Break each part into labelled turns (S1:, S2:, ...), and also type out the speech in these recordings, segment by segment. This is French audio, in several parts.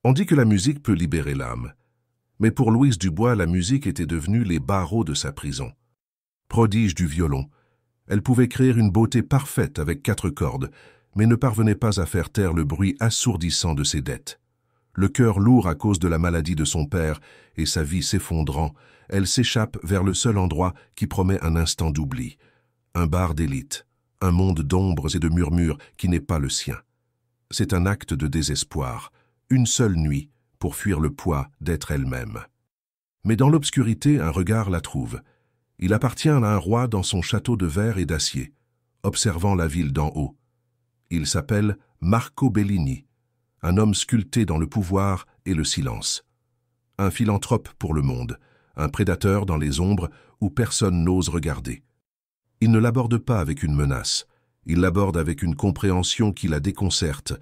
S1: On dit que la musique peut libérer l'âme. Mais pour Louise Dubois, la musique était devenue les barreaux de sa prison. Prodige du violon, elle pouvait créer une beauté parfaite avec 4 cordes, mais ne parvenait pas à faire taire le bruit assourdissant de ses dettes. Le cœur lourd à cause de la maladie de son père et sa vie s'effondrant, elle s'échappe vers le seul endroit qui promet un instant d'oubli. Un bar d'élite, un monde d'ombres et de murmures qui n'est pas le sien. C'est un acte de désespoir, une seule nuit pour fuir le poids d'être elle-même. Mais dans l'obscurité, un regard la trouve. Il appartient à un roi dans son château de verre et d'acier, observant la ville d'en haut. Il s'appelle Marco Bellini, un homme sculpté dans le pouvoir et le silence. Un philanthrope pour le monde, un prédateur dans les ombres où personne n'ose regarder. Il ne l'aborde pas avec une menace, il l'aborde avec une compréhension qui la déconcerte,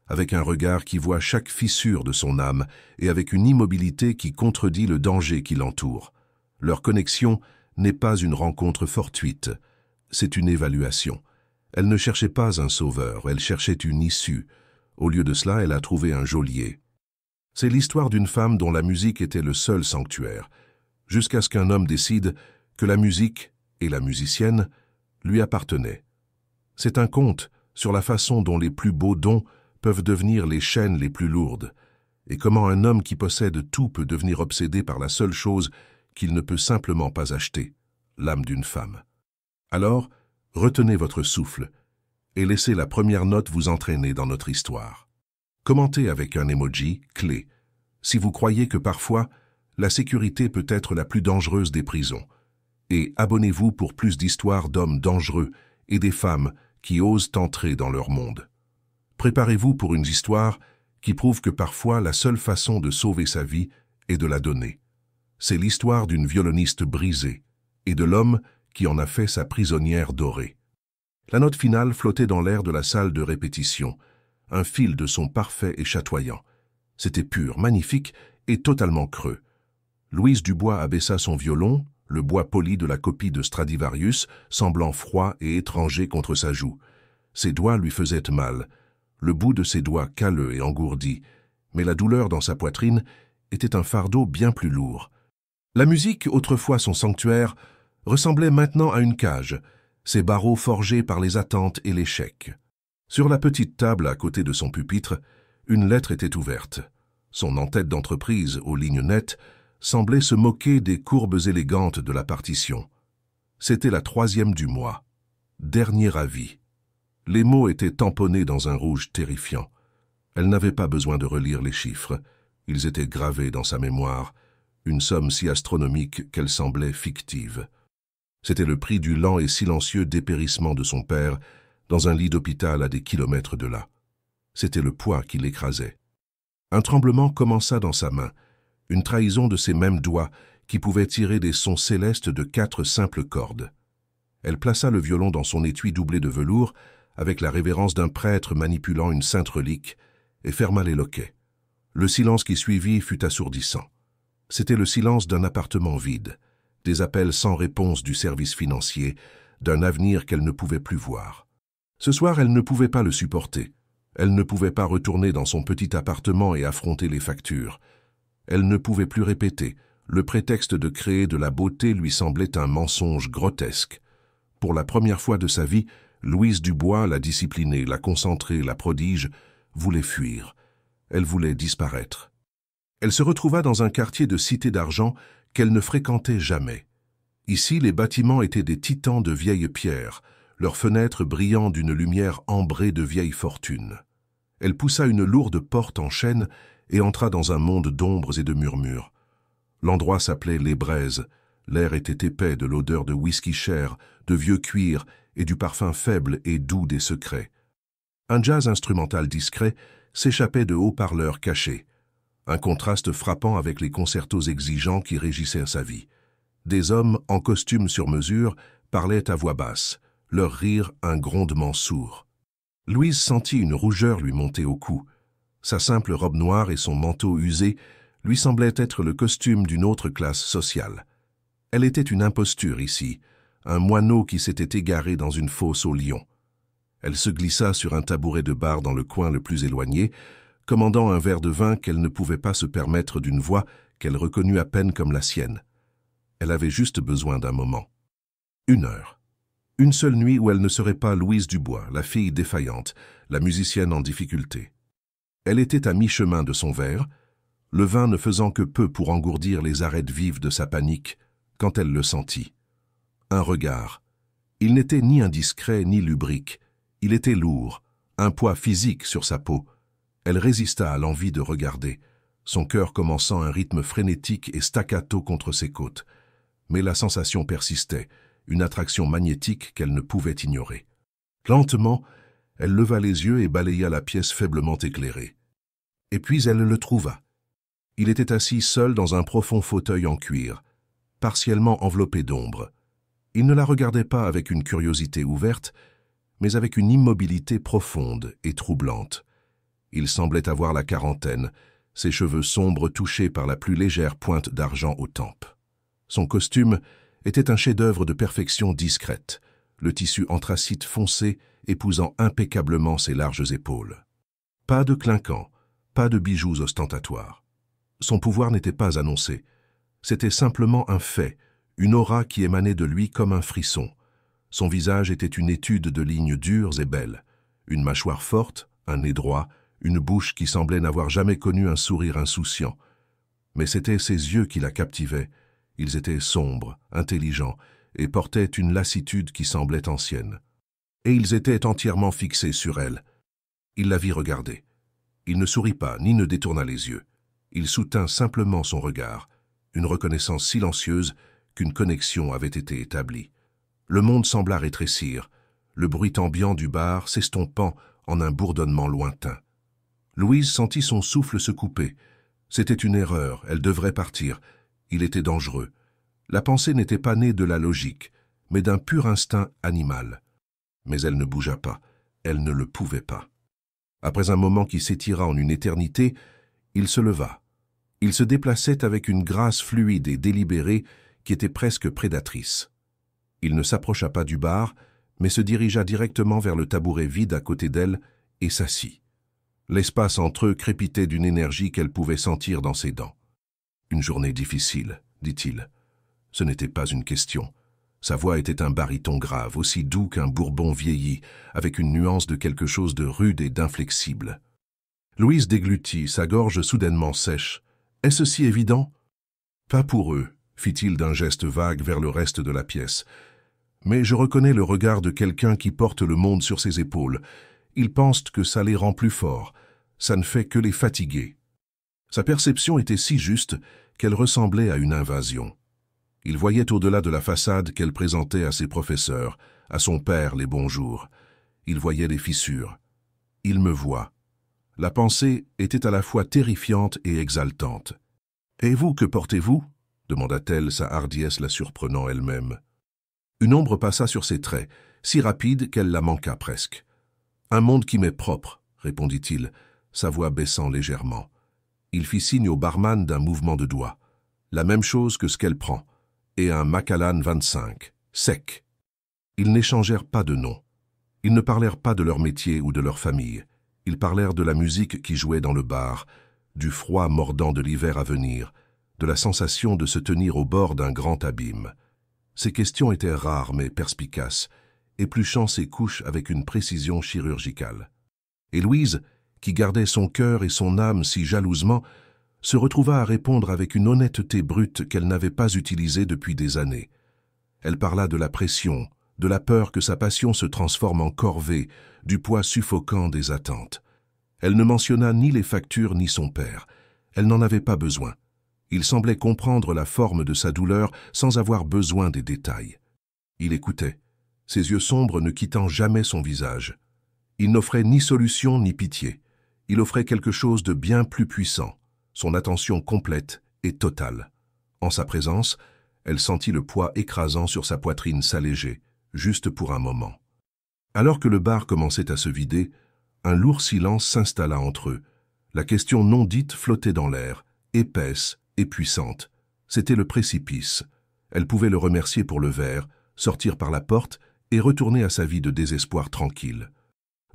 S1: avec un regard qui voit chaque fissure de son âme et avec une immobilité qui contredit le danger qui l'entoure. Leur connexion n'est pas une rencontre fortuite, c'est une évaluation. Elle ne cherchait pas un sauveur, elle cherchait une issue. Au lieu de cela, elle a trouvé un geôlier. C'est l'histoire d'une femme dont la musique était le seul sanctuaire, jusqu'à ce qu'un homme décide que la musique, et la musicienne, lui appartenaient. C'est un conte sur la façon dont les plus beaux dons peuvent devenir les chaînes les plus lourdes, et comment un homme qui possède tout peut devenir obsédé par la seule chose qu'il ne peut simplement pas acheter, l'âme d'une femme. Alors, retenez votre souffle et laissez la première note vous entraîner dans notre histoire. Commentez avec un emoji clé si vous croyez que parfois, la sécurité peut être la plus dangereuse des prisons, et abonnez-vous pour plus d'histoires d'hommes dangereux et des femmes qui osent entrer dans leur monde. Préparez-vous pour une histoire qui prouve que parfois la seule façon de sauver sa vie est de la donner. C'est l'histoire d'une violoniste brisée et de l'homme qui en a fait sa prisonnière dorée. La note finale flottait dans l'air de la salle de répétition, un fil de son parfait et chatoyant. C'était pur, magnifique et totalement creux. Louise Dubois abaissa son violon, le bois poli de la copie de Stradivarius, semblant froid et étranger contre sa joue. Ses doigts lui faisaient mal, le bout de ses doigts calleux et engourdi, mais la douleur dans sa poitrine était un fardeau bien plus lourd. La musique, autrefois son sanctuaire, ressemblait maintenant à une cage, ses barreaux forgés par les attentes et l'échec. Sur la petite table à côté de son pupitre, une lettre était ouverte. Son en-tête d'entreprise, aux lignes nettes, semblait se moquer des courbes élégantes de la partition. C'était la 3e du mois. Dernier avis. Les mots étaient tamponnés dans un rouge terrifiant. Elle n'avait pas besoin de relire les chiffres. Ils étaient gravés dans sa mémoire, une somme si astronomique qu'elle semblait fictive. C'était le prix du lent et silencieux dépérissement de son père dans un lit d'hôpital à des kilomètres de là. C'était le poids qui l'écrasait. Un tremblement commença dans sa main, une trahison de ses mêmes doigts qui pouvaient tirer des sons célestes de 4 simples cordes. Elle plaça le violon dans son étui doublé de velours avec la révérence d'un prêtre manipulant une sainte relique et ferma les loquets. Le silence qui suivit fut assourdissant. C'était le silence d'un appartement vide, des appels sans réponse du service financier, d'un avenir qu'elle ne pouvait plus voir. Ce soir, elle ne pouvait pas le supporter. Elle ne pouvait pas retourner dans son petit appartement et affronter les factures. Elle ne pouvait plus répéter. Le prétexte de créer de la beauté lui semblait un mensonge grotesque. Pour la première fois de sa vie, Louise Dubois, la disciplinée, la concentrée, la prodige, voulait fuir. Elle voulait disparaître. Elle se retrouva dans un quartier de cité d'argent qu'elle ne fréquentait jamais. Ici, les bâtiments étaient des titans de vieilles pierres, leurs fenêtres brillant d'une lumière ambrée de vieilles fortunes. Elle poussa une lourde porte en chêne et entra dans un monde d'ombres et de murmures. L'endroit s'appelait Les Braises. L'air était épais de l'odeur de whisky cher, de vieux cuir et du parfum faible et doux des secrets. Un jazz instrumental discret s'échappait de haut-parleurs cachés. Un contraste frappant avec les concertos exigeants qui régissaient sa vie. Des hommes en costume sur mesure parlaient à voix basse, leur rire un grondement sourd. Louise sentit une rougeur lui monter au cou. Sa simple robe noire et son manteau usé lui semblaient être le costume d'une autre classe sociale. Elle était une imposture ici, un moineau qui s'était égaré dans une fosse au lion. Elle se glissa sur un tabouret de bar dans le coin le plus éloigné, commandant un verre de vin qu'elle ne pouvait pas se permettre d'une voix qu'elle reconnut à peine comme la sienne. Elle avait juste besoin d'un moment. 1 heure. Une seule nuit où elle ne serait pas Louise Dubois, la fille défaillante, la musicienne en difficulté. Elle était à mi-chemin de son verre, le vin ne faisant que peu pour engourdir les arêtes vives de sa panique, quand elle le sentit. Un regard. Il n'était ni indiscret ni lubrique. Il était lourd, un poids physique sur sa peau. Elle résista à l'envie de regarder, son cœur commençant un rythme frénétique et staccato contre ses côtes. Mais la sensation persistait, une attraction magnétique qu'elle ne pouvait ignorer. Lentement, elle leva les yeux et balaya la pièce faiblement éclairée. Et puis elle le trouva. Il était assis seul dans un profond fauteuil en cuir, partiellement enveloppé d'ombre. Il ne la regardait pas avec une curiosité ouverte, mais avec une immobilité profonde et troublante. Il semblait avoir la quarantaine, ses cheveux sombres touchés par la plus légère pointe d'argent aux tempes. Son costume était un chef-d'œuvre de perfection discrète, le tissu anthracite foncé épousant impeccablement ses larges épaules. Pas de clinquant, pas de bijoux ostentatoires. Son pouvoir n'était pas annoncé. C'était simplement un fait, une aura qui émanait de lui comme un frisson. Son visage était une étude de lignes dures et belles, une mâchoire forte, un nez droit, une bouche qui semblait n'avoir jamais connu un sourire insouciant. Mais c'étaient ses yeux qui la captivaient. Ils étaient sombres, intelligents, et portaient une lassitude qui semblait ancienne. Et ils étaient entièrement fixés sur elle. Il la vit regarder. Il ne sourit pas, ni ne détourna les yeux. Il soutint simplement son regard, une reconnaissance silencieuse qu'une connexion avait été établie. Le monde sembla rétrécir, le bruit ambiant du bar s'estompant en un bourdonnement lointain. Louise sentit son souffle se couper. C'était une erreur, elle devrait partir. Il était dangereux. La pensée n'était pas née de la logique, mais d'un pur instinct animal. Mais elle ne bougea pas, elle ne le pouvait pas. Après un moment qui s'étira en une éternité, il se leva. Il se déplaçait avec une grâce fluide et délibérée qui était presque prédatrice. Il ne s'approcha pas du bar, mais se dirigea directement vers le tabouret vide à côté d'elle et s'assit. L'espace entre eux crépitait d'une énergie qu'elle pouvait sentir dans ses dents. « Une journée difficile, dit-il. Ce n'était pas une question. Sa voix était un baryton grave, aussi doux qu'un bourbon vieilli, avec une nuance de quelque chose de rude et d'inflexible. Louise déglutit, sa gorge soudainement sèche. « Est-ce si évident ?»« Pas pour eux, fit-il d'un geste vague vers le reste de la pièce. Mais je reconnais le regard de quelqu'un qui porte le monde sur ses épaules. Ils pensent que ça les rend plus forts. Ça ne fait que les fatiguer. » Sa perception était si juste qu'elle ressemblait à une invasion. Il voyait au-delà de la façade qu'elle présentait à ses professeurs, à son père les bonjours. Il voyait les fissures. « Il me voit. » La pensée était à la fois terrifiante et exaltante. « Et vous, que portez-vous » demanda-t-elle, sa hardiesse la surprenant elle-même. Une ombre passa sur ses traits, si rapide qu'elle la manqua presque. « Un monde qui m'est propre » répondit-il, sa voix baissant légèrement. Il fit signe au barman d'un mouvement de doigt. La même chose que ce qu'elle prend, et un Macallan 25, sec. Ils n'échangèrent pas de nom. Ils ne parlèrent pas de leur métier ou de leur famille. Ils parlèrent de la musique qui jouait dans le bar, du froid mordant de l'hiver à venir, de la sensation de se tenir au bord d'un grand abîme. Ces questions étaient rares mais perspicaces, épluchant ses couches avec une précision chirurgicale. Et Louise, qui gardait son cœur et son âme si jalousement, se retrouva à répondre avec une honnêteté brute qu'elle n'avait pas utilisée depuis des années. Elle parla de la pression, de la peur que sa passion se transforme en corvée, du poids suffocant des attentes. Elle ne mentionna ni les factures ni son père. Elle n'en avait pas besoin. Il semblait comprendre la forme de sa douleur sans avoir besoin des détails. Il écoutait, ses yeux sombres ne quittant jamais son visage. Il n'offrait ni solution ni pitié. Il offrait quelque chose de bien plus puissant, son attention complète et totale. En sa présence, elle sentit le poids écrasant sur sa poitrine s'alléger, juste pour un moment. Alors que le bar commençait à se vider, un lourd silence s'installa entre eux. La question non dite flottait dans l'air, épaisse et puissante. C'était le précipice. Elle pouvait le remercier pour le verre, sortir par la porte et retourner à sa vie de désespoir tranquille.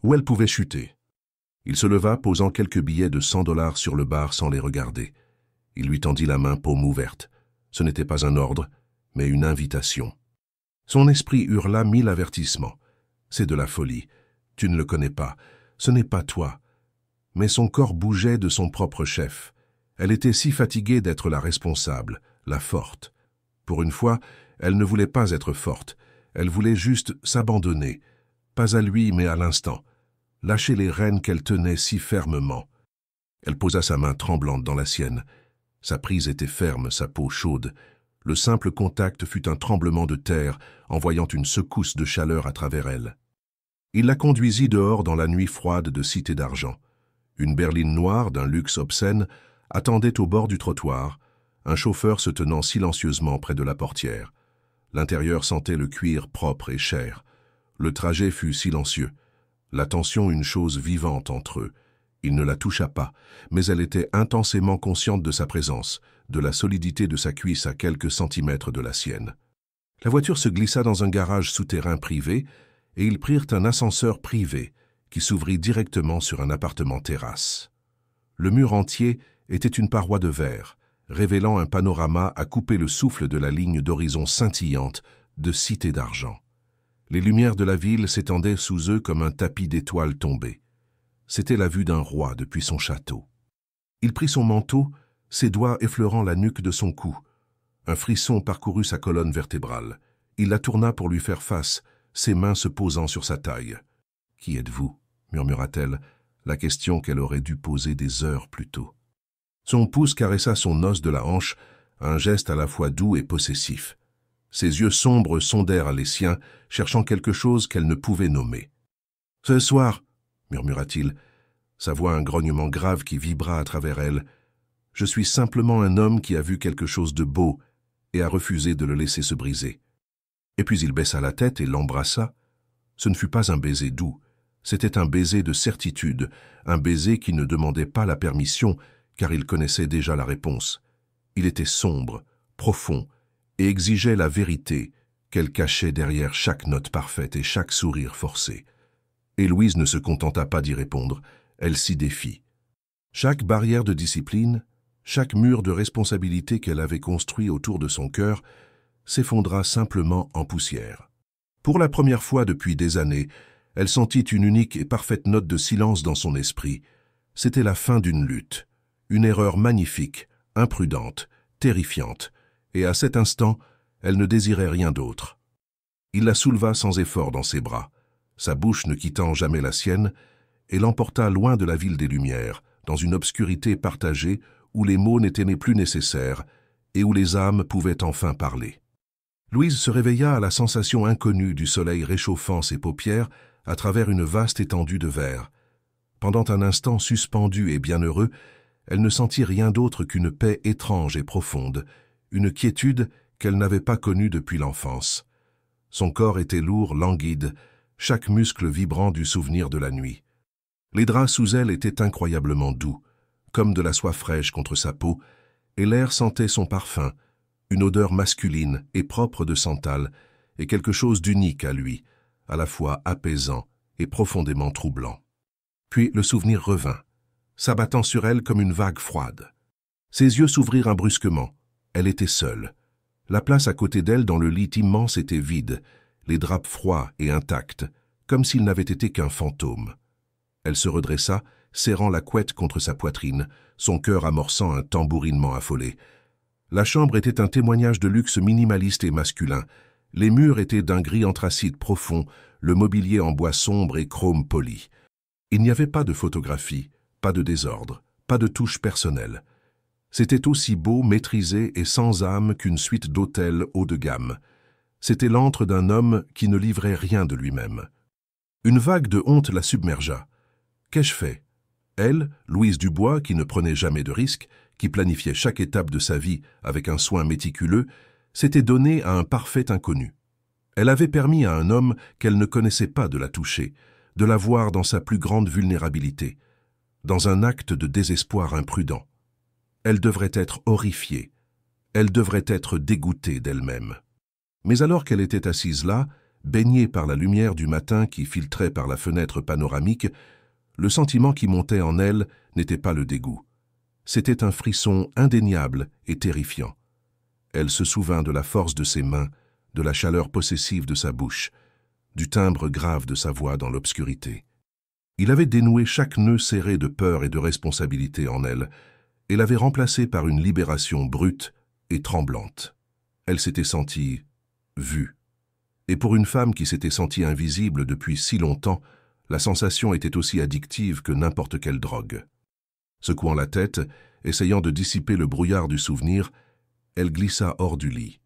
S1: Ou elle pouvait chuter. Il se leva, posant quelques billets de 100 $ sur le bar sans les regarder. Il lui tendit la main, paume ouverte. Ce n'était pas un ordre, mais une invitation. Son esprit hurla 1000 avertissements. C'est de la folie. Tu ne le connais pas. Ce n'est pas toi. Mais son corps bougeait de son propre chef. Elle était si fatiguée d'être la responsable, la forte. Pour une fois, elle ne voulait pas être forte. Elle voulait juste s'abandonner. Pas à lui, mais à l'instant. Lâcher les rênes qu'elle tenait si fermement. Elle posa sa main tremblante dans la sienne. Sa prise était ferme, sa peau chaude. Le simple contact fut un tremblement de terre, envoyant une secousse de chaleur à travers elle. Il la conduisit dehors dans la nuit froide de Cité d'Argent. Une berline noire d'un luxe obscène attendait au bord du trottoir, un chauffeur se tenant silencieusement près de la portière. L'intérieur sentait le cuir propre et cher. Le trajet fut silencieux. L'attention une chose vivante entre eux. Il ne la toucha pas, mais elle était intensément consciente de sa présence, de la solidité de sa cuisse à quelques centimètres de la sienne. La voiture se glissa dans un garage souterrain privé et ils prirent un ascenseur privé qui s'ouvrit directement sur un appartement-terrasse. Le mur entier était une paroi de verre, révélant un panorama à couper le souffle de la ligne d'horizon scintillante de Cité d'Argent. Les lumières de la ville s'étendaient sous eux comme un tapis d'étoiles tombées. C'était la vue d'un roi depuis son château. Il prit son manteau, ses doigts effleurant la nuque de son cou. Un frisson parcourut sa colonne vertébrale. Il la tourna pour lui faire face, ses mains se posant sur sa taille. « Qui êtes-vous » murmura-t-elle, la question qu'elle aurait dû poser des heures plus tôt. Son pouce caressa son os de la hanche, un geste à la fois doux et possessif. Ses yeux sombres sondèrent les siens, cherchant quelque chose qu'elle ne pouvait nommer. « Ce soir » murmura-t-il, sa voix un grognement grave qui vibra à travers elle. « Je suis simplement un homme qui a vu quelque chose de beau et a refusé de le laisser se briser. » Et puis il baissa la tête et l'embrassa. Ce ne fut pas un baiser doux, c'était un baiser de certitude, un baiser qui ne demandait pas la permission, car il connaissait déjà la réponse. Il était sombre, profond, et exigeait la vérité qu'elle cachait derrière chaque note parfaite et chaque sourire forcé. Et Louise ne se contenta pas d'y répondre, elle s'y défit. Chaque barrière de discipline, chaque mur de responsabilité qu'elle avait construit autour de son cœur, s'effondra simplement en poussière. Pour la première fois depuis des années, elle sentit une unique et parfaite note de silence dans son esprit. C'était la fin d'une lutte, une erreur magnifique, imprudente, terrifiante, et à cet instant, elle ne désirait rien d'autre. Il la souleva sans effort dans ses bras, sa bouche ne quittant jamais la sienne, et l'emporta loin de la ville des Lumières, dans une obscurité partagée où les mots n'étaient plus nécessaires et où les âmes pouvaient enfin parler. Louise se réveilla à la sensation inconnue du soleil réchauffant ses paupières à travers une vaste étendue de verre. Pendant un instant suspendu et bienheureux, elle ne sentit rien d'autre qu'une paix étrange et profonde, une quiétude qu'elle n'avait pas connue depuis l'enfance. Son corps était lourd, languide, chaque muscle vibrant du souvenir de la nuit. Les draps sous elle étaient incroyablement doux, comme de la soie fraîche contre sa peau, et l'air sentait son parfum, une odeur masculine et propre de santal, et quelque chose d'unique à lui, à la fois apaisant et profondément troublant. Puis le souvenir revint, s'abattant sur elle comme une vague froide. Ses yeux s'ouvrirent brusquement. Elle était seule. La place à côté d'elle dans le lit immense était vide, les draps froids et intacts, comme s'ils n'avaient été qu'un fantôme. Elle se redressa, serrant la couette contre sa poitrine, son cœur amorçant un tambourinement affolé. La chambre était un témoignage de luxe minimaliste et masculin. Les murs étaient d'un gris anthracite profond, le mobilier en bois sombre et chrome poli. Il n'y avait pas de photographie, pas de désordre, pas de touche personnelle. C'était aussi beau, maîtrisé et sans âme qu'une suite d'hôtels haut de gamme. C'était l'antre d'un homme qui ne livrait rien de lui-même. Une vague de honte la submergea. Qu'ai-je fait? Elle, Louise Dubois, qui ne prenait jamais de risques, qui planifiait chaque étape de sa vie avec un soin méticuleux, s'était donnée à un parfait inconnu. Elle avait permis à un homme qu'elle ne connaissait pas de la toucher, de la voir dans sa plus grande vulnérabilité, dans un acte de désespoir imprudent. Elle devrait être horrifiée, elle devrait être dégoûtée d'elle-même. Mais alors qu'elle était assise là, baignée par la lumière du matin qui filtrait par la fenêtre panoramique, Le sentiment qui montait en elle n'était pas le dégoût. C'était un frisson indéniable et terrifiant. Elle se souvint de la force de ses mains, de la chaleur possessive de sa bouche, du timbre grave de sa voix dans l'obscurité. Il avait dénoué chaque nœud serré de peur et de responsabilité en elle, et l'avait remplacé par une libération brute et tremblante. Elle s'était sentie vue. Et pour une femme qui s'était sentie invisible depuis si longtemps, la sensation était aussi addictive que n'importe quelle drogue. Secouant la tête, essayant de dissiper le brouillard du souvenir, elle glissa hors du lit.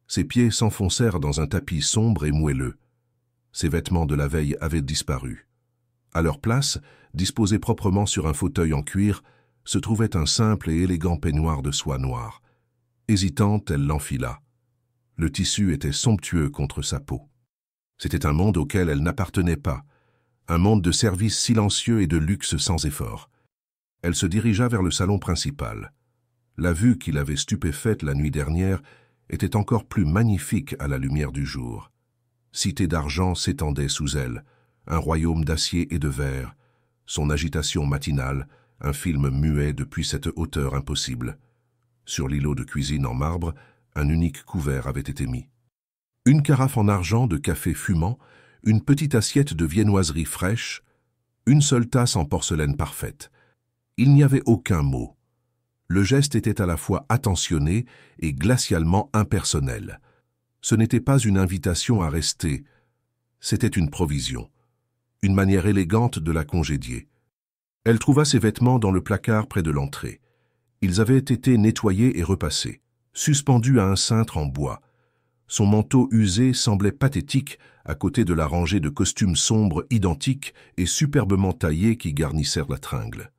S1: Ses pieds s'enfoncèrent dans un tapis sombre et moelleux. Ses vêtements de la veille avaient disparu. À leur place, disposé proprement sur un fauteuil en cuir, se trouvait un simple et élégant peignoir de soie noire. Hésitante, elle l'enfila. Le tissu était somptueux contre sa peau. C'était un monde auquel elle n'appartenait pas, un monde de services silencieux et de luxe sans effort. Elle se dirigea vers le salon principal. La vue qui l'avait stupéfaite la nuit dernière était encore plus magnifique à la lumière du jour. Cité d'argent s'étendait sous elle, un royaume d'acier et de verre, son agitation matinale, un film muet depuis cette hauteur impossible. Sur l'îlot de cuisine en marbre, un unique couvert avait été mis. Une carafe en argent de café fumant, une petite assiette de viennoiserie fraîche, une seule tasse en porcelaine parfaite. Il n'y avait aucun mot. Le geste était à la fois attentionné et glacialement impersonnel. Ce n'était pas une invitation à rester, c'était une provision, une manière élégante de la congédier. Elle trouva ses vêtements dans le placard près de l'entrée. Ils avaient été nettoyés et repassés, suspendus à un cintre en bois. Son manteau usé semblait pathétique à côté de la rangée de costumes sombres identiques et superbement taillés qui garnissèrent la tringle.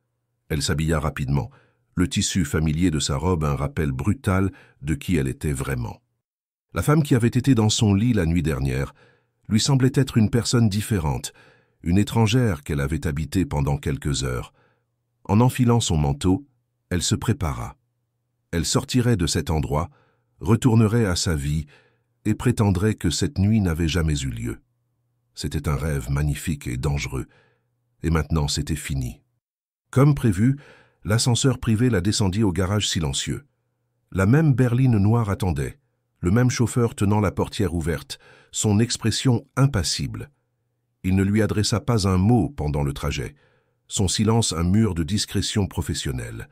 S1: Elle s'habilla rapidement, le tissu familier de sa robe un rappel brutal de qui elle était vraiment. La femme qui avait été dans son lit la nuit dernière lui semblait être une personne différente, une étrangère qu'elle avait habitée pendant quelques heures. En enfilant son manteau, elle se prépara. Elle sortirait de cet endroit, retournerait à sa vie et prétendrait que cette nuit n'avait jamais eu lieu. C'était un rêve magnifique et dangereux, et maintenant c'était fini. Comme prévu, l'ascenseur privé la descendit au garage silencieux. La même berline noire attendait, le même chauffeur tenant la portière ouverte, son expression impassible. Il ne lui adressa pas un mot pendant le trajet, son silence un mur de discrétion professionnelle.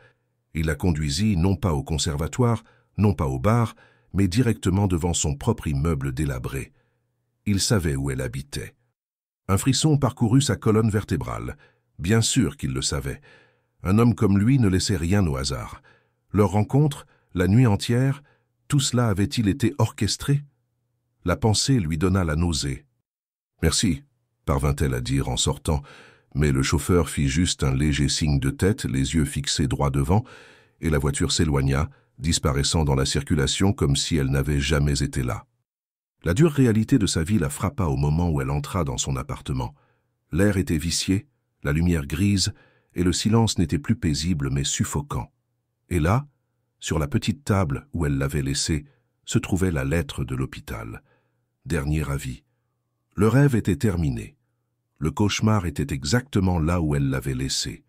S1: Il la conduisit non pas au conservatoire, non pas au bar, mais directement devant son propre immeuble délabré. Il savait où elle habitait. Un frisson parcourut sa colonne vertébrale. Bien sûr qu'il le savait. Un homme comme lui ne laissait rien au hasard. Leur rencontre, la nuit entière, tout cela avait-il été orchestré? La pensée lui donna la nausée. « Merci », parvint-elle à dire en sortant, mais le chauffeur fit juste un léger signe de tête, les yeux fixés droit devant, et la voiture s'éloigna, disparaissant dans la circulation comme si elle n'avait jamais été là. La dure réalité de sa vie la frappa au moment où elle entra dans son appartement. L'air était vicié, la lumière grise, et le silence n'était plus paisible mais suffocant. Et là, sur la petite table où elle l'avait laissée, se trouvait la lettre de l'hôpital. Dernier avis. Le rêve était terminé. Le cauchemar était exactement là où elle l'avait laissé.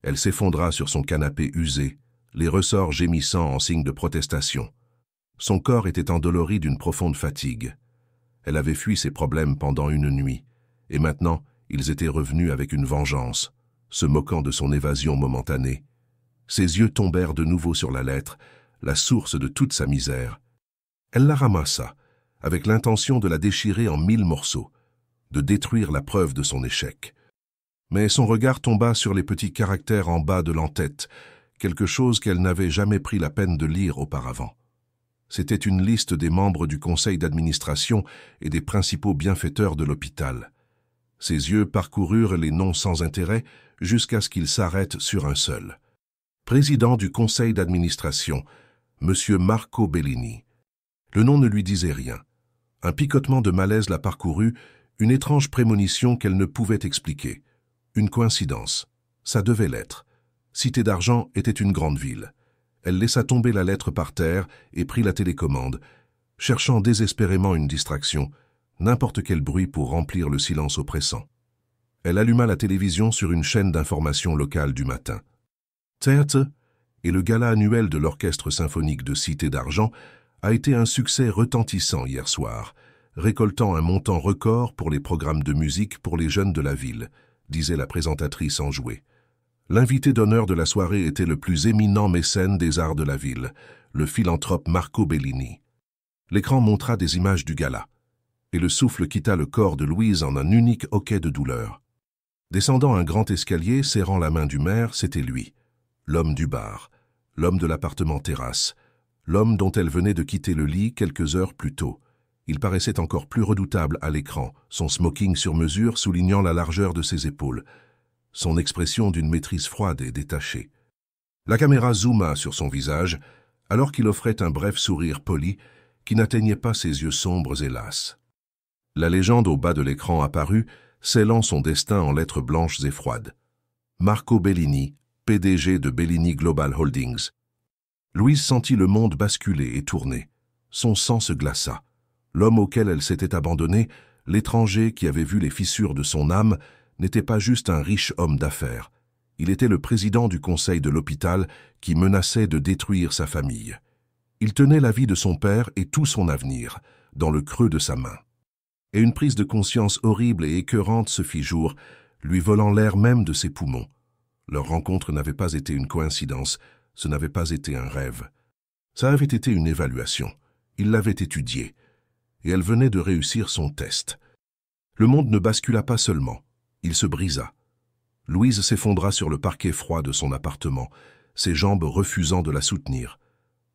S1: Elle s'effondra sur son canapé usé, les ressorts gémissant en signe de protestation. Son corps était endolori d'une profonde fatigue. Elle avait fui ses problèmes pendant une nuit, et maintenant ils étaient revenus avec une vengeance, se moquant de son évasion momentanée. Ses yeux tombèrent de nouveau sur la lettre, la source de toute sa misère. Elle la ramassa, avec l'intention de la déchirer en 1000 morceaux, de détruire la preuve de son échec. Mais son regard tomba sur les petits caractères en bas de l'entête, quelque chose qu'elle n'avait jamais pris la peine de lire auparavant. C'était une liste des membres du conseil d'administration et des principaux bienfaiteurs de l'hôpital. Ses yeux parcoururent les noms sans intérêt jusqu'à ce qu'ils s'arrêtent sur un seul. Président du conseil d'administration, M. Marco Bellini. Le nom ne lui disait rien. Un picotement de malaise la parcourut, une étrange prémonition qu'elle ne pouvait expliquer. Une coïncidence. Ça devait l'être. Cité d'Argent était une grande ville. Elle laissa tomber la lettre par terre et prit la télécommande, cherchant désespérément une distraction, n'importe quel bruit pour remplir le silence oppressant. Elle alluma la télévision sur une chaîne d'information locale du matin. Théâtre et le gala annuel de l'Orchestre symphonique de Cité d'Argent a été un succès retentissant hier soir, récoltant un montant record pour les programmes de musique pour les jeunes de la ville, disait la présentatrice enjouée. L'invité d'honneur de la soirée était le plus éminent mécène des arts de la ville, le philanthrope Marco Bellini. L'écran montra des images du gala, et le souffle quitta le corps de Louise en un unique hoquet de douleur. Descendant un grand escalier, serrant la main du maire, c'était lui, l'homme du bar, l'homme de l'appartement terrasse, l'homme dont elle venait de quitter le lit quelques heures plus tôt. Il paraissait encore plus redoutable à l'écran, son smoking sur mesure soulignant la largeur de ses épaules, son expression d'une maîtrise froide et détachée. La caméra zooma sur son visage, alors qu'il offrait un bref sourire poli qui n'atteignait pas ses yeux sombres et lasses. La légende au bas de l'écran apparut, scellant son destin en lettres blanches et froides. Marco Bellini, PDG de Bellini Global Holdings. Louise sentit le monde basculer et tourner. Son sang se glaça. L'homme auquel elle s'était abandonnée, l'étranger qui avait vu les fissures de son âme, n'était pas juste un riche homme d'affaires. Il était le président du conseil de l'hôpital qui menaçait de détruire sa famille. Il tenait la vie de son père et tout son avenir, dans le creux de sa main. Et une prise de conscience horrible et écœurante se fit jour, lui volant l'air même de ses poumons. Leur rencontre n'avait pas été une coïncidence, ce n'avait pas été un rêve. Ça avait été une évaluation. Il l'avait étudiée. Et elle venait de réussir son test. Le monde ne bascula pas seulement, il se brisa. Louise s'effondra sur le parquet froid de son appartement, ses jambes refusant de la soutenir.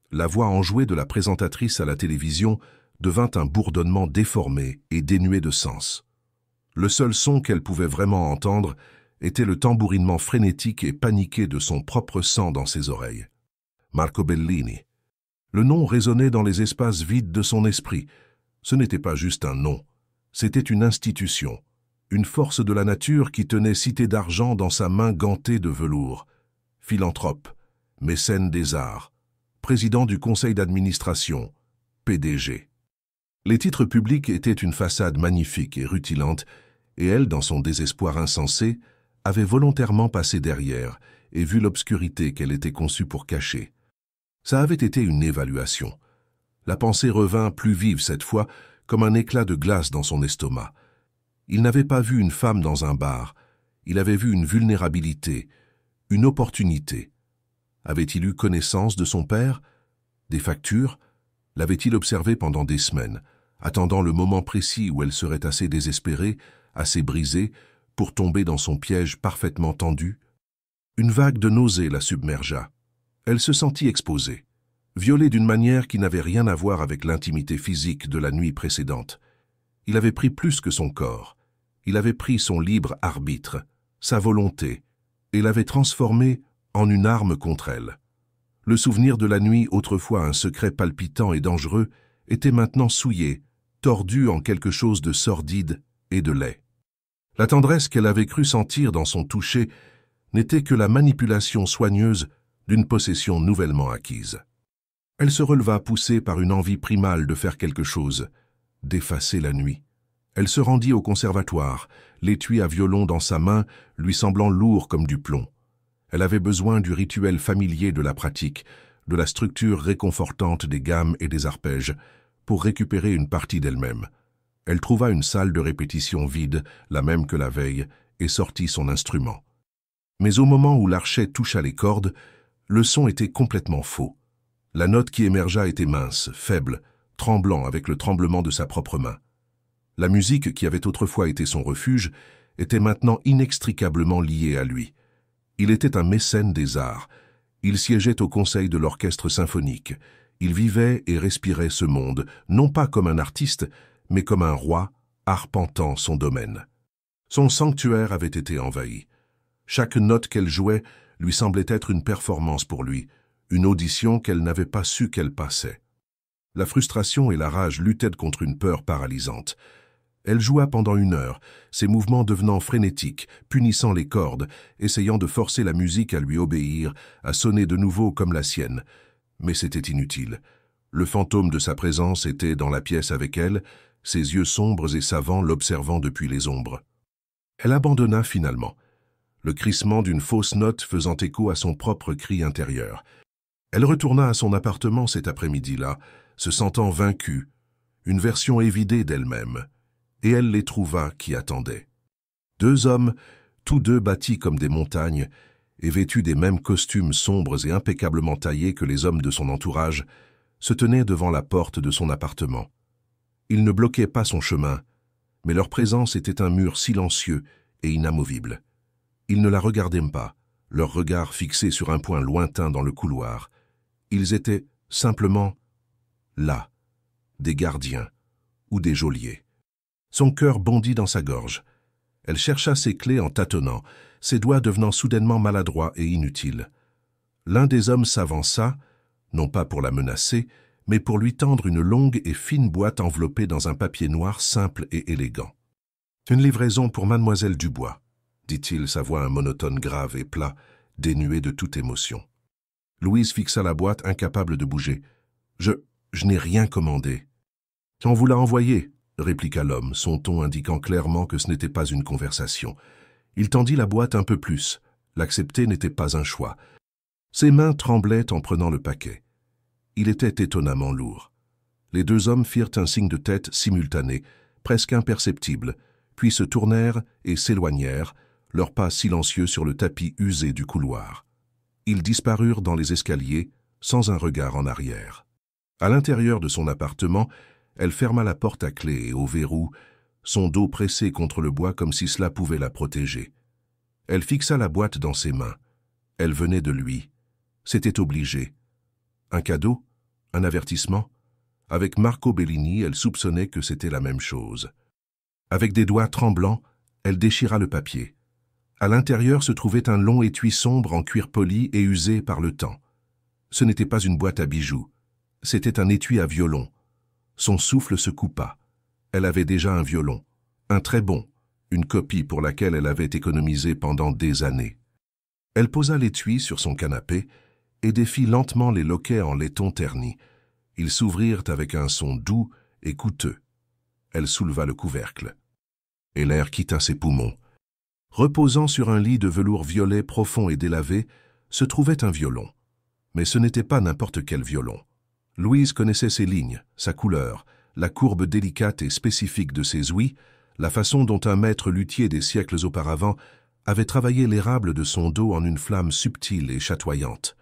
S1: La voix enjouée de la présentatrice à la télévision devint un bourdonnement déformé et dénué de sens. Le seul son qu'elle pouvait vraiment entendre était le tambourinement frénétique et paniqué de son propre sang dans ses oreilles. Marco Bellini. Le nom résonnait dans les espaces vides de son esprit. Ce n'était pas juste un nom, c'était une institution, une force de la nature qui tenait Cité d'Argent dans sa main gantée de velours. Philanthrope, mécène des arts, président du conseil d'administration, PDG. Les titres publics étaient une façade magnifique et rutilante, et elle, dans son désespoir insensé, avait volontairement passé derrière et vu l'obscurité qu'elle était conçue pour cacher. Ça avait été une évaluation. La pensée revint plus vive cette fois, comme un éclat de glace dans son estomac. Il n'avait pas vu une femme dans un bar, il avait vu une vulnérabilité, une opportunité. Avait-il eu connaissance de son père? Des factures? L'avait-il observé pendant des semaines, attendant le moment précis où elle serait assez désespérée, assez brisée, pour tomber dans son piège parfaitement tendu? Une vague de nausée la submergea. Elle se sentit exposée, violée d'une manière qui n'avait rien à voir avec l'intimité physique de la nuit précédente. Il avait pris plus que son corps. Il avait pris son libre arbitre, sa volonté, et l'avait transformée en une arme contre elle. Le souvenir de la nuit, autrefois un secret palpitant et dangereux, était maintenant souillé, tordu en quelque chose de sordide et de laid. La tendresse qu'elle avait cru sentir dans son toucher n'était que la manipulation soigneuse d'une possession nouvellement acquise. Elle se releva poussée par une envie primale de faire quelque chose, d'effacer la nuit. Elle se rendit au conservatoire, l'étui à violon dans sa main lui semblant lourd comme du plomb. Elle avait besoin du rituel familier de la pratique, de la structure réconfortante des gammes et des arpèges, pour récupérer une partie d'elle-même. Elle trouva une salle de répétition vide, la même que la veille, et sortit son instrument. Mais au moment où l'archet toucha les cordes, le son était complètement faux. La note qui émergea était mince, faible, tremblant avec le tremblement de sa propre main. La musique, qui avait autrefois été son refuge, était maintenant inextricablement liée à lui. Il était un mécène des arts. Il siégeait au conseil de l'orchestre symphonique. Il vivait et respirait ce monde, non pas comme un artiste, mais comme un roi arpentant son domaine. Son sanctuaire avait été envahi. Chaque note qu'elle jouait lui semblait être une performance pour lui, une audition qu'elle n'avait pas su qu'elle passait. La frustration et la rage luttaient contre une peur paralysante. Elle joua pendant 1 heure, ses mouvements devenant frénétiques, punissant les cordes, essayant de forcer la musique à lui obéir, à sonner de nouveau comme la sienne. Mais c'était inutile. Le fantôme de sa présence était dans la pièce avec elle, ses yeux sombres et savants l'observant depuis les ombres. Elle abandonna finalement, le crissement d'une fausse note faisant écho à son propre cri intérieur. Elle retourna à son appartement cet après-midi-là, se sentant vaincue, une version évidée d'elle-même, et elle les trouva qui attendaient. Deux hommes, tous deux bâtis comme des montagnes, et vêtus des mêmes costumes sombres et impeccablement taillés que les hommes de son entourage, se tenaient devant la porte de son appartement. Ils ne bloquaient pas son chemin, mais leur présence était un mur silencieux et inamovible. Ils ne la regardaient pas, leur regard fixé sur un point lointain dans le couloir. Ils étaient simplement là, des gardiens ou des geôliers. Son cœur bondit dans sa gorge. Elle chercha ses clés en tâtonnant, ses doigts devenant soudainement maladroits et inutiles. L'un des hommes s'avança, non pas pour la menacer, mais pour lui tendre une longue et fine boîte enveloppée dans un papier noir simple et élégant. « Une livraison pour Mademoiselle Dubois », dit-il, sa voix un monotone grave et plat, dénué de toute émotion. Louise fixa la boîte, incapable de bouger. « Je n'ai rien commandé. »« On vous l'a envoyé », répliqua l'homme, son ton indiquant clairement que ce n'était pas une conversation. Il tendit la boîte un peu plus. L'accepter n'était pas un choix. Ses mains tremblaient en prenant le paquet. Il était étonnamment lourd. Les deux hommes firent un signe de tête simultané, presque imperceptible, puis se tournèrent et s'éloignèrent, leurs pas silencieux sur le tapis usé du couloir. Ils disparurent dans les escaliers, sans un regard en arrière. À l'intérieur de son appartement, elle ferma la porte à clé et au verrou, son dos pressé contre le bois comme si cela pouvait la protéger. Elle fixa la boîte dans ses mains. Elle venait de lui. C'était obligé. Un cadeau? Un avertissement? Avec Marco Bellini, elle soupçonnait que c'était la même chose. Avec des doigts tremblants, elle déchira le papier. À l'intérieur se trouvait un long étui sombre en cuir poli et usé par le temps. Ce n'était pas une boîte à bijoux. C'était un étui à violon. Son souffle se coupa. Elle avait déjà un violon, un très bon, une copie pour laquelle elle avait économisé pendant des années. Elle posa l'étui sur son canapé et défit lentement les loquets en laiton terni. Ils s'ouvrirent avec un son doux et coûteux. Elle souleva le couvercle. Et l'air quitta ses poumons. Reposant sur un lit de velours violet profond et délavé, se trouvait un violon. Mais ce n'était pas n'importe quel violon. Louise connaissait ses lignes, sa couleur, la courbe délicate et spécifique de ses ouïes, la façon dont un maître luthier des siècles auparavant avait travaillé l'érable de son dos en une flamme subtile et chatoyante.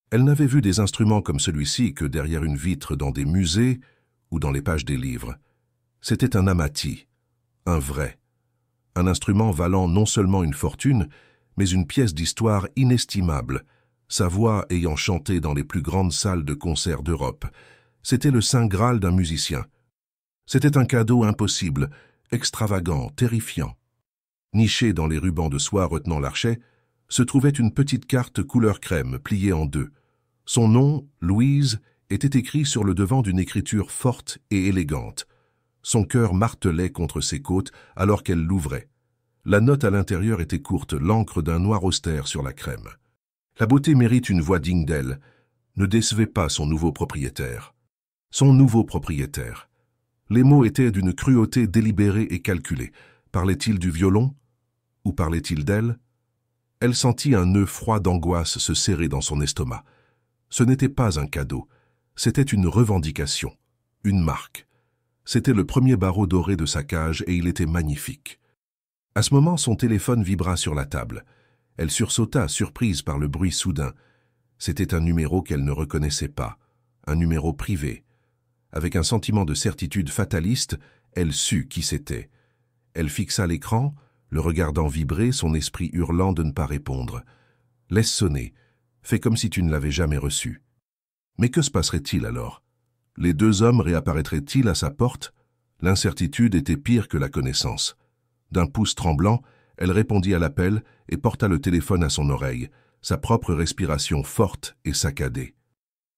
S1: Elle n'avait vu des instruments comme celui-ci que derrière une vitre dans des musées ou dans les pages des livres. C'était un amati, un vrai, un instrument valant non seulement une fortune, mais une pièce d'histoire inestimable, sa voix ayant chanté dans les plus grandes salles de concert d'Europe. C'était le saint graal d'un musicien. C'était un cadeau impossible, extravagant, terrifiant. Nichée dans les rubans de soie retenant l'archet, se trouvait une petite carte couleur crème pliée en deux. Son nom, Louise, était écrit sur le devant d'une écriture forte et élégante. Son cœur martelait contre ses côtes alors qu'elle l'ouvrait. La note à l'intérieur était courte, l'encre d'un noir austère sur la crème. La beauté mérite une voix digne d'elle. Ne décevez pas son nouveau propriétaire. Son nouveau propriétaire. Les mots étaient d'une cruauté délibérée et calculée. Parlait-il du violon? Ou parlait-il d'elle? Elle sentit un nœud froid d'angoisse se serrer dans son estomac. Ce n'était pas un cadeau, c'était une revendication, une marque. C'était le premier barreau doré de sa cage et il était magnifique. À ce moment, son téléphone vibra sur la table. Elle sursauta, surprise par le bruit soudain. C'était un numéro qu'elle ne reconnaissait pas, un numéro privé. Avec un sentiment de certitude fataliste, elle sut qui c'était. Elle fixa l'écran, le regardant vibrer, son esprit hurlant de ne pas répondre. « Laisse sonner. Fais comme si tu ne l'avais jamais reçu. » Mais que se passerait-il alors? Les deux hommes réapparaîtraient-ils à sa porte? L'incertitude était pire que la connaissance. D'un pouce tremblant, elle répondit à l'appel et porta le téléphone à son oreille, sa propre respiration forte et saccadée.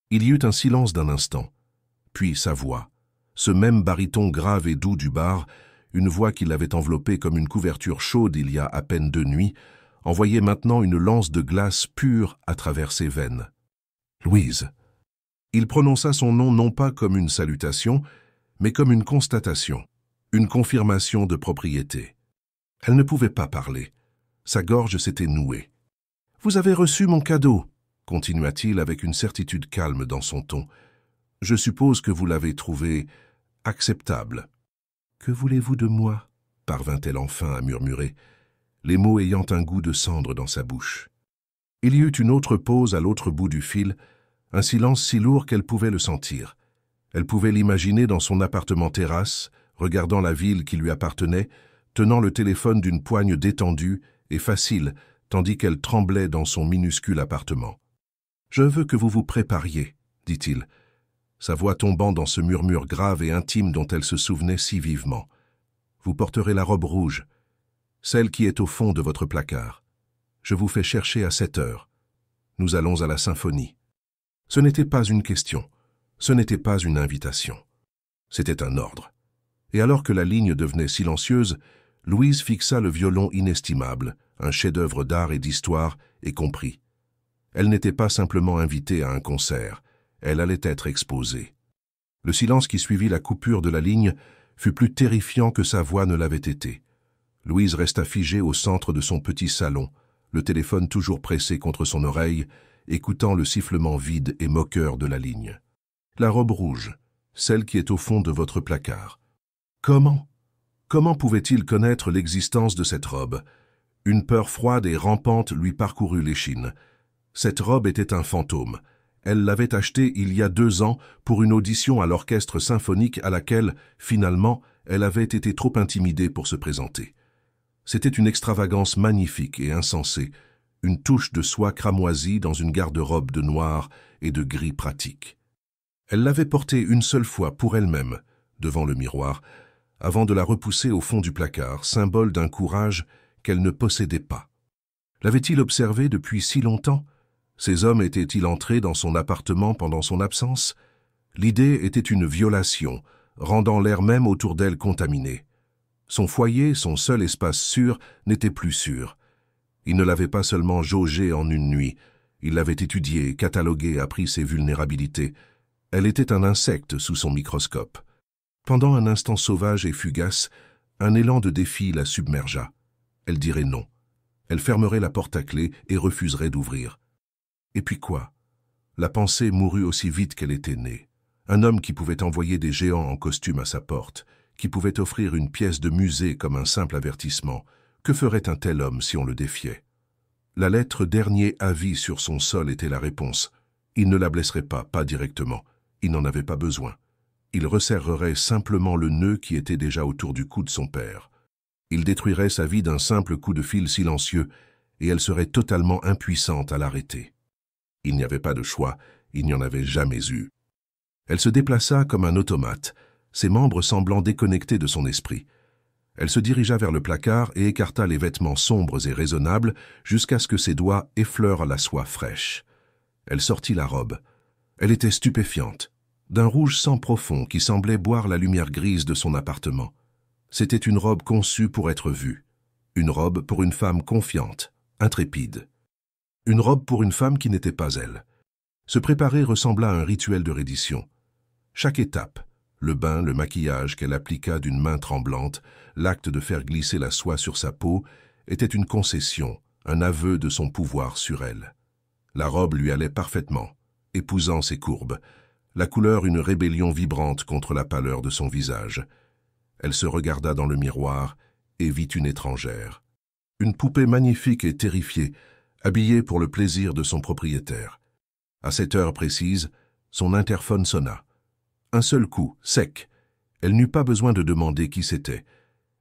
S1: Il y eut un silence d'un instant. Puis sa voix, ce même baryton grave et doux du bar, une voix qui l'avait enveloppé comme une couverture chaude il y a à peine 2 nuits, envoyait maintenant une lance de glace pure à travers ses veines. « Louise !» Il prononça son nom non pas comme une salutation, mais comme une constatation, une confirmation de propriété. Elle ne pouvait pas parler. Sa gorge s'était nouée. « Vous avez reçu mon cadeau » continua-t-il avec une certitude calme dans son ton. « Je suppose que vous l'avez trouvé acceptable. »« Que voulez-vous de moi » parvint-elle enfin à murmurer, les mots ayant un goût de cendre dans sa bouche. Il y eut une autre pause à l'autre bout du fil, un silence si lourd qu'elle pouvait le sentir. Elle pouvait l'imaginer dans son appartement terrasse, regardant la ville qui lui appartenait, tenant le téléphone d'une poigne détendue et facile, tandis qu'elle tremblait dans son minuscule appartement. « Je veux que vous vous prépariez, » dit-il, sa voix tombant dans ce murmure grave et intime dont elle se souvenait si vivement. « Vous porterez la robe rouge, celle qui est au fond de votre placard. Je vous fais chercher à 7 heures. Nous allons à la symphonie. » Ce n'était pas une question, ce n'était pas une invitation. C'était un ordre. Et alors que la ligne devenait silencieuse, Louise fixa le violon inestimable, un chef-d'œuvre d'art et d'histoire, et comprit. Elle n'était pas simplement invitée à un concert, elle allait être exposée. Le silence qui suivit la coupure de la ligne fut plus terrifiant que sa voix ne l'avait été. Louise resta figée au centre de son petit salon, le téléphone toujours pressé contre son oreille, écoutant le sifflement vide et moqueur de la ligne. La robe rouge, celle qui est au fond de votre placard. Comment pouvait-il connaître l'existence de cette robe? Une peur froide et rampante lui parcourut l'échine. Cette robe était un fantôme. Elle l'avait achetée il y a 2 ans pour une audition à l'orchestre symphonique à laquelle, finalement, elle avait été trop intimidée pour se présenter. C'était une extravagance magnifique et insensée, une touche de soie cramoisie dans une garde-robe de noir et de gris pratique. Elle l'avait portée une seule fois pour elle-même, devant le miroir, avant de la repousser au fond du placard, symbole d'un courage qu'elle ne possédait pas. L'avait-il observée depuis si longtemps? Ces hommes étaient-ils entrés dans son appartement pendant son absence? L'idée était une violation, rendant l'air même autour d'elle contaminé. Son foyer, son seul espace sûr, n'était plus sûr. Il ne l'avait pas seulement jaugée en une nuit, il l'avait étudiée, cataloguée, appris ses vulnérabilités. Elle était un insecte sous son microscope. Pendant un instant sauvage et fugace, un élan de défi la submergea. Elle dirait non. Elle fermerait la porte à clé et refuserait d'ouvrir. Et puis quoi? La pensée mourut aussi vite qu'elle était née. Un homme qui pouvait envoyer des géants en costume à sa porte, qui pouvait offrir une pièce de musée comme un simple avertissement. Que ferait un tel homme si on le défiait? La lettre dernier avis sur son sol était la réponse. Il ne la blesserait pas directement. Il n'en avait pas besoin. Il resserrerait simplement le nœud qui était déjà autour du cou de son père. Il détruirait sa vie d'un simple coup de fil silencieux et elle serait totalement impuissante à l'arrêter. Il n'y avait pas de choix, il n'y en avait jamais eu. Elle se déplaça comme un automate, ses membres semblant déconnectés de son esprit. Elle se dirigea vers le placard et écarta les vêtements sombres et raisonnables jusqu'à ce que ses doigts effleurent la soie fraîche. Elle sortit la robe. Elle était stupéfiante, d'un rouge sang profond qui semblait boire la lumière grise de son appartement. C'était une robe conçue pour être vue, une robe pour une femme confiante, intrépide. Une robe pour une femme qui n'était pas elle. Se préparer ressembla à un rituel de reddition. Chaque étape, le bain, le maquillage qu'elle appliqua d'une main tremblante, l'acte de faire glisser la soie sur sa peau, était une concession, un aveu de son pouvoir sur elle. La robe lui allait parfaitement, épousant ses courbes, la couleur une rébellion vibrante contre la pâleur de son visage. Elle se regarda dans le miroir et vit une étrangère. Une poupée magnifique et terrifiée, habillée pour le plaisir de son propriétaire. À cette heure précise, son interphone sonna. Un seul coup, sec. Elle n'eut pas besoin de demander qui c'était.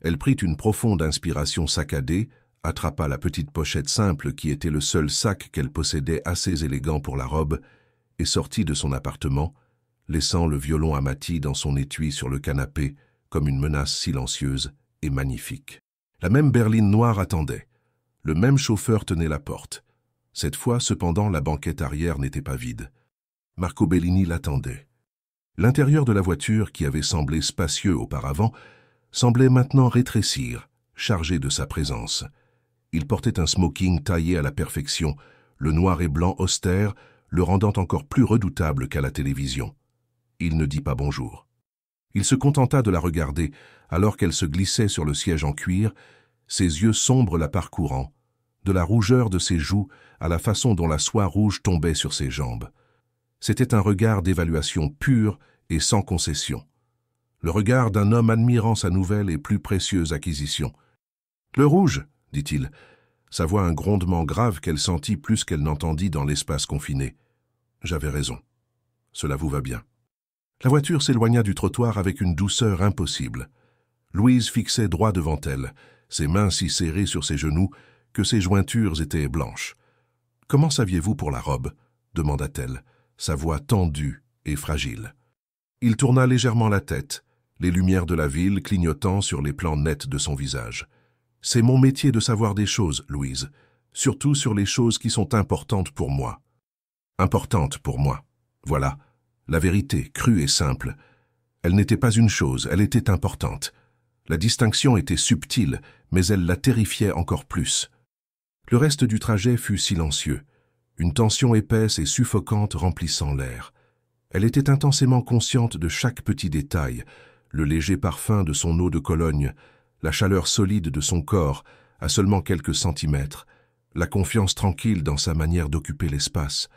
S1: Elle prit une profonde inspiration saccadée, attrapa la petite pochette simple qui était le seul sac qu'elle possédait assez élégant pour la robe, et sortit de son appartement, laissant le violon amati dans son étui sur le canapé, comme une menace silencieuse et magnifique. La même berline noire attendait. Le même chauffeur tenait la porte. Cette fois, cependant, la banquette arrière n'était pas vide. Marco Bellini l'attendait. L'intérieur de la voiture, qui avait semblé spacieux auparavant, semblait maintenant rétrécir, chargé de sa présence. Il portait un smoking taillé à la perfection, le noir et blanc austère, le rendant encore plus redoutable qu'à la télévision. Il ne dit pas bonjour. Il se contenta de la regarder alors qu'elle se glissait sur le siège en cuir, ses yeux sombres la parcourant, de la rougeur de ses joues à la façon dont la soie rouge tombait sur ses jambes. C'était un regard d'évaluation pure et sans concession. Le regard d'un homme admirant sa nouvelle et plus précieuse acquisition. « Le rouge !» dit-il, sa voix un grondement grave qu'elle sentit plus qu'elle n'entendit dans l'espace confiné. « J'avais raison. Cela vous va bien. » La voiture s'éloigna du trottoir avec une douceur impossible. Louise fixait droit devant elle, ses mains si serrées sur ses genoux que ses jointures étaient blanches. « Comment saviez-vous pour la robe ?» demanda-t-elle, sa voix tendue et fragile. Il tourna légèrement la tête, les lumières de la ville clignotant sur les plans nets de son visage. « C'est mon métier de savoir des choses, Louise, surtout sur les choses qui sont importantes pour moi. » Importantes pour moi. Voilà, la vérité, crue et simple. Elle n'était pas une chose, elle était importante. La distinction était subtile, mais elle la terrifiait encore plus. Le reste du trajet fut silencieux, une tension épaisse et suffocante remplissant l'air. Elle était intensément consciente de chaque petit détail, le léger parfum de son eau de Cologne, la chaleur solide de son corps, à seulement quelques centimètres, la confiance tranquille dans sa manière d'occuper l'espace,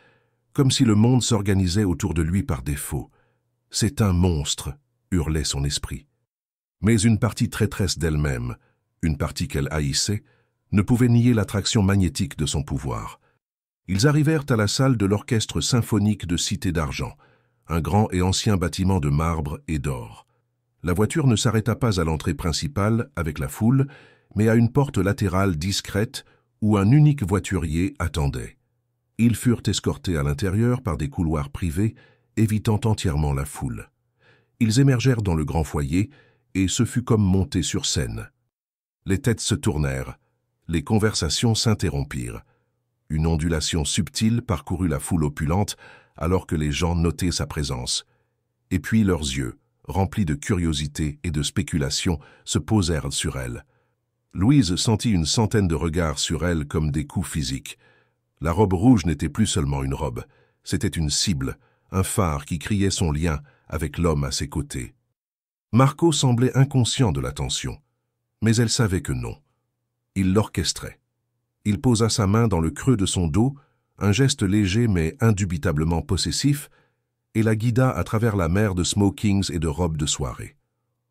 S1: comme si le monde s'organisait autour de lui par défaut. « C'est un monstre !» hurlait son esprit. Mais une partie traîtresse d'elle-même, une partie qu'elle haïssait, ne pouvait nier l'attraction magnétique de son pouvoir. Ils arrivèrent à la salle de l'orchestre symphonique de Cité d'Argent, un grand et ancien bâtiment de marbre et d'or. La voiture ne s'arrêta pas à l'entrée principale avec la foule, mais à une porte latérale discrète où un unique voiturier attendait. Ils furent escortés à l'intérieur par des couloirs privés, évitant entièrement la foule. Ils émergèrent dans le grand foyer, et ce fut comme monter sur scène. Les têtes se tournèrent, les conversations s'interrompirent. Une ondulation subtile parcourut la foule opulente alors que les gens notaient sa présence. Et puis leurs yeux, remplis de curiosité et de spéculation, se posèrent sur elle. Louise sentit une centaine de regards sur elle comme des coups physiques. La robe rouge n'était plus seulement une robe, c'était une cible, un phare qui criait son lien avec l'homme à ses côtés. Marco semblait inconscient de la tension, mais elle savait que non. Il l'orchestrait. Il posa sa main dans le creux de son dos, un geste léger mais indubitablement possessif, et la guida à travers la mer de smokings et de robes de soirée.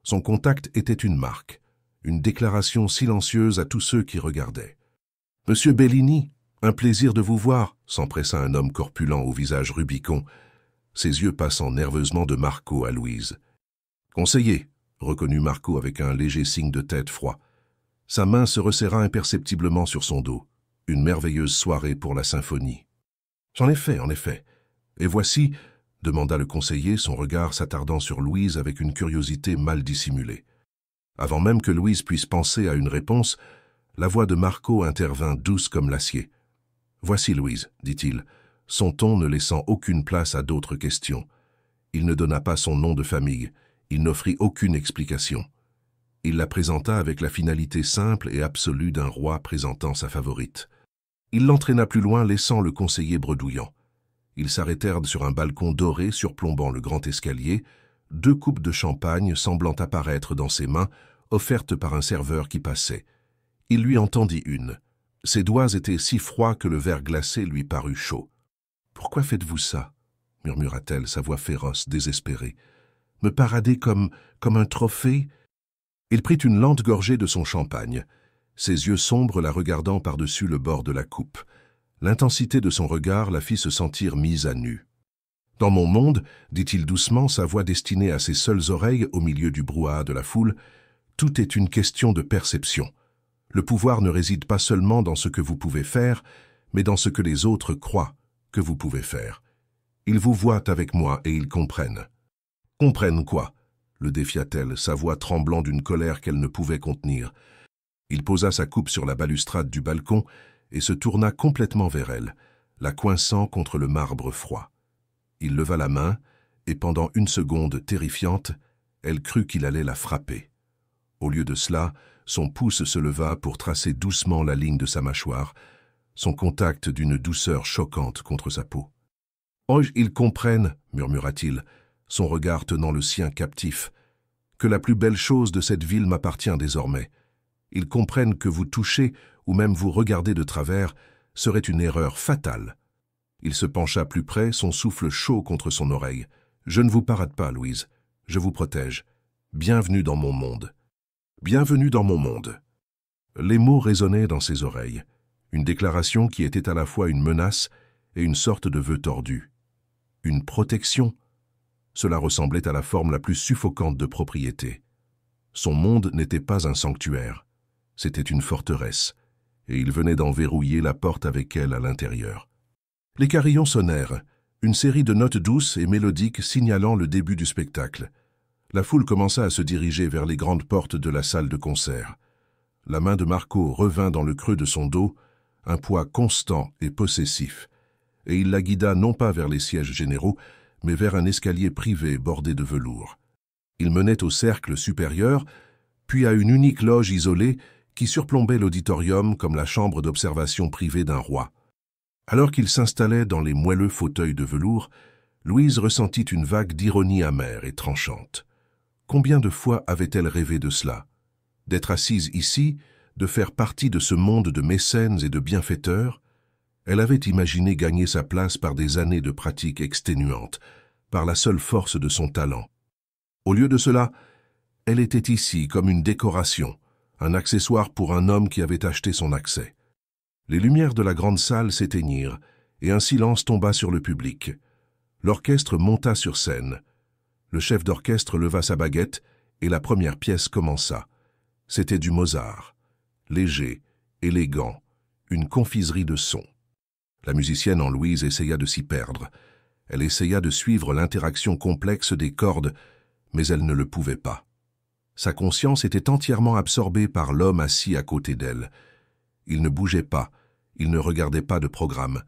S1: Son contact était une marque, une déclaration silencieuse à tous ceux qui regardaient. « Monsieur Bellini, un plaisir de vous voir », s'empressa un homme corpulent au visage rubicond, ses yeux passant nerveusement de Marco à Louise. « Conseiller », reconnut Marco avec un léger signe de tête froid. Sa main se resserra imperceptiblement sur son dos. Une merveilleuse soirée pour la symphonie. « J'en ai fait, en effet. Et voici », demanda le conseiller, son regard s'attardant sur Louise avec une curiosité mal dissimulée. Avant même que Louise puisse penser à une réponse, la voix de Marco intervint douce comme l'acier. « Voici Louise, dit-il, son ton ne laissant aucune place à d'autres questions. Il ne donna pas son nom de famille, il n'offrit aucune explication. Il la présenta avec la finalité simple et absolue d'un roi présentant sa favorite. Il l'entraîna plus loin, laissant le conseiller bredouillant. Ils s'arrêtèrent sur un balcon doré surplombant le grand escalier, 2 coupes de champagne semblant apparaître dans ses mains, offertes par un serveur qui passait. Il lui en tendit une. Ses doigts étaient si froids que le verre glacé lui parut chaud. « Pourquoi faites-vous ça ?» murmura-t-elle, sa voix féroce, désespérée. « Me parader comme un trophée ?» Il prit une lente gorgée de son champagne, ses yeux sombres la regardant par-dessus le bord de la coupe. L'intensité de son regard la fit se sentir mise à nu. « Dans mon monde, dit-il doucement, sa voix destinée à ses seules oreilles au milieu du brouhaha de la foule, tout est une question de perception. Le pouvoir ne réside pas seulement dans ce que vous pouvez faire, mais dans ce que les autres croient que vous pouvez faire. Ils vous voient avec moi et ils comprennent. »« Comprennent quoi ?» le défia-t-elle, sa voix tremblant d'une colère qu'elle ne pouvait contenir. Il posa sa coupe sur la balustrade du balcon et se tourna complètement vers elle, la coinçant contre le marbre froid. Il leva la main, et pendant une seconde terrifiante, elle crut qu'il allait la frapper. Au lieu de cela, son pouce se leva pour tracer doucement la ligne de sa mâchoire, son contact d'une douceur choquante contre sa peau. « Oh, ils comprennent, » murmura-t-il, son regard tenant le sien captif, « que la plus belle chose de cette ville m'appartient désormais. Ils comprennent que vous toucher ou même vous regarder de travers serait une erreur fatale. Il se pencha plus près, son souffle chaud contre son oreille. « Je ne vous parade pas, Louise. Je vous protège. Bienvenue dans mon monde. Bienvenue dans mon monde. » Les mots résonnaient dans ses oreilles. Une déclaration qui était à la fois une menace et une sorte de vœu tordu. Une protection. Cela ressemblait à la forme la plus suffocante de propriété. Son monde n'était pas un sanctuaire. C'était une forteresse, et il venait d'en verrouiller la porte avec elle à l'intérieur. Les carillons sonnèrent, une série de notes douces et mélodiques signalant le début du spectacle. La foule commença à se diriger vers les grandes portes de la salle de concert. La main de Marco revint dans le creux de son dos, un poids constant et possessif, et il la guida non pas vers les sièges généraux, mais vers un escalier privé bordé de velours. Il menait au cercle supérieur, puis à une unique loge isolée qui surplombait l'auditorium comme la chambre d'observation privée d'un roi. Alors qu'il s'installait dans les moelleux fauteuils de velours, Louise ressentit une vague d'ironie amère et tranchante. Combien de fois avait-elle rêvé de cela? D'être assise ici, de faire partie de ce monde de mécènes et de bienfaiteurs? Elle avait imaginé gagner sa place par des années de pratique exténuante, par la seule force de son talent. Au lieu de cela, elle était ici comme une décoration, un accessoire pour un homme qui avait acheté son accès. Les lumières de la grande salle s'éteignirent et un silence tomba sur le public. L'orchestre monta sur scène. Le chef d'orchestre leva sa baguette et la première pièce commença. C'était du Mozart. Léger, élégant, une confiserie de sons. La musicienne en Louise essaya de s'y perdre. Elle essaya de suivre l'interaction complexe des cordes, mais elle ne le pouvait pas. Sa conscience était entièrement absorbée par l'homme assis à côté d'elle. Il ne bougeait pas, il ne regardait pas de programme.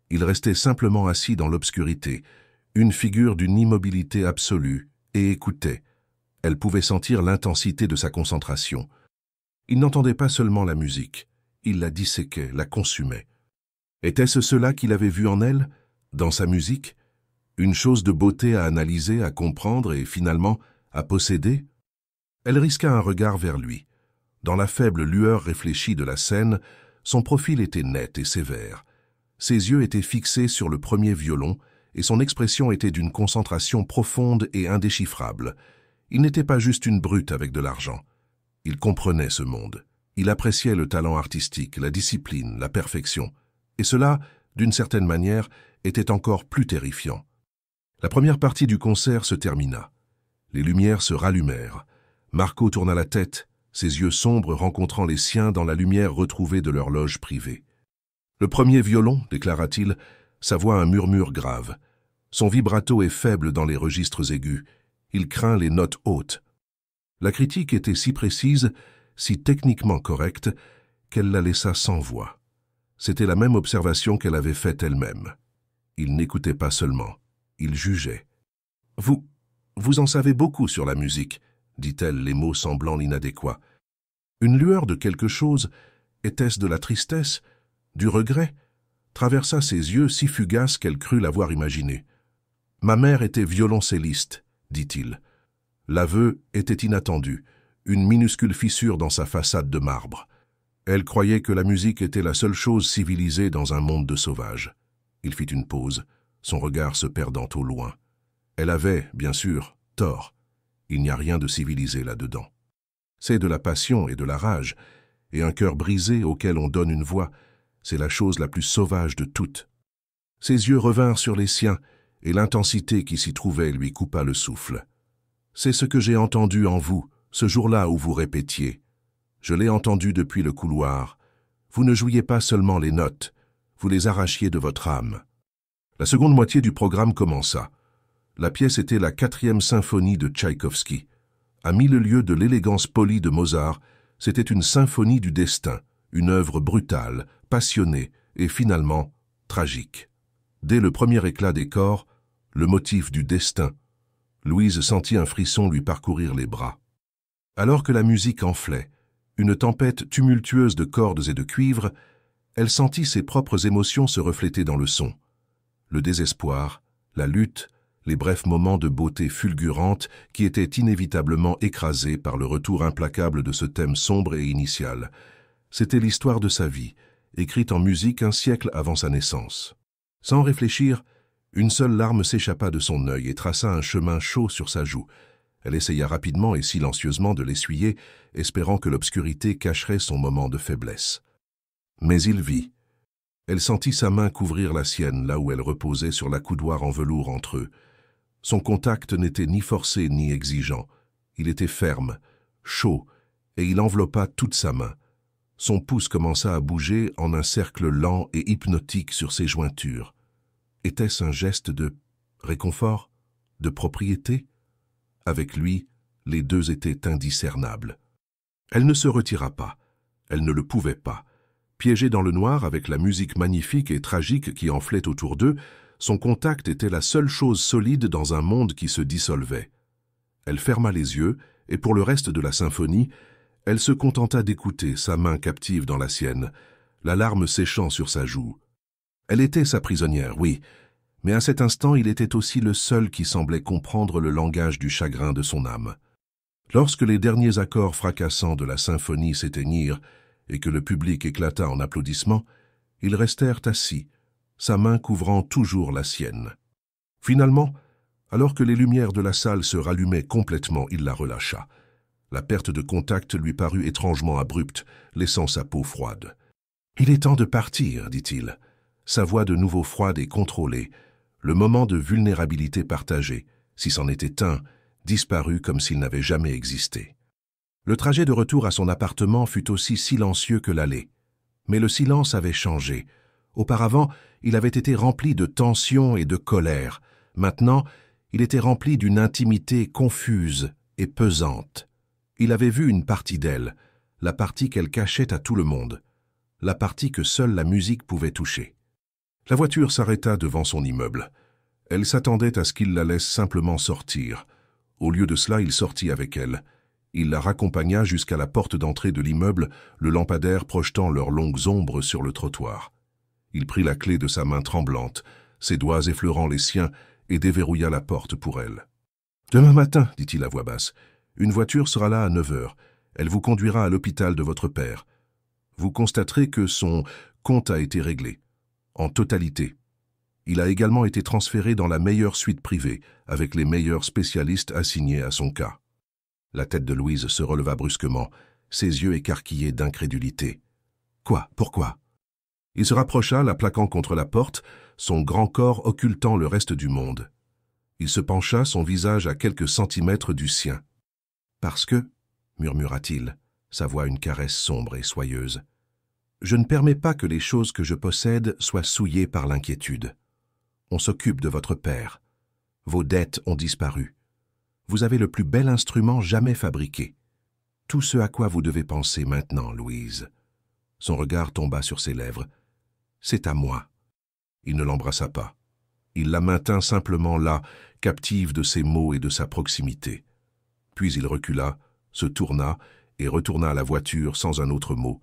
S1: Il restait simplement assis dans l'obscurité, une figure d'une immobilité absolue, et écoutait. Elle pouvait sentir l'intensité de sa concentration. Il n'entendait pas seulement la musique, il la disséquait, la consumait. Était-ce cela qu'il avait vu en elle, dans sa musique? Une chose de beauté à analyser, à comprendre et finalement à posséder? Elle risqua un regard vers lui. Dans la faible lueur réfléchie de la scène, son profil était net et sévère. Ses yeux étaient fixés sur le premier violon et son expression était d'une concentration profonde et indéchiffrable. Il n'était pas juste une brute avec de l'argent. Il comprenait ce monde. Il appréciait le talent artistique, la discipline, la perfection. Et cela, d'une certaine manière, était encore plus terrifiant. La première partie du concert se termina. Les lumières se rallumèrent. Marco tourna la tête, ses yeux sombres rencontrant les siens dans la lumière retrouvée de leur loge privée. « Le premier violon, déclara-t-il, sa voix un murmure grave. Son vibrato est faible dans les registres aigus. Il craint les notes hautes. » La critique était si précise, si techniquement correcte, qu'elle la laissa sans voix. C'était la même observation qu'elle avait faite elle-même. Il n'écoutait pas seulement, il jugeait. « Vous en savez beaucoup sur la musique, » dit-elle, les mots semblant inadéquats. Une lueur de quelque chose, était-ce de la tristesse, du regret, traversa ses yeux si fugaces qu'elle crut l'avoir imaginé. « Ma mère était violoncelliste, » dit-il. L'aveu était inattendu, une minuscule fissure dans sa façade de marbre. Elle croyait que la musique était la seule chose civilisée dans un monde de sauvages. Il fit une pause, son regard se perdant au loin. Elle avait, bien sûr, tort. Il n'y a rien de civilisé là-dedans. C'est de la passion et de la rage, et un cœur brisé auquel on donne une voix, c'est la chose la plus sauvage de toutes. Ses yeux revinrent sur les siens, et l'intensité qui s'y trouvait lui coupa le souffle. C'est ce que j'ai entendu en vous, ce jour-là où vous répétiez. Je l'ai entendu depuis le couloir. Vous ne jouiez pas seulement les notes, vous les arrachiez de votre âme. La seconde moitié du programme commença. La pièce était la 4e symphonie de Tchaïkovski. À 1000 lieues de l'élégance polie de Mozart, c'était une symphonie du destin, une œuvre brutale, passionnée et finalement tragique. Dès le premier éclat des corps, le motif du destin, Louise sentit un frisson lui parcourir les bras. Alors que la musique enflait, une tempête tumultueuse de cordes et de cuivres, elle sentit ses propres émotions se refléter dans le son. Le désespoir, la lutte, les brefs moments de beauté fulgurante qui étaient inévitablement écrasés par le retour implacable de ce thème sombre et initial. C'était l'histoire de sa vie, écrite en musique un siècle avant sa naissance. Sans réfléchir, une seule larme s'échappa de son œil et traça un chemin chaud sur sa joue. Elle essaya rapidement et silencieusement de l'essuyer, espérant que l'obscurité cacherait son moment de faiblesse. Mais il vit. Elle sentit sa main couvrir la sienne là où elle reposait sur l'accoudoir en velours entre eux. Son contact n'était ni forcé ni exigeant. Il était ferme, chaud, et il enveloppa toute sa main. Son pouce commença à bouger en un cercle lent et hypnotique sur ses jointures. Était-ce un geste de réconfort, de propriété? Avec lui, les deux étaient indiscernables. Elle ne se retira pas. Elle ne le pouvait pas. Piégée dans le noir avec la musique magnifique et tragique qui enflait autour d'eux, son contact était la seule chose solide dans un monde qui se dissolvait. Elle ferma les yeux, et pour le reste de la symphonie, elle se contenta d'écouter, sa main captive dans la sienne, la larme séchant sur sa joue. Elle était sa prisonnière, oui, mais à cet instant il était aussi le seul qui semblait comprendre le langage du chagrin de son âme. Lorsque les derniers accords fracassants de la symphonie s'éteignirent et que le public éclata en applaudissements, ils restèrent assis, sa main couvrant toujours la sienne. Finalement, alors que les lumières de la salle se rallumaient complètement, il la relâcha. La perte de contact lui parut étrangement abrupte, laissant sa peau froide. « Il est temps de partir, dit-il. » Sa voix de nouveau froide et contrôlée, le moment de vulnérabilité partagée, si c'en était un, disparut comme s'il n'avait jamais existé. Le trajet de retour à son appartement fut aussi silencieux que l'aller. Mais le silence avait changé. Auparavant, il avait été rempli de tension et de colère. Maintenant, il était rempli d'une intimité confuse et pesante. Il avait vu une partie d'elle, la partie qu'elle cachait à tout le monde, la partie que seule la musique pouvait toucher. La voiture s'arrêta devant son immeuble. Elle s'attendait à ce qu'il la laisse simplement sortir. Au lieu de cela, il sortit avec elle. Il la raccompagna jusqu'à la porte d'entrée de l'immeuble, le lampadaire projetant leurs longues ombres sur le trottoir. Il prit la clé de sa main tremblante, ses doigts effleurant les siens, et déverrouilla la porte pour elle. « Demain matin, dit-il à voix basse, une voiture sera là à 9 heures. Elle vous conduira à l'hôpital de votre père. Vous constaterez que son compte a été réglé, en totalité. Il a également été transféré dans la meilleure suite privée, avec les meilleurs spécialistes assignés à son cas. » La tête de Louise se releva brusquement, ses yeux écarquillés d'incrédulité. « Quoi? Pourquoi ?» Il se rapprocha, la plaquant contre la porte, son grand corps occultant le reste du monde. Il se pencha, son visage à quelques centimètres du sien. « Parce que, murmura-t-il, sa voix une caresse sombre et soyeuse, je ne permets pas que les choses que je possède soient souillées par l'inquiétude. On s'occupe de votre père. Vos dettes ont disparu. Vous avez le plus bel instrument jamais fabriqué. Tout ce à quoi vous devez penser maintenant, Louise. » Son regard tomba sur ses lèvres. « C'est à moi. » Il ne l'embrassa pas. Il la maintint simplement là, captive de ses mots et de sa proximité. Puis il recula, se tourna et retourna à la voiture sans un autre mot,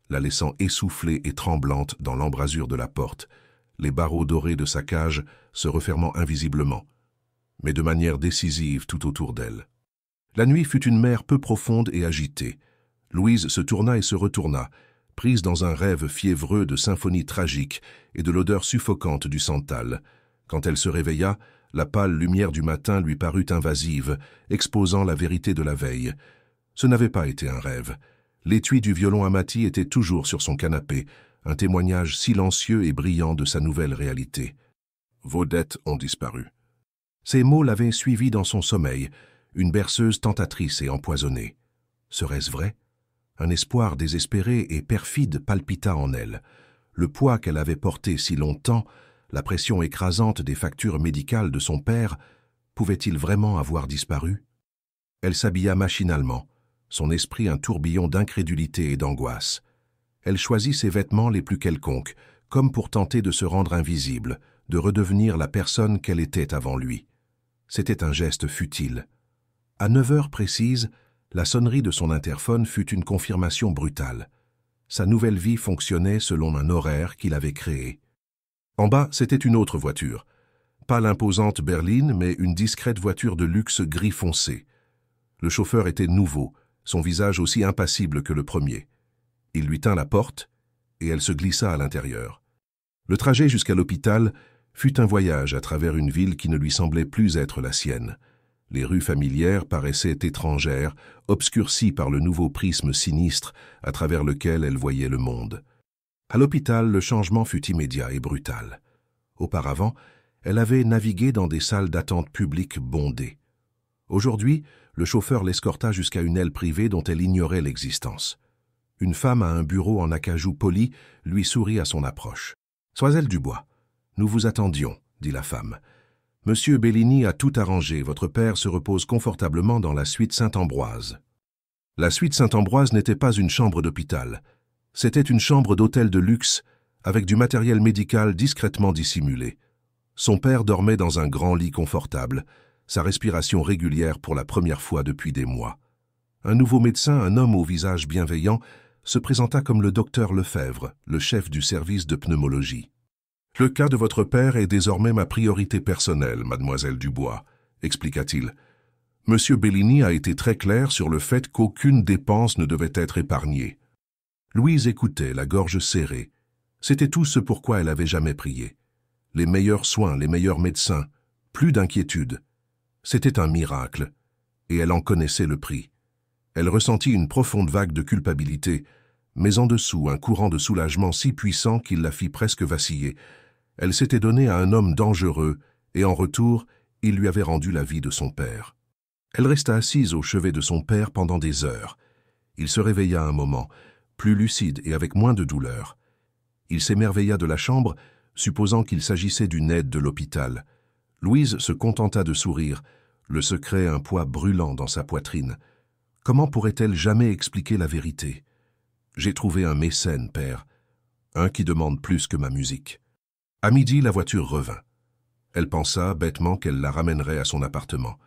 S1: la laissant essoufflée et tremblante dans l'embrasure de la porte, les barreaux dorés de sa cage se refermant invisiblement, mais de manière décisive tout autour d'elle. La nuit fut une mer peu profonde et agitée. Louise se tourna et se retourna, prise dans un rêve fiévreux de symphonie tragique et de l'odeur suffocante du santal. Quand elle se réveilla, la pâle lumière du matin lui parut invasive, exposant la vérité de la veille. Ce n'avait pas été un rêve. L'étui du violon Amati était toujours sur son canapé, un témoignage silencieux et brillant de sa nouvelle réalité. « Vos dettes ont disparu. » Ces mots l'avaient suivi dans son sommeil, une berceuse tentatrice et empoisonnée. Serait-ce vrai? Un espoir désespéré et perfide palpita en elle. Le poids qu'elle avait porté si longtemps, la pression écrasante des factures médicales de son père, pouvait-il vraiment avoir disparu? Elle s'habilla machinalement, son esprit un tourbillon d'incrédulité et d'angoisse. Elle choisit ses vêtements les plus quelconques, comme pour tenter de se rendre invisible, de redevenir la personne qu'elle était avant lui. C'était un geste futile. À 9 heures précises, la sonnerie de son interphone fut une confirmation brutale. Sa nouvelle vie fonctionnait selon un horaire qu'il avait créé. En bas, c'était une autre voiture. Pas l'imposante berline, mais une discrète voiture de luxe gris foncé. Le chauffeur était nouveau, son visage aussi impassible que le premier. Il lui tint la porte, et elle se glissa à l'intérieur. Le trajet jusqu'à l'hôpital fut un voyage à travers une ville qui ne lui semblait plus être la sienne. Les rues familières paraissaient étrangères, obscurcies par le nouveau prisme sinistre à travers lequel elle voyait le monde. À l'hôpital, le changement fut immédiat et brutal. Auparavant, elle avait navigué dans des salles d'attente publiques bondées. Aujourd'hui, le chauffeur l'escorta jusqu'à une aile privée dont elle ignorait l'existence. Une femme à un bureau en acajou poli lui sourit à son approche. « Soiselle Dubois, nous vous attendions, » dit la femme. « Monsieur Bellini a tout arrangé, votre père se repose confortablement dans la suite Saint-Ambroise. » La suite Saint-Ambroise n'était pas une chambre d'hôpital. C'était une chambre d'hôtel de luxe avec du matériel médical discrètement dissimulé. Son père dormait dans un grand lit confortable, sa respiration régulière pour la première fois depuis des mois. Un nouveau médecin, un homme au visage bienveillant, se présenta comme le docteur Lefebvre, le chef du service de pneumologie. « Le cas de votre père est désormais ma priorité personnelle, mademoiselle Dubois, » expliqua-t-il. « Monsieur Bellini a été très clair sur le fait qu'aucune dépense ne devait être épargnée. » Louise écoutait, la gorge serrée. C'était tout ce pourquoi elle avait jamais prié. Les meilleurs soins, les meilleurs médecins, plus d'inquiétude. C'était un miracle, et elle en connaissait le prix. Elle ressentit une profonde vague de culpabilité, mais en dessous un courant de soulagement si puissant qu'il la fit presque vaciller. Elle s'était donnée à un homme dangereux, et en retour, il lui avait rendu la vie de son père. Elle resta assise au chevet de son père pendant des heures. Il se réveilla un moment, plus lucide et avec moins de douleur. Il s'émerveilla de la chambre, supposant qu'il s'agissait d'une aide de l'hôpital. Louise se contenta de sourire, le secret un poids brûlant dans sa poitrine. Comment pourrait-elle jamais expliquer la vérité? « J'ai trouvé un mécène, père. Un qui demande plus que ma musique. » À midi, la voiture revint. Elle pensa bêtement qu'elle la ramènerait à son appartement.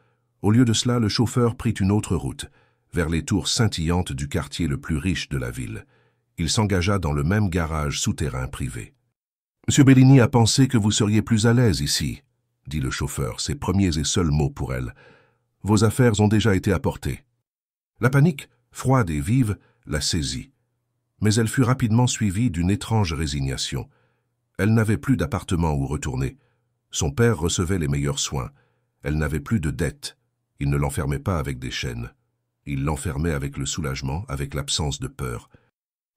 S1: Au lieu de cela, le chauffeur prit une autre route, vers les tours scintillantes du quartier le plus riche de la ville. Il s'engagea dans le même garage souterrain privé. « Monsieur Bellini a pensé que vous seriez plus à l'aise ici, » dit le chauffeur, ses premiers et seuls mots pour elle. « Vos affaires ont déjà été apportées. » La panique, froide et vive, la saisit. Mais elle fut rapidement suivie d'une étrange résignation. Elle n'avait plus d'appartement où retourner. Son père recevait les meilleurs soins. Elle n'avait plus de dettes. Il ne l'enfermait pas avec des chaînes. Il l'enfermait avec le soulagement, avec l'absence de peur.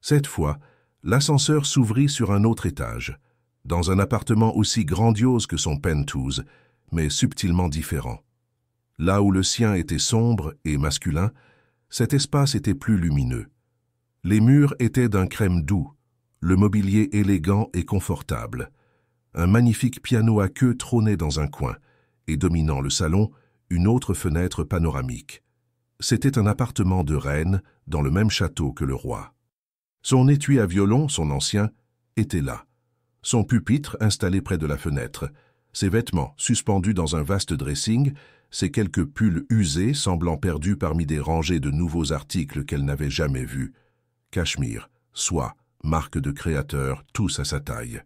S1: Cette fois, l'ascenseur s'ouvrit sur un autre étage, dans un appartement aussi grandiose que son penthouse, mais subtilement différent. Là où le sien était sombre et masculin, cet espace était plus lumineux. Les murs étaient d'un crème doux, le mobilier élégant et confortable. Un magnifique piano à queue trônait dans un coin, et dominant le salon, une autre fenêtre panoramique. C'était un appartement de reine dans le même château que le roi. Son étui à violon, son ancien, était là. Son pupitre installé près de la fenêtre, ses vêtements suspendus dans un vaste dressing, ses quelques pulls usés semblant perdus parmi des rangées de nouveaux articles qu'elle n'avait jamais vus. Cachemire, soie, marque de créateur, tous à sa taille.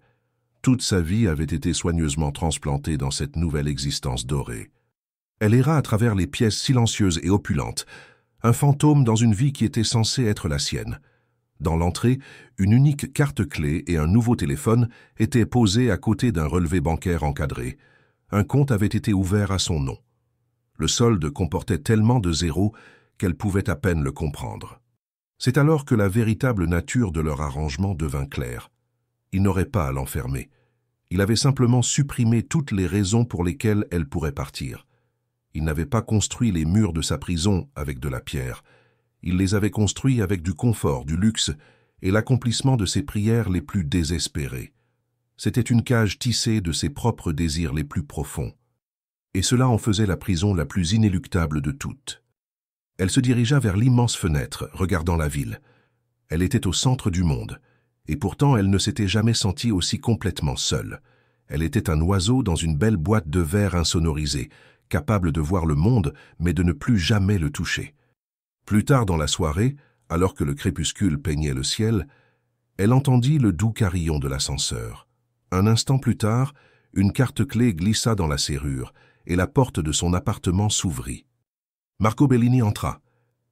S1: Toute sa vie avait été soigneusement transplantée dans cette nouvelle existence dorée. Elle erra à travers les pièces silencieuses et opulentes, un fantôme dans une vie qui était censée être la sienne. Dans l'entrée, une unique carte-clé et un nouveau téléphone étaient posés à côté d'un relevé bancaire encadré. Un compte avait été ouvert à son nom. Le solde comportait tellement de zéros qu'elle pouvait à peine le comprendre. C'est alors que la véritable nature de leur arrangement devint claire. Il n'aurait pas à l'enfermer. Il avait simplement supprimé toutes les raisons pour lesquelles elle pourrait partir. Il n'avait pas construit les murs de sa prison avec de la pierre. Il les avait construits avec du confort, du luxe et l'accomplissement de ses prières les plus désespérées. C'était une cage tissée de ses propres désirs les plus profonds. Et cela en faisait la prison la plus inéluctable de toutes. Elle se dirigea vers l'immense fenêtre, regardant la ville. Elle était au centre du monde, et pourtant elle ne s'était jamais sentie aussi complètement seule. Elle était un oiseau dans une belle boîte de verre insonorisée, capable de voir le monde, mais de ne plus jamais le toucher. Plus tard dans la soirée, alors que le crépuscule peignait le ciel, elle entendit le doux carillon de l'ascenseur. Un instant plus tard, une carte-clé glissa dans la serrure et la porte de son appartement s'ouvrit. Marco Bellini entra.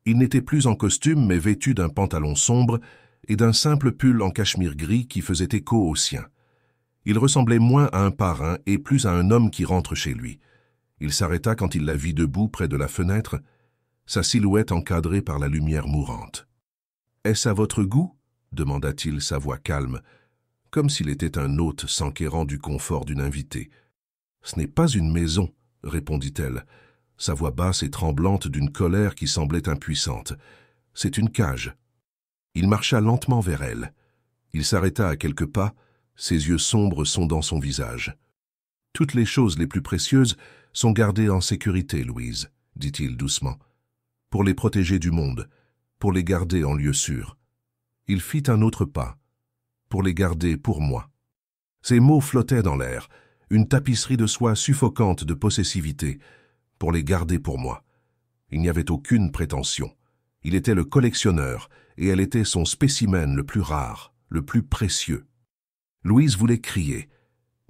S1: Il n'était plus en costume mais vêtu d'un pantalon sombre et d'un simple pull en cachemire gris qui faisait écho au sien. Il ressemblait moins à un parrain et plus à un homme qui rentre chez lui. Il s'arrêta quand il la vit debout près de la fenêtre, sa silhouette encadrée par la lumière mourante. « Est-ce à votre goût ?» demanda-t-il, sa voix calme, comme s'il était un hôte s'enquérant du confort d'une invitée. « Ce n'est pas une maison, » répondit-elle, sa voix basse et tremblante d'une colère qui semblait impuissante. « C'est une cage. » Il marcha lentement vers elle. Il s'arrêta à quelques pas, ses yeux sombres sondant son visage. « Toutes les choses les plus précieuses sont gardées en sécurité, Louise, » dit-il doucement, « pour les protéger du monde, pour les garder en lieu sûr. » Il fit un autre pas, pour les garder pour moi. Ces mots flottaient dans l'air, une tapisserie de soie suffocante de possessivité, pour les garder pour moi. Il n'y avait aucune prétention. Il était le collectionneur, et elle était son spécimen le plus rare, le plus précieux. Louise voulait crier,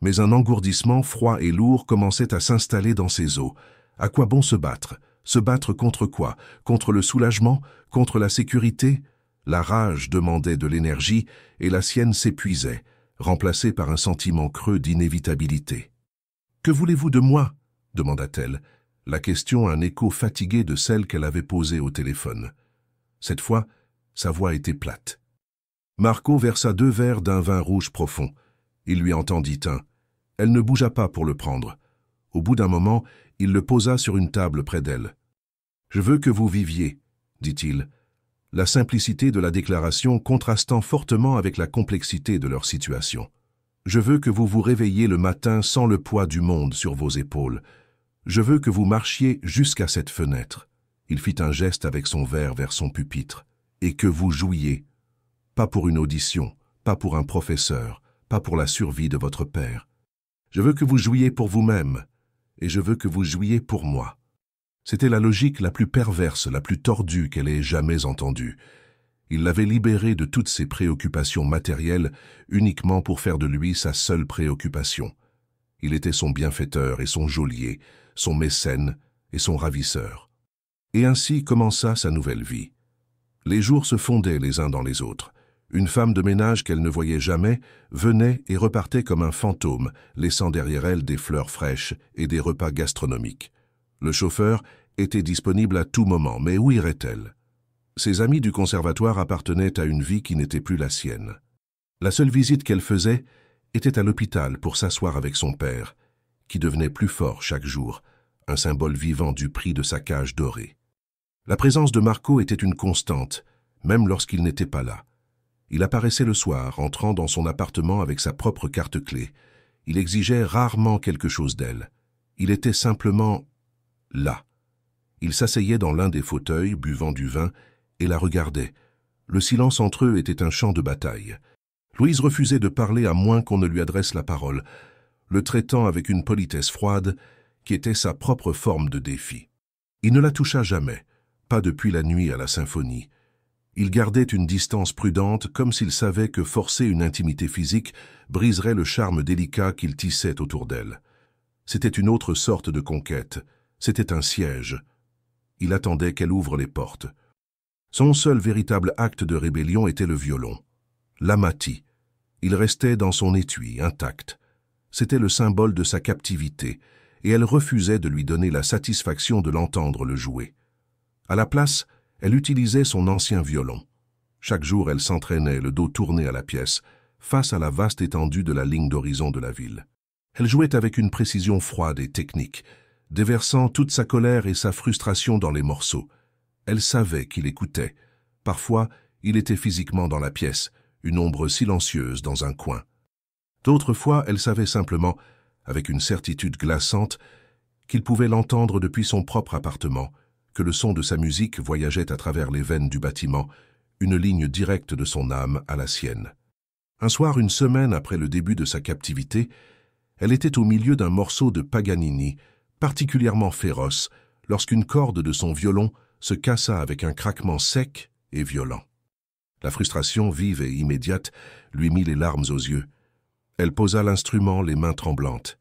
S1: mais un engourdissement froid et lourd commençait à s'installer dans ses os. À quoi bon se battre? Se battre contre quoi? Contre le soulagement? Contre la sécurité? La rage demandait de l'énergie et la sienne s'épuisait, remplacée par un sentiment creux d'inévitabilité. « Que voulez-vous de moi ?» demanda-t-elle, la question un écho fatigué de celle qu'elle avait posée au téléphone. Cette fois, sa voix était plate. Marco versa 2 verres d'un vin rouge profond. Il lui en tendit un. Elle ne bougea pas pour le prendre. Au bout d'un moment, il le posa sur une table près d'elle. « Je veux que vous viviez, » dit-il, la simplicité de la déclaration contrastant fortement avec la complexité de leur situation. « Je veux que vous vous réveilliez le matin sans le poids du monde sur vos épaules. Je veux que vous marchiez jusqu'à cette fenêtre. » Il fit un geste avec son verre vers son pupitre. « Et que vous jouiez. Pas pour une audition, pas pour un professeur, pas pour la survie de votre père. Je veux que vous jouiez pour vous-même, et je veux que vous jouiez pour moi. » C'était la logique la plus perverse, la plus tordue qu'elle ait jamais entendue. Il l'avait libérée de toutes ses préoccupations matérielles uniquement pour faire de lui sa seule préoccupation. Il était son bienfaiteur et son geôlier, son mécène et son ravisseur. Et ainsi commença sa nouvelle vie. Les jours se fondaient les uns dans les autres. Une femme de ménage qu'elle ne voyait jamais venait et repartait comme un fantôme, laissant derrière elle des fleurs fraîches et des repas gastronomiques. Le chauffeur était disponible à tout moment, mais où irait-elle? Ses amis du conservatoire appartenaient à une vie qui n'était plus la sienne. La seule visite qu'elle faisait était à l'hôpital pour s'asseoir avec son père, qui devenait plus fort chaque jour, un symbole vivant du prix de sa cage dorée. La présence de Marco était une constante, même lorsqu'il n'était pas là. Il apparaissait le soir, entrant dans son appartement avec sa propre carte-clé. Il exigeait rarement quelque chose d'elle. Il était simplement là. Il s'asseyait dans l'un des fauteuils, buvant du vin, et la regardait. Le silence entre eux était un champ de bataille. Louise refusait de parler à moins qu'on ne lui adresse la parole, le traitant avec une politesse froide qui était sa propre forme de défi. Il ne la toucha jamais, pas depuis la nuit à la symphonie. Il gardait une distance prudente comme s'il savait que forcer une intimité physique briserait le charme délicat qu'il tissait autour d'elle. C'était une autre sorte de conquête. C'était un siège. Il attendait qu'elle ouvre les portes. Son seul véritable acte de rébellion était le violon. L'amati. Il restait dans son étui, intact. C'était le symbole de sa captivité, et elle refusait de lui donner la satisfaction de l'entendre le jouer. À la place, elle utilisait son ancien violon. Chaque jour, elle s'entraînait, le dos tourné à la pièce, face à la vaste étendue de la ligne d'horizon de la ville. Elle jouait avec une précision froide et technique, déversant toute sa colère et sa frustration dans les morceaux. Elle savait qu'il écoutait. Parfois, il était physiquement dans la pièce, une ombre silencieuse dans un coin. D'autres fois, elle savait simplement, avec une certitude glaçante, qu'il pouvait l'entendre depuis son propre appartement, que le son de sa musique voyageait à travers les veines du bâtiment, une ligne directe de son âme à la sienne. Un soir, une semaine après le début de sa captivité, elle était au milieu d'un morceau de Paganini, particulièrement féroce, lorsqu'une corde de son violon se cassa avec un craquement sec et violent. La frustration vive et immédiate lui mit les larmes aux yeux. Elle posa l'instrument les mains tremblantes.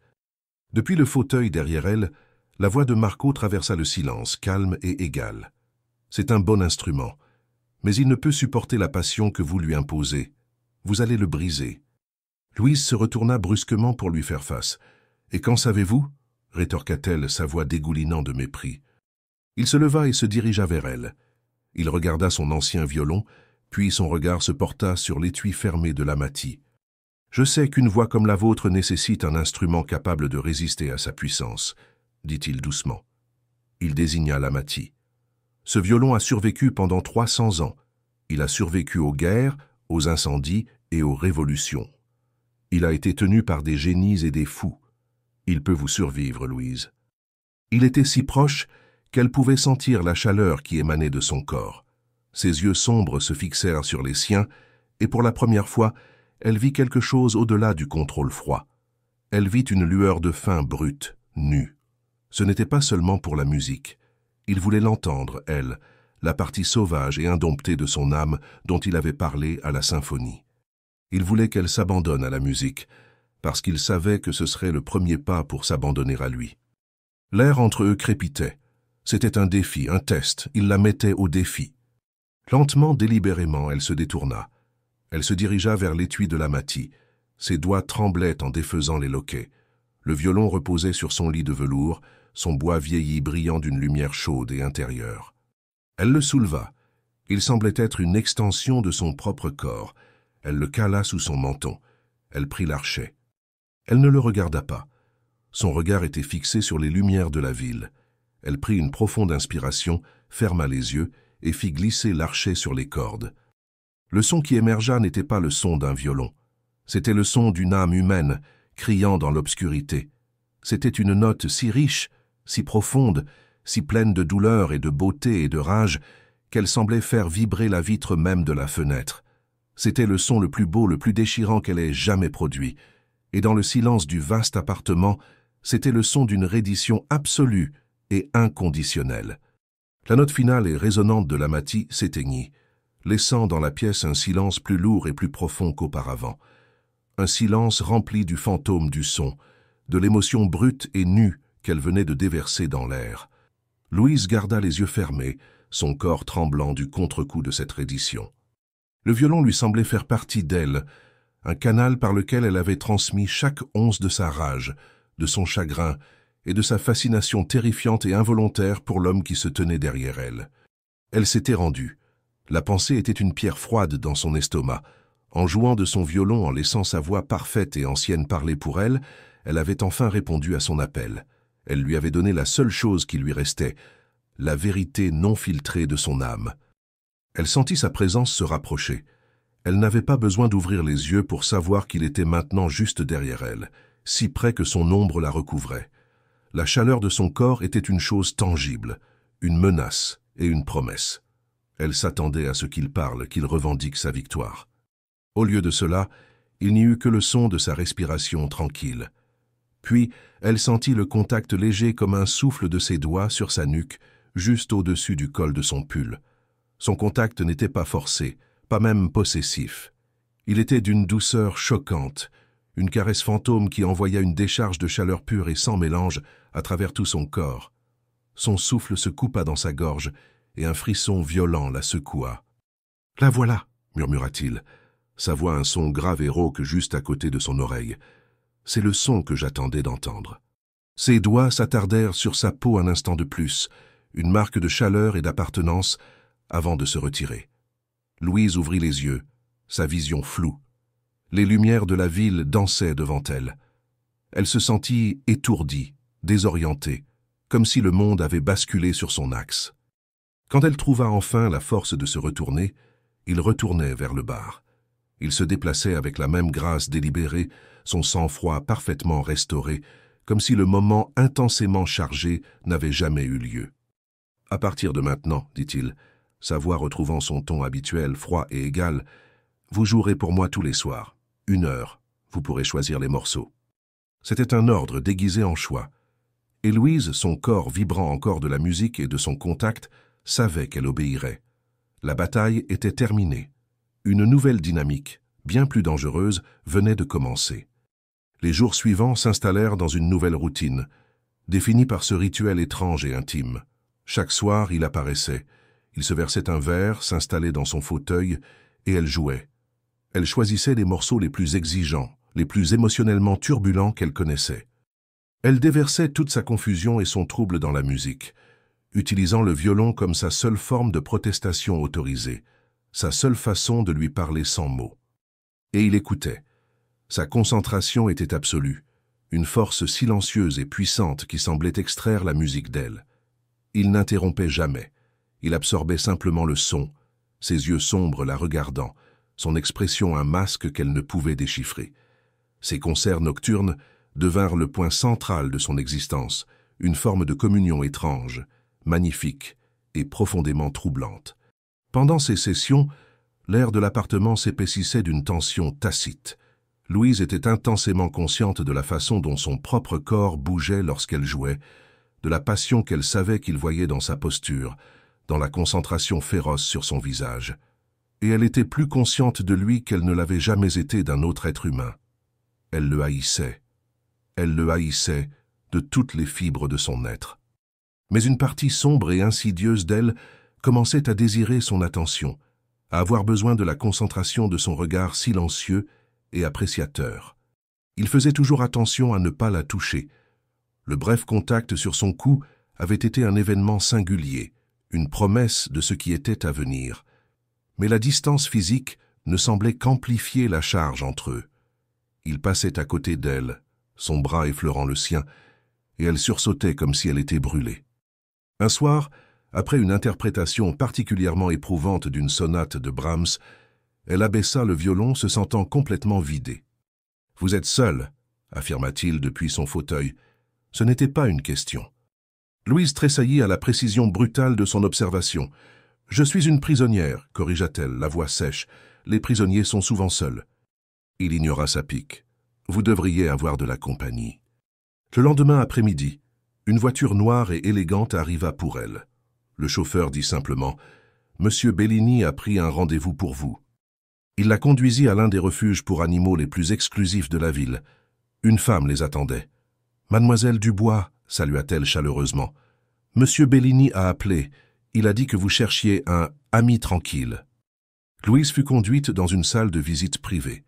S1: Depuis le fauteuil derrière elle, la voix de Marco traversa le silence, calme et égal. C'est un bon instrument, mais il ne peut supporter la passion que vous lui imposez. Vous allez le briser. Louise se retourna brusquement pour lui faire face. « Et qu'en savez-vous » rétorqua-t-elle, sa voix dégoulinant de mépris. Il se leva et se dirigea vers elle. Il regarda son ancien violon, puis son regard se porta sur l'étui fermé de l'Amati. « Je sais qu'une voix comme la vôtre nécessite un instrument capable de résister à sa puissance, » dit-il doucement. Il désigna l'Amati. « Ce violon a survécu pendant 300 ans. Il a survécu aux guerres, aux incendies et aux révolutions. Il a été tenu par des génies et des fous. Il peut vous survivre, Louise. » Il était si proche qu'elle pouvait sentir la chaleur qui émanait de son corps. Ses yeux sombres se fixèrent sur les siens, et pour la première fois, elle vit quelque chose au-delà du contrôle froid. Elle vit une lueur de faim brute, nue. Ce n'était pas seulement pour la musique. Il voulait l'entendre, elle, la partie sauvage et indomptée de son âme dont il avait parlé à la symphonie. Il voulait qu'elle s'abandonne à la musique, parce qu'il savait que ce serait le premier pas pour s'abandonner à lui. L'air entre eux crépitait. C'était un défi, un test, il la mettait au défi. Lentement, délibérément, elle se détourna. Elle se dirigea vers l'étui de l'Amati. Ses doigts tremblaient en défaisant les loquets. Le violon reposait sur son lit de velours, son bois vieilli brillant d'une lumière chaude et intérieure. Elle le souleva. Il semblait être une extension de son propre corps. Elle le cala sous son menton. Elle prit l'archet. Elle ne le regarda pas. Son regard était fixé sur les lumières de la ville. Elle prit une profonde inspiration, ferma les yeux et fit glisser l'archet sur les cordes. Le son qui émergea n'était pas le son d'un violon. C'était le son d'une âme humaine, criant dans l'obscurité. C'était une note si riche, si profonde, si pleine de douleur et de beauté et de rage, qu'elle semblait faire vibrer la vitre même de la fenêtre. C'était le son le plus beau, le plus déchirant qu'elle ait jamais produit. Et dans le silence du vaste appartement, c'était le son d'une reddition absolue et inconditionnelle. La note finale et résonnante de l'Amati s'éteignit, laissant dans la pièce un silence plus lourd et plus profond qu'auparavant. Un silence rempli du fantôme du son, de l'émotion brute et nue qu'elle venait de déverser dans l'air. Louise garda les yeux fermés, son corps tremblant du contre-coup de cette reddition. Le violon lui semblait faire partie d'elle, un canal par lequel elle avait transmis chaque once de sa rage, de son chagrin et de sa fascination terrifiante et involontaire pour l'homme qui se tenait derrière elle. Elle s'était rendue. La pensée était une pierre froide dans son estomac. En jouant de son violon, en laissant sa voix parfaite et ancienne parler pour elle, elle avait enfin répondu à son appel. Elle lui avait donné la seule chose qui lui restait, la vérité non filtrée de son âme. Elle sentit sa présence se rapprocher. Elle n'avait pas besoin d'ouvrir les yeux pour savoir qu'il était maintenant juste derrière elle, si près que son ombre la recouvrait. La chaleur de son corps était une chose tangible, une menace et une promesse. Elle s'attendait à ce qu'il parle, qu'il revendique sa victoire. Au lieu de cela, il n'y eut que le son de sa respiration tranquille. Puis, elle sentit le contact léger comme un souffle de ses doigts sur sa nuque, juste au-dessus du col de son pull. Son contact n'était pas forcé, pas même possessif. Il était d'une douceur choquante, une caresse fantôme qui envoya une décharge de chaleur pure et sans mélange à travers tout son corps. Son souffle se coupa dans sa gorge et un frisson violent la secoua. « La voilà !» murmura-t-il, sa voix un son grave et rauque juste à côté de son oreille. « C'est le son que j'attendais d'entendre. » Ses doigts s'attardèrent sur sa peau un instant de plus, une marque de chaleur et d'appartenance, avant de se retirer. Louise ouvrit les yeux, sa vision floue. Les lumières de la ville dansaient devant elle. Elle se sentit étourdie, désorientée, comme si le monde avait basculé sur son axe. Quand elle trouva enfin la force de se retourner, il retournait vers le bar. Il se déplaçait avec la même grâce délibérée, son sang-froid parfaitement restauré, comme si le moment intensément chargé n'avait jamais eu lieu. « À partir de maintenant, dit-il, sa voix retrouvant son ton habituel, froid et égal, « vous jouerez pour moi tous les soirs. 1 heure, vous pourrez choisir les morceaux. » C'était un ordre déguisé en choix. Et Louise, son corps vibrant encore de la musique et de son contact, savait qu'elle obéirait. La bataille était terminée. Une nouvelle dynamique, bien plus dangereuse, venait de commencer. Les jours suivants s'installèrent dans une nouvelle routine, définie par ce rituel étrange et intime. Chaque soir, il apparaissait. Il se versait un verre, s'installait dans son fauteuil, et elle jouait. Elle choisissait les morceaux les plus exigeants, les plus émotionnellement turbulents qu'elle connaissait. Elle déversait toute sa confusion et son trouble dans la musique, utilisant le violon comme sa seule forme de protestation autorisée, sa seule façon de lui parler sans mots. Et il écoutait. Sa concentration était absolue, une force silencieuse et puissante qui semblait extraire la musique d'elle. Il n'interrompait jamais. Il absorbait simplement le son, ses yeux sombres la regardant, son expression un masque qu'elle ne pouvait déchiffrer. Ses concerts nocturnes devinrent le point central de son existence, une forme de communion étrange, magnifique et profondément troublante. Pendant ces sessions, l'air de l'appartement s'épaississait d'une tension tacite. Louise était intensément consciente de la façon dont son propre corps bougeait lorsqu'elle jouait, de la passion qu'elle savait qu'il voyait dans sa posture, dans la concentration féroce sur son visage. Et elle était plus consciente de lui qu'elle ne l'avait jamais été d'un autre être humain. Elle le haïssait. Elle le haïssait de toutes les fibres de son être. Mais une partie sombre et insidieuse d'elle commençait à désirer son attention, à avoir besoin de la concentration de son regard silencieux et appréciateur. Il faisait toujours attention à ne pas la toucher. Le bref contact sur son cou avait été un événement singulier, une promesse de ce qui était à venir. Mais la distance physique ne semblait qu'amplifier la charge entre eux. Il passait à côté d'elle, son bras effleurant le sien, et elle sursautait comme si elle était brûlée. Un soir, après une interprétation particulièrement éprouvante d'une sonate de Brahms, elle abaissa le violon, se sentant complètement vidée. « Vous êtes seule » affirma-t-il depuis son fauteuil. Ce n'était pas une question. Louise tressaillit à la précision brutale de son observation. « Je suis une prisonnière » corrigea-t-elle, la voix sèche. « Les prisonniers sont souvent seuls. » Il ignora sa pique. « Vous devriez avoir de la compagnie. » Le lendemain après-midi, une voiture noire et élégante arriva pour elle. Le chauffeur dit simplement « Monsieur Bellini a pris un rendez-vous pour vous. » Il la conduisit à l'un des refuges pour animaux les plus exclusifs de la ville. Une femme les attendait. « Mademoiselle Dubois » salua-t-elle chaleureusement. « Monsieur Bellini a appelé. Il a dit que vous cherchiez un ami tranquille. » Louise fut conduite dans une salle de visite privée.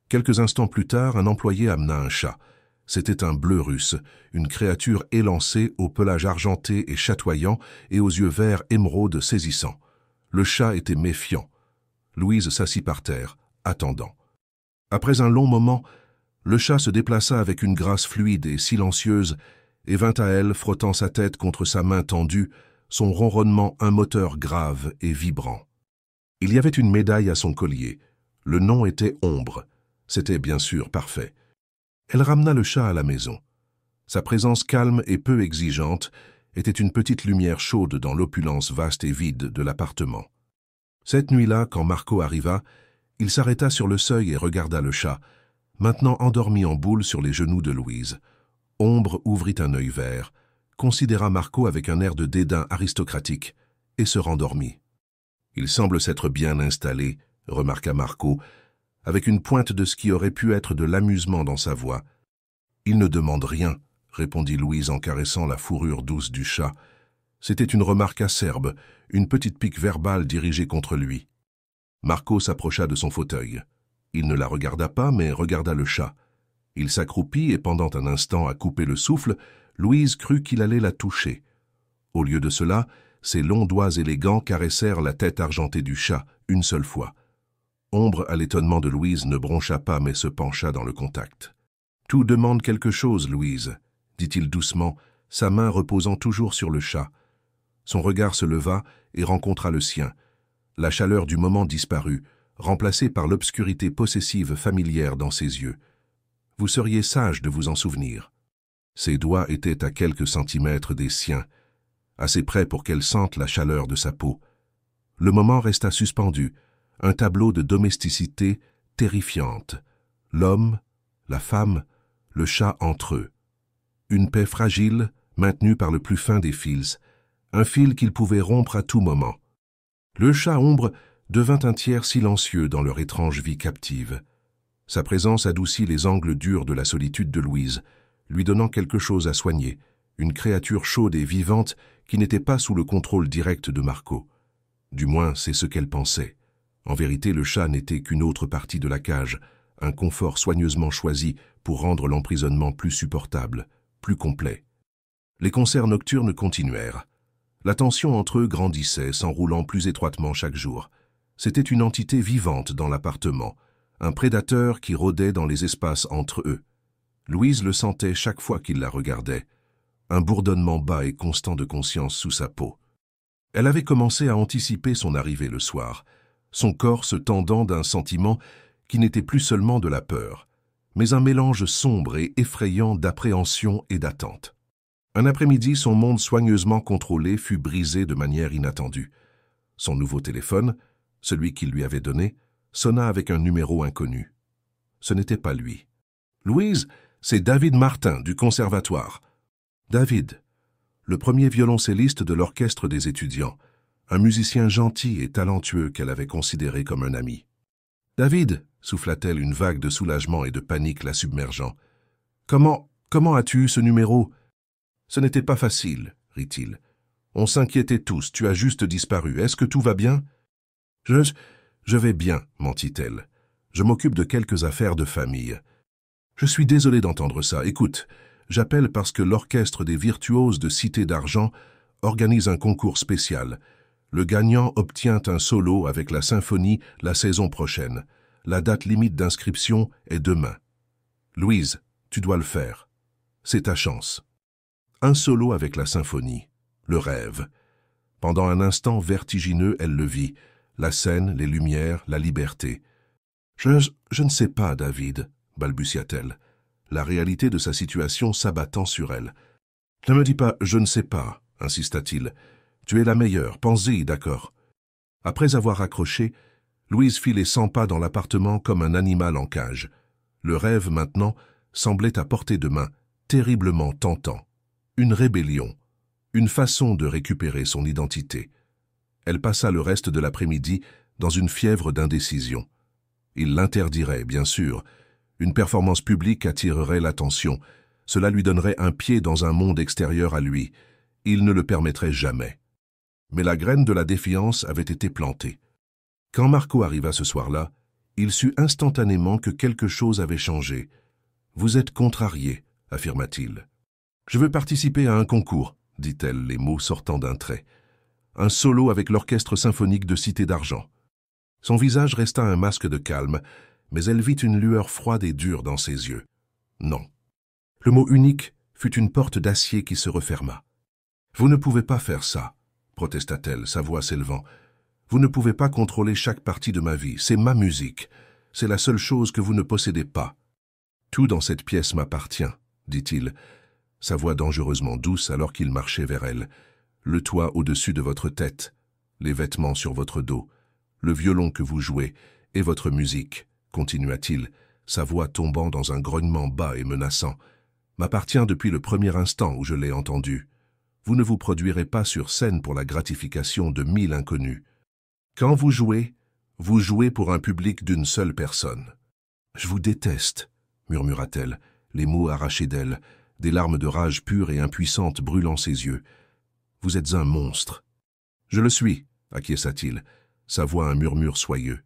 S1: Quelques instants plus tard, un employé amena un chat. C'était un bleu russe, une créature élancée au pelage argenté et chatoyant et aux yeux verts émeraude saisissants. Le chat était méfiant. Louise s'assit par terre, attendant. Après un long moment, le chat se déplaça avec une grâce fluide et silencieuse et vint à elle, frottant sa tête contre sa main tendue, son ronronnement un moteur grave et vibrant. Il y avait une médaille à son collier. Le nom était Ombre. C'était bien sûr parfait. Elle ramena le chat à la maison. Sa présence calme et peu exigeante était une petite lumière chaude dans l'opulence vaste et vide de l'appartement. Cette nuit-là, quand Marco arriva, il s'arrêta sur le seuil et regarda le chat, maintenant endormi en boule sur les genoux de Louise. Ombre ouvrit un œil vert, considéra Marco avec un air de dédain aristocratique et se rendormit. « Il semble s'être bien installé », remarqua Marco, avec une pointe de ce qui aurait pu être de l'amusement dans sa voix. « Il ne demande rien », répondit Louise en caressant la fourrure douce du chat. C'était une remarque acerbe, une petite pique verbale dirigée contre lui. Marco s'approcha de son fauteuil. Il ne la regarda pas, mais regarda le chat. Il s'accroupit et pendant un instant à couper le souffle, Louise crut qu'il allait la toucher. Au lieu de cela, ses longs doigts élégants caressèrent la tête argentée du chat, une seule fois. Ombre, à l'étonnement de Louise, ne broncha pas mais se pencha dans le contact. « Tout demande quelque chose, Louise, » dit-il doucement, sa main reposant toujours sur le chat. Son regard se leva et rencontra le sien. La chaleur du moment disparut, remplacée par l'obscurité possessive familière dans ses yeux. Vous seriez sage de vous en souvenir. Ses doigts étaient à quelques centimètres des siens, assez près pour qu'elle sente la chaleur de sa peau. Le moment resta suspendu, un tableau de domesticité terrifiante. L'homme, la femme, le chat entre eux. Une paix fragile, maintenue par le plus fin des fils, un fil qu'ils pouvaient rompre à tout moment. Le chat Ombre devint un tiers silencieux dans leur étrange vie captive. Sa présence adoucit les angles durs de la solitude de Louise, lui donnant quelque chose à soigner, une créature chaude et vivante qui n'était pas sous le contrôle direct de Marco. Du moins, c'est ce qu'elle pensait. En vérité, le chat n'était qu'une autre partie de la cage, un confort soigneusement choisi pour rendre l'emprisonnement plus supportable, plus complet. Les concerts nocturnes continuèrent. La tension entre eux grandissait, s'enroulant plus étroitement chaque jour. C'était une entité vivante dans l'appartement, un prédateur qui rôdait dans les espaces entre eux. Louise le sentait chaque fois qu'il la regardait, un bourdonnement bas et constant de conscience sous sa peau. Elle avait commencé à anticiper son arrivée le soir, son corps se tendant d'un sentiment qui n'était plus seulement de la peur, mais un mélange sombre et effrayant d'appréhension et d'attente. Un après-midi, son monde soigneusement contrôlé fut brisé de manière inattendue. Son nouveau téléphone, celui qu'il lui avait donné, sonna avec un numéro inconnu. Ce n'était pas lui. « Louise, c'est David Martin, du conservatoire. » David, le premier violoncelliste de l'orchestre des étudiants, un musicien gentil et talentueux qu'elle avait considéré comme un ami. « David, » souffla-t-elle, une vague de soulagement et de panique la submergeant. « Comment as-tu eu ce numéro ?»« Ce n'était pas facile, » rit-il. « On s'inquiétait tous, tu as juste disparu. Est-ce que tout va bien ?»« Je vais bien, » mentit-elle. « Je m'occupe de quelques affaires de famille. »« Je suis désolé d'entendre ça. Écoute, j'appelle parce que l'orchestre des virtuoses de Cité d'Argent organise un concours spécial. Le gagnant obtient un solo avec la symphonie la saison prochaine. La date limite d'inscription est demain. Louise, tu dois le faire. C'est ta chance. » Un solo avec la symphonie. Le rêve. Pendant un instant vertigineux, elle le vit. La scène, les lumières, la liberté. « Je ne sais pas, David, » balbutia-t-elle, la réalité de sa situation s'abattant sur elle. « Ne me dis pas « je ne sais pas », insista-t-il. « Tu es la meilleure, pense-y, d'accord ?» Après avoir accroché, Louise fit les 100 pas dans l'appartement comme un animal en cage. Le rêve, maintenant, semblait à portée de main, terriblement tentant. Une rébellion, une façon de récupérer son identité. Elle passa le reste de l'après-midi dans une fièvre d'indécision. Il l'interdirait, bien sûr. Une performance publique attirerait l'attention. Cela lui donnerait un pied dans un monde extérieur à lui. Il ne le permettrait jamais. Mais la graine de la défiance avait été plantée. Quand Marco arriva ce soir-là, il sut instantanément que quelque chose avait changé. « Vous êtes contrarié, » affirma-t-il. « Je veux participer à un concours, » dit-elle, les mots sortant d'un trait. « Un solo avec l'orchestre symphonique de Cité d'Argent. » Son visage resta un masque de calme, mais elle vit une lueur froide et dure dans ses yeux. Non. Le mot unique fut une porte d'acier qui se referma. « Vous ne pouvez pas faire ça, » protesta-t-elle, sa voix s'élevant. « Vous ne pouvez pas contrôler chaque partie de ma vie. C'est ma musique. C'est la seule chose que vous ne possédez pas. »« Tout dans cette pièce m'appartient, » dit-il, sa voix dangereusement douce alors qu'il marchait vers elle. « Le toit au-dessus de votre tête, les vêtements sur votre dos, le violon que vous jouez et votre musique, » continua-t-il, sa voix tombant dans un grognement bas et menaçant, « m'appartient depuis le premier instant où je l'ai entendu. Vous ne vous produirez pas sur scène pour la gratification de 1000 inconnus. Quand vous jouez pour un public d'une seule personne. »« Je vous déteste, » murmura-t-elle, les mots arrachés d'elle, des larmes de rage pure et impuissante brûlant ses yeux. « Vous êtes un monstre. »« Je le suis, » acquiesça-t-il, sa voix un murmure soyeux.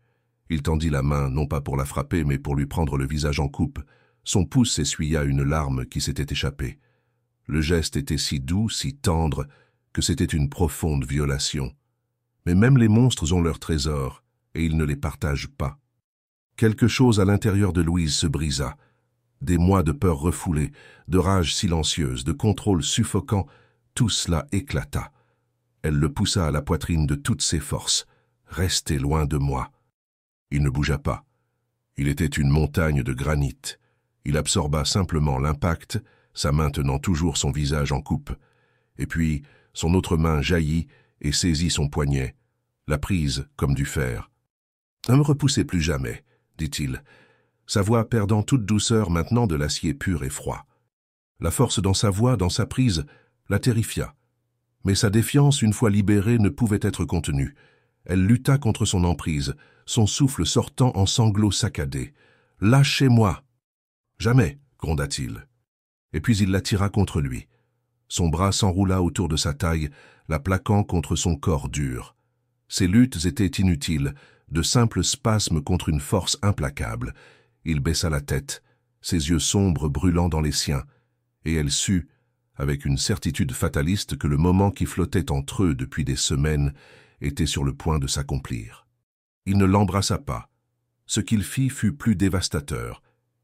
S1: Il tendit la main, non pas pour la frapper, mais pour lui prendre le visage en coupe. Son pouce essuya une larme qui s'était échappée. Le geste était si doux, si tendre, que c'était une profonde violation. Mais même les monstres ont leurs trésors, et ils ne les partagent pas. Quelque chose à l'intérieur de Louise se brisa. Des mois de peur refoulée, de rage silencieuse, de contrôle suffocant, tout cela éclata. Elle le poussa à la poitrine de toutes ses forces. « Restez loin de moi. » Il ne bougea pas. Il était une montagne de granit. Il absorba simplement l'impact, sa main tenant toujours son visage en coupe. Et puis, son autre main jaillit et saisit son poignet, la prise comme du fer. « Ne me repoussez plus jamais, » dit-il, sa voix perdant toute douceur maintenant de l'acier pur et froid. La force dans sa voix, dans sa prise, la terrifia. Mais sa défiance, une fois libérée, ne pouvait être contenue. Elle lutta contre son emprise, son souffle sortant en sanglots saccadés. Lâchez-moi !» Jamais, gronda-t-il. Et puis il l'attira contre lui. Son bras s'enroula autour de sa taille, la plaquant contre son corps dur. Ses luttes étaient inutiles, de simples spasmes contre une force implacable. Il baissa la tête, ses yeux sombres brûlant dans les siens, et elle sut, avec une certitude fataliste, que le moment qui flottait entre eux depuis des semaines était sur le point de s'accomplir. Il ne l'embrassa pas. Ce qu'il fit fut plus dévastateur.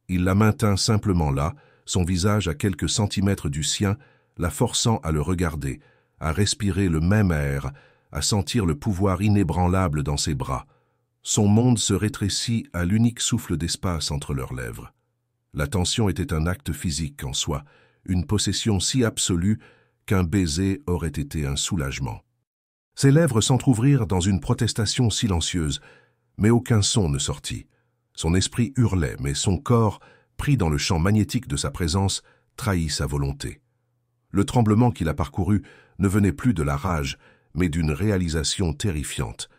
S1: Il la maintint simplement là, son visage à quelques centimètres du sien, la forçant à le regarder, à respirer le même air, à sentir le pouvoir inébranlable dans ses bras. Son monde se rétrécit à l'unique souffle d'espace entre leurs lèvres. La tension était un acte physique en soi, une possession si absolue qu'un baiser aurait été un soulagement. Ses lèvres s'entr'ouvrirent dans une protestation silencieuse, mais aucun son ne sortit. Son esprit hurlait, mais son corps, pris dans le champ magnétique de sa présence, trahit sa volonté. Le tremblement qui la parcourut ne venait plus de la rage, mais d'une réalisation terrifiante.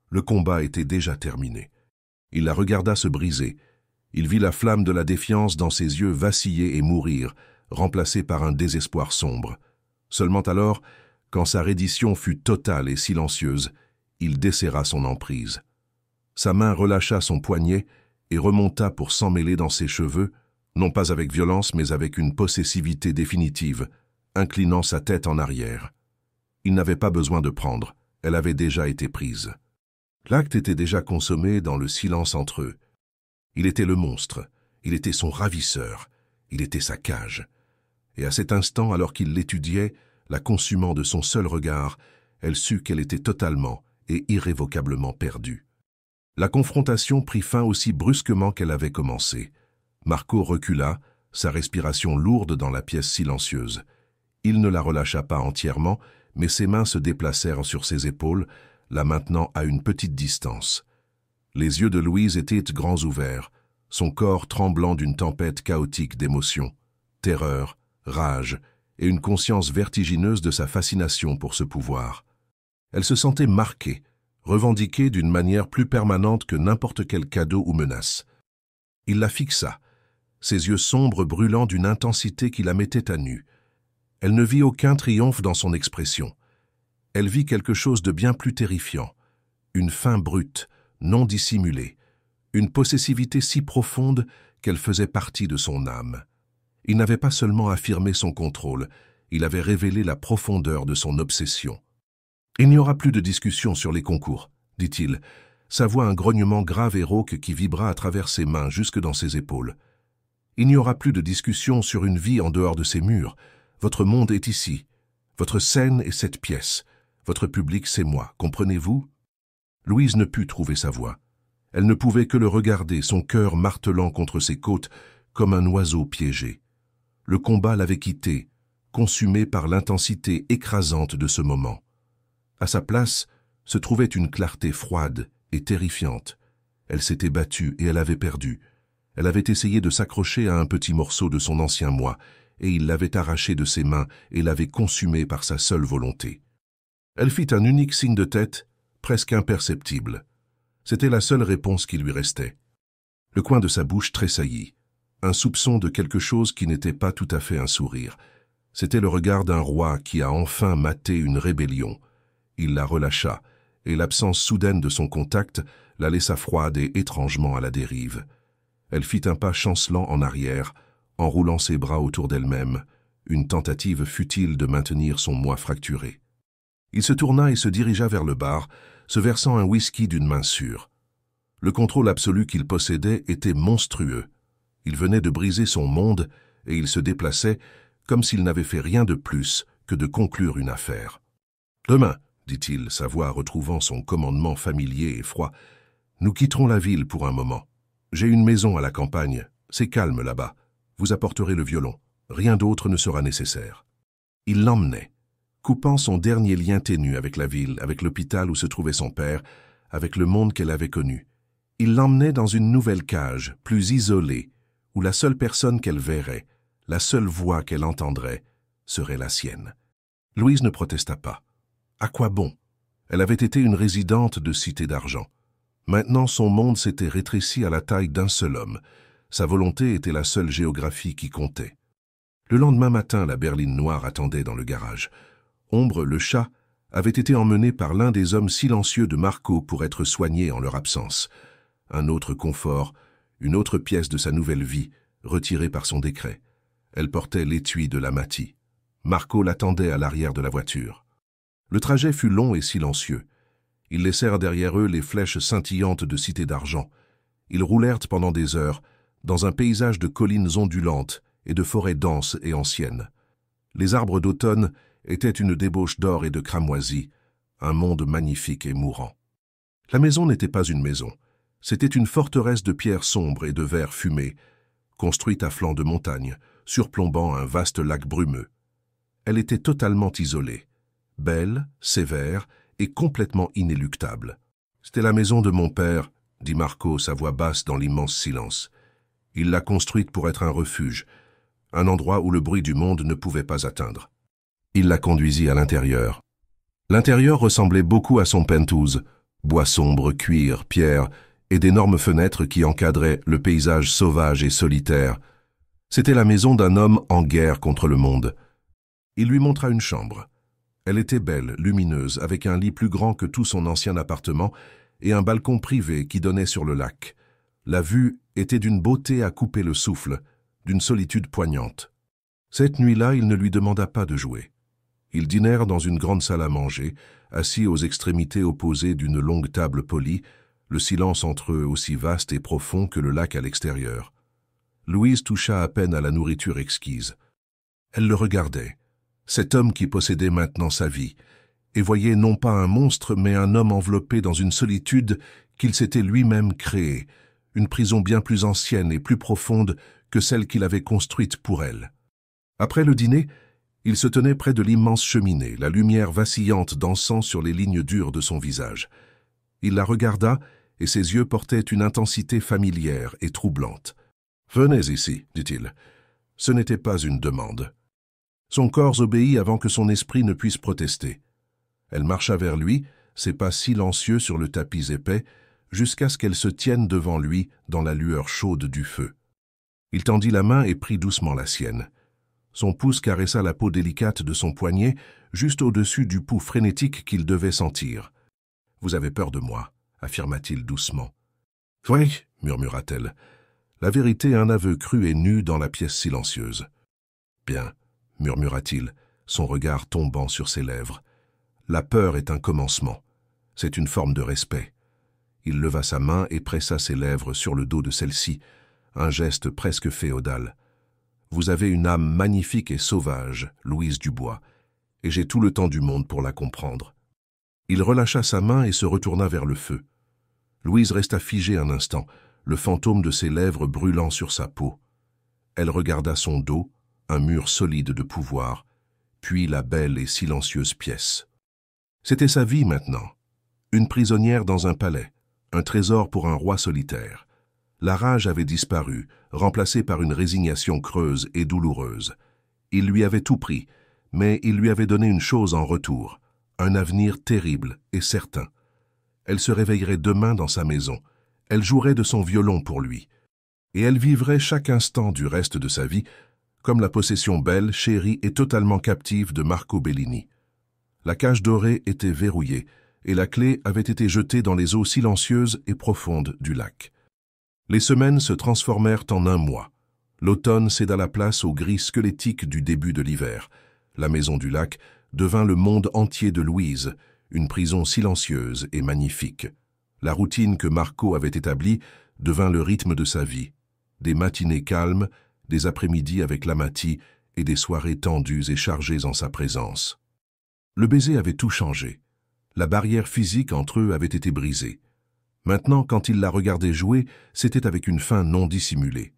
S1: Le combat était déjà terminé. Il la regarda se briser. Il vit la flamme de la défiance dans ses yeux vaciller et mourir, remplacée par un désespoir sombre. Seulement alors, quand sa reddition fut totale et silencieuse, il desserra son emprise. Sa main relâcha son poignet et remonta pour s'emmêler dans ses cheveux, non pas avec violence mais avec une possessivité définitive, inclinant sa tête en arrière. Il n'avait pas besoin de prendre, elle avait déjà été prise. L'acte était déjà consommé dans le silence entre eux. Il était le monstre, il était son ravisseur, il était sa cage. Et à cet instant, alors qu'il l'étudiait, la consumant de son seul regard, elle sut qu'elle était totalement et irrévocablement perdue. La confrontation prit fin aussi brusquement qu'elle avait commencé. Marco recula, sa respiration lourde dans la pièce silencieuse. Il ne la relâcha pas entièrement, mais ses mains se déplacèrent sur ses épaules, la maintenant à une petite distance. Les yeux de Louise étaient grands ouverts, son corps tremblant d'une tempête chaotique d'émotions, terreur, rage et une conscience vertigineuse de sa fascination pour ce pouvoir. Elle se sentait marquée, revendiquée d'une manière plus permanente que n'importe quel cadeau ou menace. Il la fixa, ses yeux sombres brûlant d'une intensité qui la mettait à nu. Elle ne vit aucun triomphe dans son expression. Elle vit quelque chose de bien plus terrifiant, une faim brute, non dissimulée, une possessivité si profonde qu'elle faisait partie de son âme. Il n'avait pas seulement affirmé son contrôle, il avait révélé la profondeur de son obsession. « Il n'y aura plus de discussion sur les concours, » dit-il, sa voix un grognement grave et rauque qui vibra à travers ses mains jusque dans ses épaules. « Il n'y aura plus de discussion sur une vie en dehors de ces murs. Votre monde est ici. Votre scène est cette pièce. Votre public, c'est moi. Comprenez-vous » Louise ne put trouver sa voix. Elle ne pouvait que le regarder, son cœur martelant contre ses côtes comme un oiseau piégé. Le combat l'avait quitté, consumé par l'intensité écrasante de ce moment. À sa place se trouvait une clarté froide et terrifiante. Elle s'était battue et elle avait perdu. Elle avait essayé de s'accrocher à un petit morceau de son ancien moi, et il l'avait arraché de ses mains et l'avait consumé par sa seule volonté. Elle fit un unique signe de tête, presque imperceptible. C'était la seule réponse qui lui restait. Le coin de sa bouche tressaillit, un soupçon de quelque chose qui n'était pas tout à fait un sourire. C'était le regard d'un roi qui a enfin maté une rébellion. Il la relâcha, et l'absence soudaine de son contact la laissa froide et étrangement à la dérive. Elle fit un pas chancelant en arrière, enroulant ses bras autour d'elle-même, une tentative futile de maintenir son moi fracturé. Il se tourna et se dirigea vers le bar, se versant un whisky d'une main sûre. Le contrôle absolu qu'il possédait était monstrueux. Il venait de briser son monde et il se déplaçait comme s'il n'avait fait rien de plus que de conclure une affaire. « Demain, » dit-il, sa voix retrouvant son commandement familier et froid, « nous quitterons la ville pour un moment. J'ai une maison à la campagne, c'est calme là-bas. Vous apporterez le violon. Rien d'autre ne sera nécessaire. » Il l'emmenait, coupant son dernier lien ténu avec la ville, avec l'hôpital où se trouvait son père, avec le monde qu'elle avait connu. Il l'emmenait dans une nouvelle cage, plus isolée, où la seule personne qu'elle verrait, la seule voix qu'elle entendrait, serait la sienne. Louise ne protesta pas. À quoi bon? Elle avait été une résidente de Cité d'Argent. Maintenant, son monde s'était rétréci à la taille d'un seul homme, Sa volonté était la seule géographie qui comptait. Le lendemain matin, la berline noire attendait dans le garage. Ombre, le chat, avait été emmené par l'un des hommes silencieux de Marco pour être soigné en leur absence. Un autre confort, une autre pièce de sa nouvelle vie, retirée par son décret. Elle portait l'étui de l'Amati. Marco l'attendait à l'arrière de la voiture. Le trajet fut long et silencieux. Ils laissèrent derrière eux les flèches scintillantes de Cité d'Argent. Ils roulèrent pendant des heures, dans un paysage de collines ondulantes et de forêts denses et anciennes. Les arbres d'automne étaient une débauche d'or et de cramoisie, un monde magnifique et mourant. La maison n'était pas une maison, c'était une forteresse de pierres sombres et de verre fumé, construite à flanc de montagne, surplombant un vaste lac brumeux. Elle était totalement isolée, belle, sévère et complètement inéluctable. « C'était la maison de mon père », dit Marco, sa voix basse dans l'immense silence. Il l'a construite pour être un refuge, un endroit où le bruit du monde ne pouvait pas atteindre. Il la conduisit à l'intérieur. L'intérieur ressemblait beaucoup à son penthouse, bois sombre, cuir, pierre et d'énormes fenêtres qui encadraient le paysage sauvage et solitaire. C'était la maison d'un homme en guerre contre le monde. Il lui montra une chambre. Elle était belle, lumineuse, avec un lit plus grand que tout son ancien appartement et un balcon privé qui donnait sur le lac. La vue était d'une beauté à couper le souffle, d'une solitude poignante. Cette nuit-là, il ne lui demanda pas de jouer. Ils dînèrent dans une grande salle à manger, assis aux extrémités opposées d'une longue table polie, le silence entre eux aussi vaste et profond que le lac à l'extérieur. Louise toucha à peine à la nourriture exquise. Elle le regardait, cet homme qui possédait maintenant sa vie, et voyait non pas un monstre, mais un homme enveloppé dans une solitude qu'il s'était lui-même créée, une prison bien plus ancienne et plus profonde que celle qu'il avait construite pour elle. Après le dîner, il se tenait près de l'immense cheminée, la lumière vacillante dansant sur les lignes dures de son visage. Il la regarda, et ses yeux portaient une intensité familière et troublante. « Venez ici, dit-il. Ce n'était pas une demande. » Son corps obéit avant que son esprit ne puisse protester. Elle marcha vers lui, ses pas silencieux sur le tapis épais, jusqu'à ce qu'elle se tienne devant lui dans la lueur chaude du feu. Il tendit la main et prit doucement la sienne. Son pouce caressa la peau délicate de son poignet, juste au-dessus du pouls frénétique qu'il devait sentir. « Vous avez peur de moi », affirma-t-il doucement. « Oui, murmura-t-elle. La vérité, un aveu cru et nu dans la pièce silencieuse. « Bien, murmura-t-il, son regard tombant sur ses lèvres. La peur est un commencement. C'est une forme de respect. » Il leva sa main et pressa ses lèvres sur le dos de celle-ci, un geste presque féodal. « Vous avez une âme magnifique et sauvage, Louise Dubois, et j'ai tout le temps du monde pour la comprendre. » Il relâcha sa main et se retourna vers le feu. Louise resta figée un instant, le fantôme de ses lèvres brûlant sur sa peau. Elle regarda son dos, un mur solide de pouvoir, puis la belle et silencieuse pièce. C'était sa vie maintenant, une prisonnière dans un palais, un trésor pour un roi solitaire. La rage avait disparu, remplacée par une résignation creuse et douloureuse. Il lui avait tout pris, mais il lui avait donné une chose en retour, un avenir terrible et certain. Elle se réveillerait demain dans sa maison, elle jouerait de son violon pour lui, et elle vivrait chaque instant du reste de sa vie comme la possession belle, chérie et totalement captive de Marco Bellini. La cage dorée était verrouillée, et la clé avait été jetée dans les eaux silencieuses et profondes du lac. Les semaines se transformèrent en un mois. L'automne céda la place au gris squelettique du début de l'hiver. La maison du lac devint le monde entier de Louise, une prison silencieuse et magnifique. La routine que Marco avait établie devint le rythme de sa vie. Des matinées calmes, des après-midi avec l'Amati et des soirées tendues et chargées en sa présence. Le baiser avait tout changé. La barrière physique entre eux avait été brisée. Maintenant, quand il la regardait jouer, c'était avec une faim non dissimulée.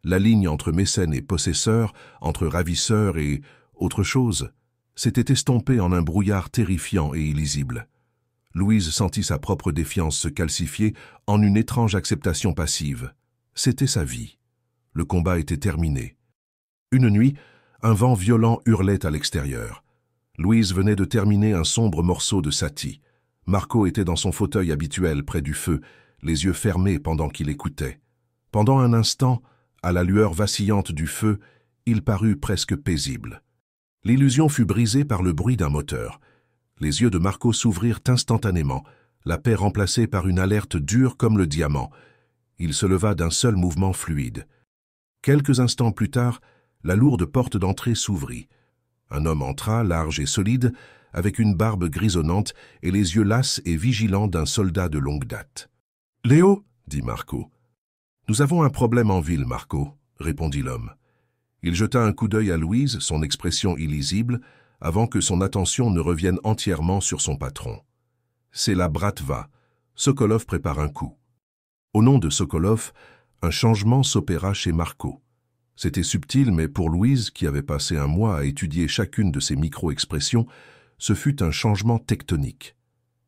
S1: La ligne entre mécène et possesseur, entre ravisseur et autre chose, s'était estompée en un brouillard terrifiant et illisible. Louise sentit sa propre défiance se calcifier en une étrange acceptation passive. C'était sa vie. Le combat était terminé. Une nuit, un vent violent hurlait à l'extérieur. Louise venait de terminer un sombre morceau de Satie. Marco était dans son fauteuil habituel près du feu, les yeux fermés pendant qu'il écoutait. Pendant un instant, À la lueur vacillante du feu, il parut presque paisible. L'illusion fut brisée par le bruit d'un moteur. Les yeux de Marco s'ouvrirent instantanément, la paix remplacée par une alerte dure comme le diamant. Il se leva d'un seul mouvement fluide. Quelques instants plus tard, la lourde porte d'entrée s'ouvrit. Un homme entra, large et solide, avec une barbe grisonnante et les yeux lasses et vigilants d'un soldat de longue date. « Léo » dit Marco. « Nous avons un problème en ville, Marco » répondit l'homme. Il jeta un coup d'œil à Louise, son expression illisible, avant que son attention ne revienne entièrement sur son patron. C'est la Bratva. Sokolov prépare un coup. Au nom de Sokolov, un changement s'opéra chez Marco. C'était subtil, mais pour Louise, qui avait passé un mois à étudier chacune de ses micro-expressions, ce fut un changement tectonique.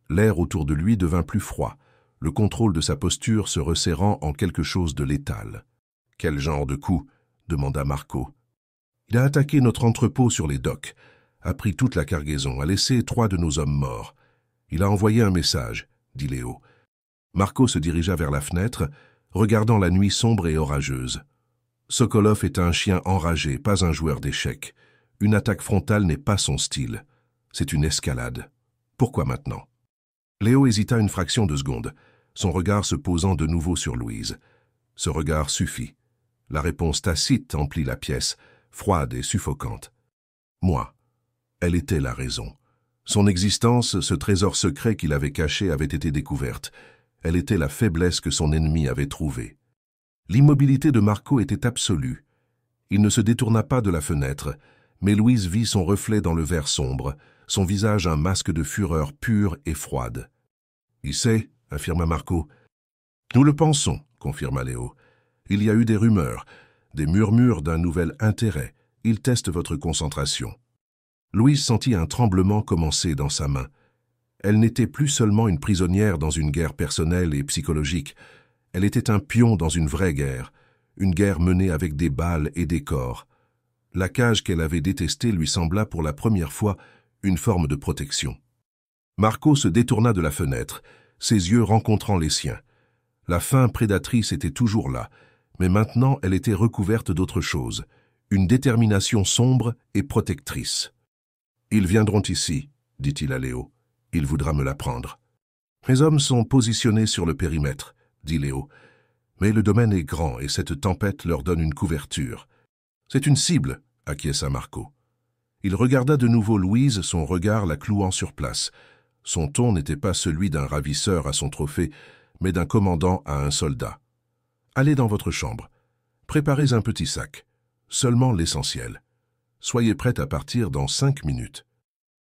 S1: L'air autour de lui devint plus froid, le contrôle de sa posture se resserrant en quelque chose de létal. « Quel genre de coup ?» demanda Marco. « Il a attaqué notre entrepôt sur les docks, a pris toute la cargaison, a laissé 3 de nos hommes morts. Il a envoyé un message, » dit Léo. Marco se dirigea vers la fenêtre, regardant la nuit sombre et orageuse. Sokolov est un chien enragé, pas un joueur d'échecs. Une attaque frontale n'est pas son style. C'est une escalade. Pourquoi maintenant? Léo hésita une fraction de seconde, son regard se posant de nouveau sur Louise. Ce regard suffit. La réponse tacite emplit la pièce, froide et suffocante. Moi. Elle était la raison. Son existence, ce trésor secret qu'il avait caché, avait été découverte. Elle était la faiblesse que son ennemi avait trouvée. L'immobilité de Marco était absolue. Il ne se détourna pas de la fenêtre, mais Louise vit son reflet dans le verre sombre, son visage un masque de fureur pure et froide. « Il sait, » affirma Marco. « Nous le pensons, » confirma Léo. « Il y a eu des rumeurs, des murmures d'un nouvel intérêt. Il teste votre concentration. » Louise sentit un tremblement commencer dans sa main. Elle n'était plus seulement une prisonnière dans une guerre personnelle et psychologique. Elle était un pion dans une vraie guerre, une guerre menée avec des balles et des corps. La cage qu'elle avait détestée lui sembla pour la première fois une forme de protection. Marco se détourna de la fenêtre, ses yeux rencontrant les siens. La faim prédatrice était toujours là, mais maintenant elle était recouverte d'autre chose, une détermination sombre et protectrice. « Ils viendront ici, » dit-il à Léo. « Il voudra me l'apprendre. »« Mes hommes sont positionnés sur le périmètre, » dit Léo. « Mais le domaine est grand et cette tempête leur donne une couverture. »« C'est une cible, » acquiesça Marco. Il regarda de nouveau Louise, son regard la clouant sur place. Son ton n'était pas celui d'un ravisseur à son trophée, mais d'un commandant à un soldat. « Allez dans votre chambre. Préparez un petit sac. Seulement l'essentiel. Soyez prête à partir dans 5 minutes. »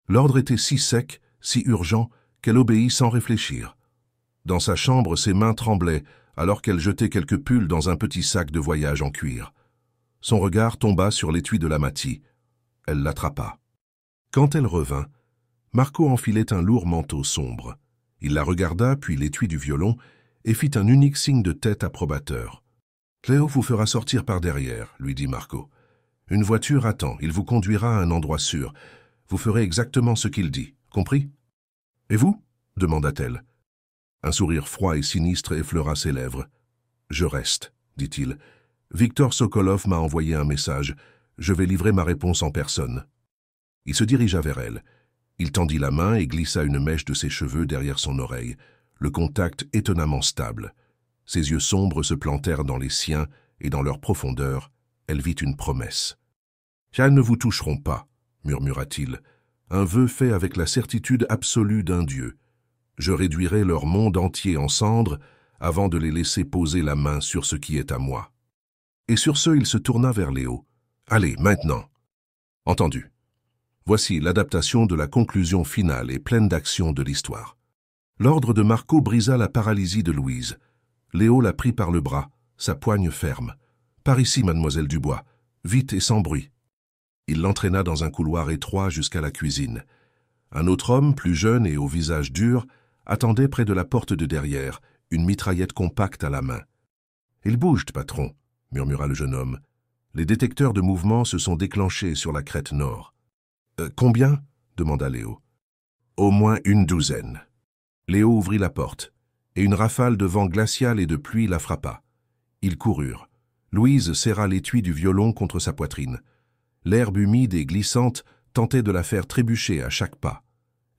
S1: L'ordre était si sec, si urgent, qu'elle obéit sans réfléchir. Dans sa chambre, ses mains tremblaient, alors qu'elle jetait quelques pulls dans un petit sac de voyage en cuir. Son regard tomba sur l'étui de l'amati. Elle l'attrapa. Quand elle revint, Marco enfilait un lourd manteau sombre. Il la regarda, puis l'étui du violon, et fit un unique signe de tête approbateur. « Léo vous fera sortir par derrière, » lui dit Marco. « Une voiture attend, il vous conduira à un endroit sûr. Vous ferez exactement ce qu'il dit, compris? »« Et vous » demanda-t-elle. Un sourire froid et sinistre effleura ses lèvres. « Je reste, » dit-il. « Victor Sokolov m'a envoyé un message. Je vais livrer ma réponse en personne. » Il se dirigea vers elle. Il tendit la main et glissa une mèche de ses cheveux derrière son oreille, le contact étonnamment stable. Ses yeux sombres se plantèrent dans les siens et dans leur profondeur, elle vit une promesse. « Elles ne vous toucheront pas, » murmura-t-il, « un vœu fait avec la certitude absolue d'un Dieu. Je réduirai leur monde entier en cendres avant de les laisser poser la main sur ce qui est à moi. » Et sur ce, il se tourna vers Léo. « Allez, maintenant. » « Entendu. Voici l'adaptation de la conclusion finale et pleine d'action de l'histoire. » L'ordre de Marco brisa la paralysie de Louise. Léo la prit par le bras, sa poigne ferme. « Par ici, mademoiselle Dubois, vite et sans bruit. » Il l'entraîna dans un couloir étroit jusqu'à la cuisine. Un autre homme, plus jeune et au visage dur, attendait près de la porte de derrière, une mitraillette compacte à la main. « Il bouge, patron, » murmura le jeune homme. Les détecteurs de mouvement se sont déclenchés sur la crête nord. « Combien » demanda Léo. « Au moins une douzaine. » Léo ouvrit la porte, et une rafale de vent glacial et de pluie la frappa. Ils coururent. Louise serra l'étui du violon contre sa poitrine. L'herbe humide et glissante tentait de la faire trébucher à chaque pas.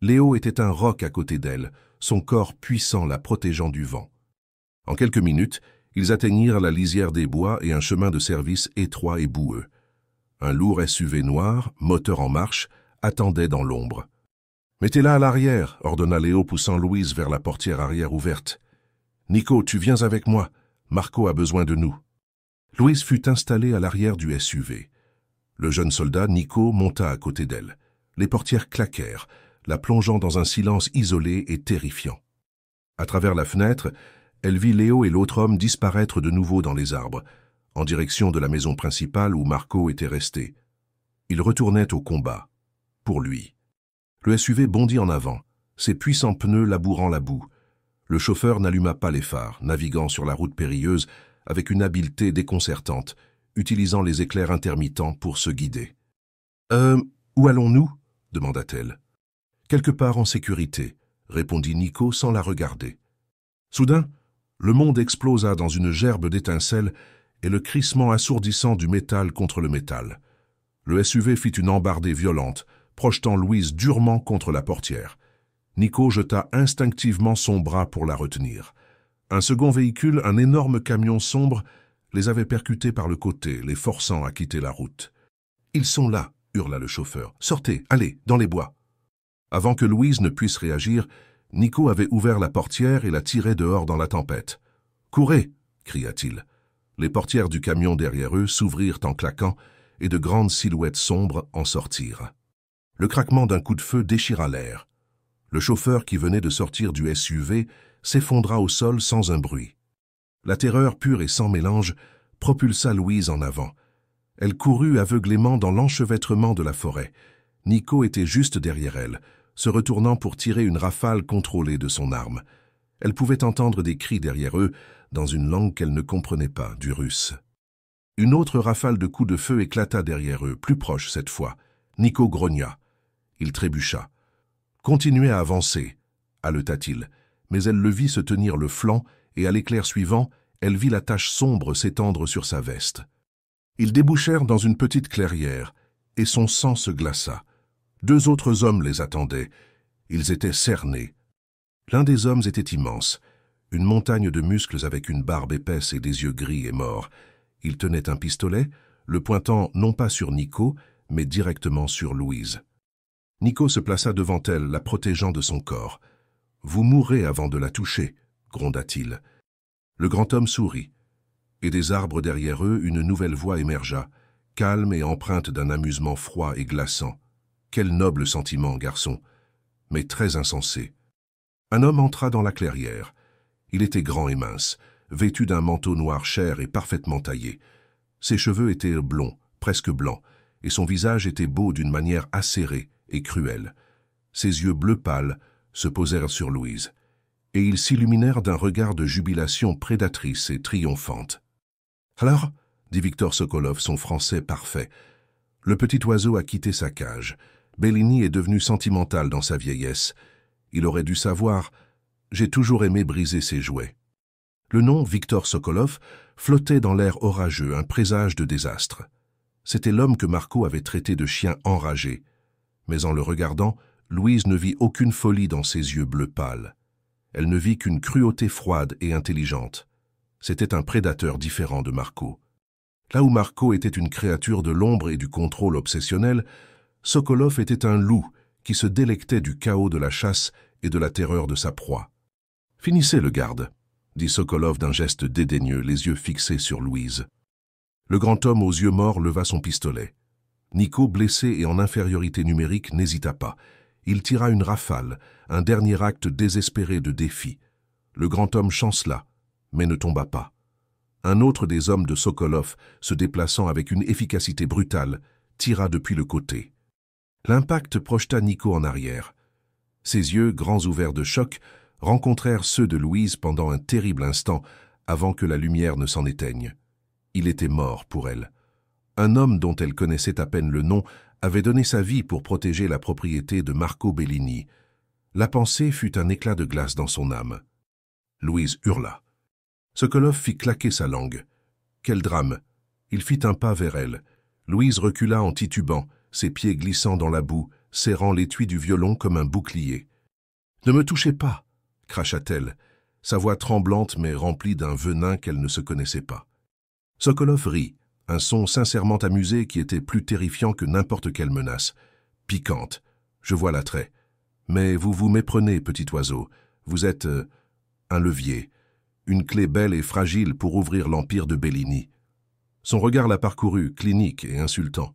S1: Léo était un roc à côté d'elle, son corps puissant la protégeant du vent. En quelques minutes, ils atteignirent la lisière des bois et un chemin de service étroit et boueux. Un lourd SUV noir, moteur en marche, attendait dans l'ombre. « Mettez-la à l'arrière » ordonna Léo poussant Louise vers la portière arrière ouverte. « Nico, tu viens avec moi. Marco a besoin de nous. » Louise fut installée à l'arrière du SUV. Le jeune soldat, Nico, monta à côté d'elle. Les portières claquèrent, la plongeant dans un silence isolé et terrifiant. À travers la fenêtre, elle vit Léo et l'autre homme disparaître de nouveau dans les arbres, en direction de la maison principale où Marco était resté. Il retournait au combat, pour lui. Le SUV bondit en avant, ses puissants pneus labourant la boue. Le chauffeur n'alluma pas les phares, naviguant sur la route périlleuse avec une habileté déconcertante, utilisant les éclairs intermittents pour se guider. « Où allons-nous » demanda-t-elle. « Quelque part en sécurité » répondit Nico sans la regarder. Soudain, le monde explosa dans une gerbe d'étincelles et le crissement assourdissant du métal contre le métal. Le SUV fit une embardée violente, projetant Louise durement contre la portière. Nico jeta instinctivement son bras pour la retenir. Un second véhicule, un énorme camion sombre, les avait percutés par le côté, les forçant à quitter la route. « Ils sont là !» hurla le chauffeur. « Sortez, allez, dans les bois !» Avant que Louise ne puisse réagir, Nico avait ouvert la portière et la tirait dehors dans la tempête. « Courez !» cria-t-il. Les portières du camion derrière eux s'ouvrirent en claquant et de grandes silhouettes sombres en sortirent. Le craquement d'un coup de feu déchira l'air. Le chauffeur qui venait de sortir du SUV s'effondra au sol sans un bruit. La terreur pure et sans mélange propulsa Louise en avant. Elle courut aveuglément dans l'enchevêtrement de la forêt. Nico était juste derrière elle, se retournant pour tirer une rafale contrôlée de son arme. Elle pouvait entendre des cris derrière eux, dans une langue qu'elle ne comprenait pas, du russe. Une autre rafale de coups de feu éclata derrière eux, plus proche cette fois. Nico grogna. Il trébucha. « Continuez à avancer » haleta-t-il, mais elle le vit se tenir le flanc et à l'éclair suivant, elle vit la tache sombre s'étendre sur sa veste. Ils débouchèrent dans une petite clairière et son sang se glaça. Deux autres hommes les attendaient. Ils étaient cernés. L'un des hommes était immense, une montagne de muscles avec une barbe épaisse et des yeux gris et morts. Il tenait un pistolet, le pointant non pas sur Nico, mais directement sur Louise. Nico se plaça devant elle, la protégeant de son corps. « Vous mourrez avant de la toucher » gronda-t-il. Le grand homme sourit, et des arbres derrière eux, une nouvelle voix émergea, calme et empreinte d'un amusement froid et glaçant. Quel noble sentiment, garçon, mais très insensé. Un homme entra dans la clairière. Il était grand et mince, vêtu d'un manteau noir cher et parfaitement taillé. Ses cheveux étaient blonds, presque blancs, et son visage était beau d'une manière acérée et cruelle. Ses yeux bleu pâle se posèrent sur Louise, et ils s'illuminèrent d'un regard de jubilation prédatrice et triomphante. « Alors » dit Victor Sokolov, son français parfait. Le petit oiseau a quitté sa cage. Bellini est devenu sentimental dans sa vieillesse. Il aurait dû savoir. J'ai toujours aimé briser ses jouets. Le nom Victor Sokolov flottait dans l'air orageux, un présage de désastre. C'était l'homme que Marco avait traité de chien enragé. Mais en le regardant, Louise ne vit aucune folie dans ses yeux bleus pâles. Elle ne vit qu'une cruauté froide et intelligente. C'était un prédateur différent de Marco. Là où Marco était une créature de l'ombre et du contrôle obsessionnel, Sokolov était un loup qui se délectait du chaos de la chasse et de la terreur de sa proie. « Finissez le garde » dit Sokolov d'un geste dédaigneux, les yeux fixés sur Louise. Le grand homme aux yeux morts leva son pistolet. Nico, blessé et en infériorité numérique, n'hésita pas. Il tira une rafale, un dernier acte désespéré de défi. Le grand homme chancela, mais ne tomba pas. Un autre des hommes de Sokolov, se déplaçant avec une efficacité brutale, tira depuis le côté. L'impact projeta Nico en arrière. Ses yeux, grands ouverts de choc, rencontrèrent ceux de Louise pendant un terrible instant avant que la lumière ne s'en éteigne. Il était mort pour elle. Un homme dont elle connaissait à peine le nom avait donné sa vie pour protéger la propriété de Marco Bellini. La pensée fut un éclat de glace dans son âme. Louise hurla. Sokolov fit claquer sa langue. Quel drame! Il fit un pas vers elle. Louise recula en titubant, ses pieds glissant dans la boue, serrant l'étui du violon comme un bouclier. « Ne me touchez pas !» cracha-t-elle, sa voix tremblante mais remplie d'un venin qu'elle ne se connaissait pas. Sokolov rit, un son sincèrement amusé qui était plus terrifiant que n'importe quelle menace. Piquante, je vois l'attrait. Mais vous vous méprenez, petit oiseau. Vous êtes un levier, une clé belle et fragile pour ouvrir l'empire de Bellini. Son regard la parcourut, clinique et insultant.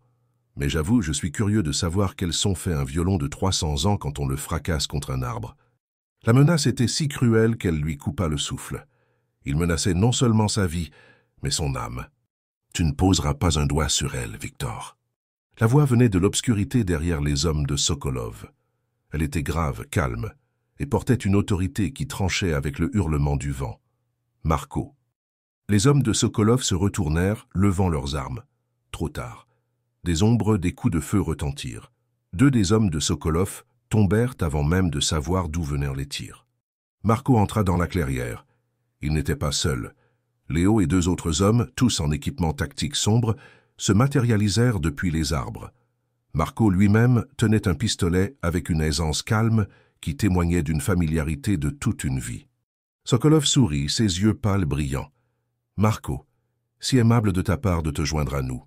S1: Mais j'avoue, je suis curieux de savoir quel son fait un violon de 300 ans quand on le fracasse contre un arbre. La menace était si cruelle qu'elle lui coupa le souffle. Il menaçait non seulement sa vie, mais son âme. « Tu ne poseras pas un doigt sur elle, Victor. » La voix venait de l'obscurité derrière les hommes de Sokolov. Elle était grave, calme, et portait une autorité qui tranchait avec le hurlement du vent. Marco. Les hommes de Sokolov se retournèrent, levant leurs armes. Trop tard. Des ombres, des coups de feu retentirent. 2 des hommes de Sokolov tombèrent avant même de savoir d'où venaient les tirs. Marco entra dans la clairière. Il n'était pas seul. Léo et 2 autres hommes, tous en équipement tactique sombre, se matérialisèrent depuis les arbres. Marco lui-même tenait un pistolet avec une aisance calme qui témoignait d'une familiarité de toute une vie. Sokolov sourit, ses yeux pâles brillants. « Marco, si aimable de ta part de te joindre à nous. »«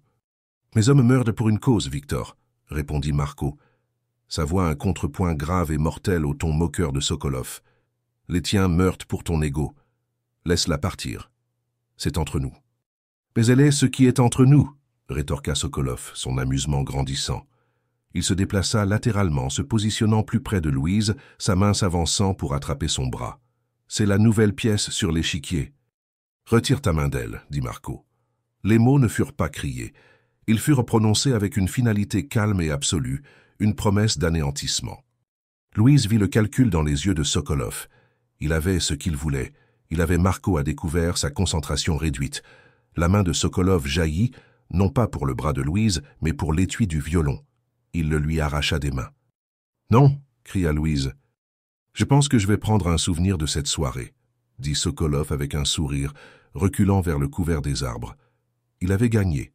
S1: Mes hommes meurent pour une cause, Victor, » répondit Marco, sa voix un contrepoint grave et mortel au ton moqueur de Sokolov. « Les tiens meurent pour ton ego. Laisse-la partir. C'est entre nous. »« Mais elle est ce qui est entre nous, » rétorqua Sokolov, son amusement grandissant. Il se déplaça latéralement, se positionnant plus près de Louise, sa main s'avançant pour attraper son bras. « C'est la nouvelle pièce sur l'échiquier. »« Retire ta main d'elle, » dit Marco. Les mots ne furent pas criés. Ils furent prononcés avec une finalité calme et absolue, une promesse d'anéantissement. Louise vit le calcul dans les yeux de Sokolov. Il avait ce qu'il voulait. Il avait Marco à découvert, sa concentration réduite. La main de Sokolov jaillit, non pas pour le bras de Louise, mais pour l'étui du violon. Il le lui arracha des mains. « Non !» cria Louise. « Je pense que je vais prendre un souvenir de cette soirée, » dit Sokolov avec un sourire, reculant vers le couvert des arbres. Il avait gagné.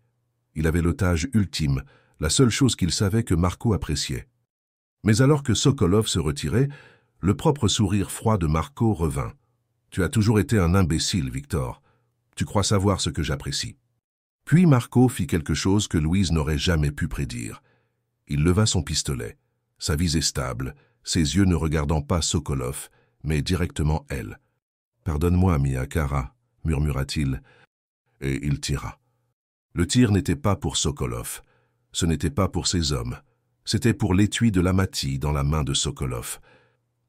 S1: Il avait l'otage ultime, la seule chose qu'il savait que Marco appréciait. Mais alors que Sokolov se retirait, le propre sourire froid de Marco revint. « Tu as toujours été un imbécile, Victor. Tu crois savoir ce que j'apprécie. » Puis Marco fit quelque chose que Louise n'aurait jamais pu prédire. Il leva son pistolet, sa visée stable, ses yeux ne regardant pas Sokolov, mais directement elle. « Pardonne-moi, Mia Cara, » murmura-t-il, et il tira. Le tir n'était pas pour Sokolov, ce n'était pas pour ses hommes, c'était pour l'étui de l'Amati dans la main de Sokolov.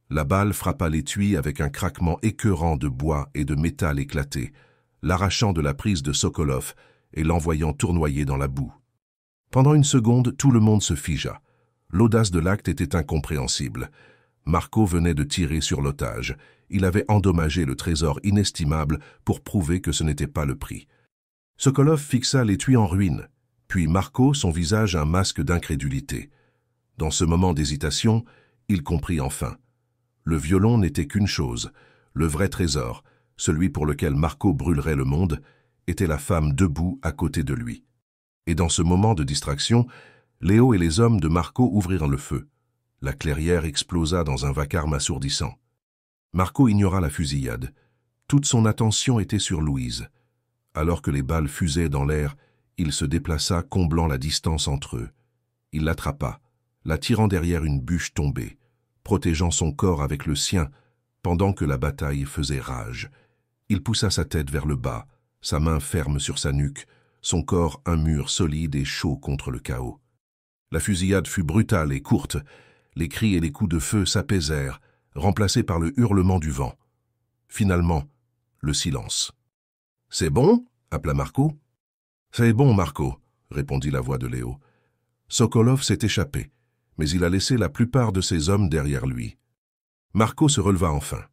S1: La balle frappa l'étui avec un craquement écœurant de bois et de métal éclaté, l'arrachant de la prise de Sokolov et l'envoyant tournoyer dans la boue. Pendant une seconde, tout le monde se figea. L'audace de l'acte était incompréhensible. Marco venait de tirer sur l'otage. Il avait endommagé le trésor inestimable pour prouver que ce n'était pas le prix. Sokolov fixa l'étui en ruine, puis Marco, son visage un masque d'incrédulité. Dans ce moment d'hésitation, il comprit enfin. Le violon n'était qu'une chose. Le vrai trésor, celui pour lequel Marco brûlerait le monde, était la femme debout à côté de lui. Et dans ce moment de distraction, Léo et les hommes de Marco ouvrirent le feu. La clairière explosa dans un vacarme assourdissant. Marco ignora la fusillade. Toute son attention était sur Louise. Alors que les balles fusaient dans l'air, il se déplaça, comblant la distance entre eux. Il l'attrapa, la tirant derrière une bûche tombée, protégeant son corps avec le sien, pendant que la bataille faisait rage. Il poussa sa tête vers le bas, sa main ferme sur sa nuque, son corps un mur solide et chaud contre le chaos. La fusillade fut brutale et courte. Les cris et les coups de feu s'apaisèrent, remplacés par le hurlement du vent. Finalement, le silence. « C'est bon ?» appela Marco. « C'est bon, Marco », répondit la voix de Léo. Sokolov s'est échappé, mais il a laissé la plupart de ses hommes derrière lui. Marco se releva enfin.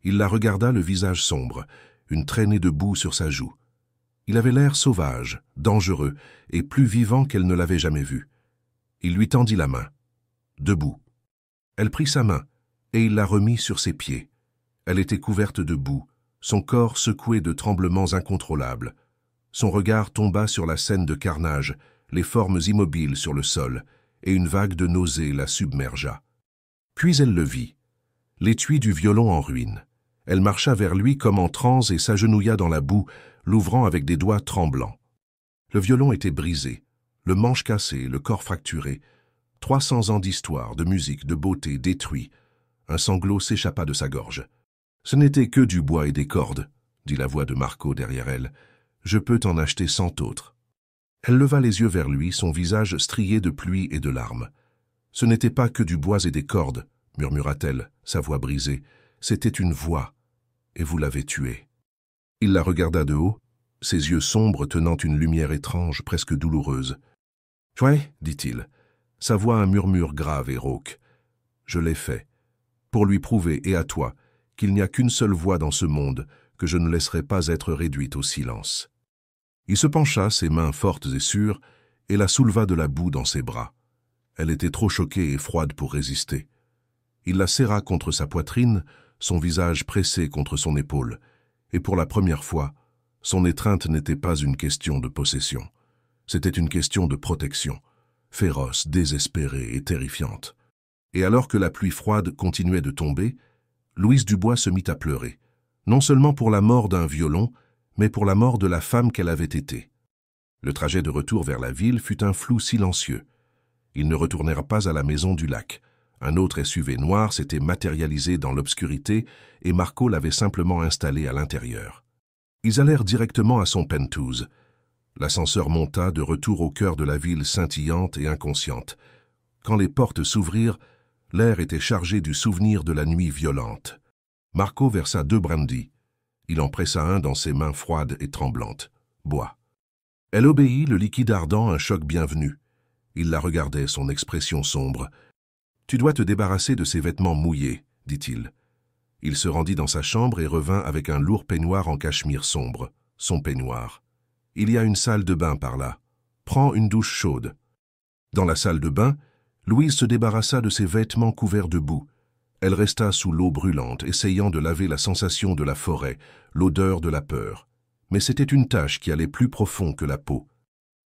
S1: Il la regarda, le visage sombre, une traînée de boue sur sa joue. Il avait l'air sauvage, dangereux et plus vivant qu'elle ne l'avait jamais vu. Il lui tendit la main. Debout. Elle prit sa main et il la remit sur ses pieds. Elle était couverte de boue, son corps secoué de tremblements incontrôlables. Son regard tomba sur la scène de carnage, les formes immobiles sur le sol, et une vague de nausée la submergea. Puis elle le vit, l'étui du violon en ruine. Elle marcha vers lui comme en transe et s'agenouilla dans la boue, l'ouvrant avec des doigts tremblants. Le violon était brisé, le manche cassé, le corps fracturé. 300 ans d'histoire, de musique, de beauté détruits. Un sanglot s'échappa de sa gorge. « Ce n'était que du bois et des cordes, » dit la voix de Marco derrière elle. « Je peux t'en acheter 100 autres. » Elle leva les yeux vers lui, son visage strié de pluie et de larmes. « Ce n'était pas que du bois et des cordes, » murmura-t-elle, sa voix brisée. « C'était une voix, et vous l'avez tuée. » Il la regarda de haut, ses yeux sombres tenant une lumière étrange, presque douloureuse. « Ouais, dit-il, sa voix un murmure grave et rauque. Je l'ai fait, pour lui prouver, et à toi, qu'il n'y a qu'une seule voix dans ce monde que je ne laisserai pas être réduite au silence. » Il se pencha, ses mains fortes et sûres, et la souleva de la boue dans ses bras. Elle était trop choquée et froide pour résister. Il la serra contre sa poitrine, son visage pressé contre son épaule, et pour la première fois, son étreinte n'était pas une question de possession. C'était une question de protection, féroce, désespérée et terrifiante. Et alors que la pluie froide continuait de tomber, Louise Dubois se mit à pleurer, non seulement pour la mort d'un violon, mais pour la mort de la femme qu'elle avait été. Le trajet de retour vers la ville fut un flou silencieux. Ils ne retournèrent pas à la maison du lac. Un autre SUV noir s'était matérialisé dans l'obscurité et Marco l'avait simplement installé à l'intérieur. Ils allèrent directement à son penthouse. L'ascenseur monta de retour au cœur de la ville scintillante et inconsciente. Quand les portes s'ouvrirent, l'air était chargé du souvenir de la nuit violente. Marco versa 2 brandy. Il en pressa un dans ses mains froides et tremblantes. « Bois. » Elle obéit, le liquide ardent, un choc bienvenu. Il la regardait, son expression sombre. « Tu dois te débarrasser de ces vêtements mouillés, » dit-il. Il se rendit dans sa chambre et revint avec un lourd peignoir en cachemire sombre, son peignoir. « Il y a une salle de bain par là. Prends une douche chaude. » Dans la salle de bain, Louise se débarrassa de ses vêtements couverts de boue. Elle resta sous l'eau brûlante, essayant de laver la sensation de la forêt, l'odeur de la peur. Mais c'était une tâche qui allait plus profond que la peau.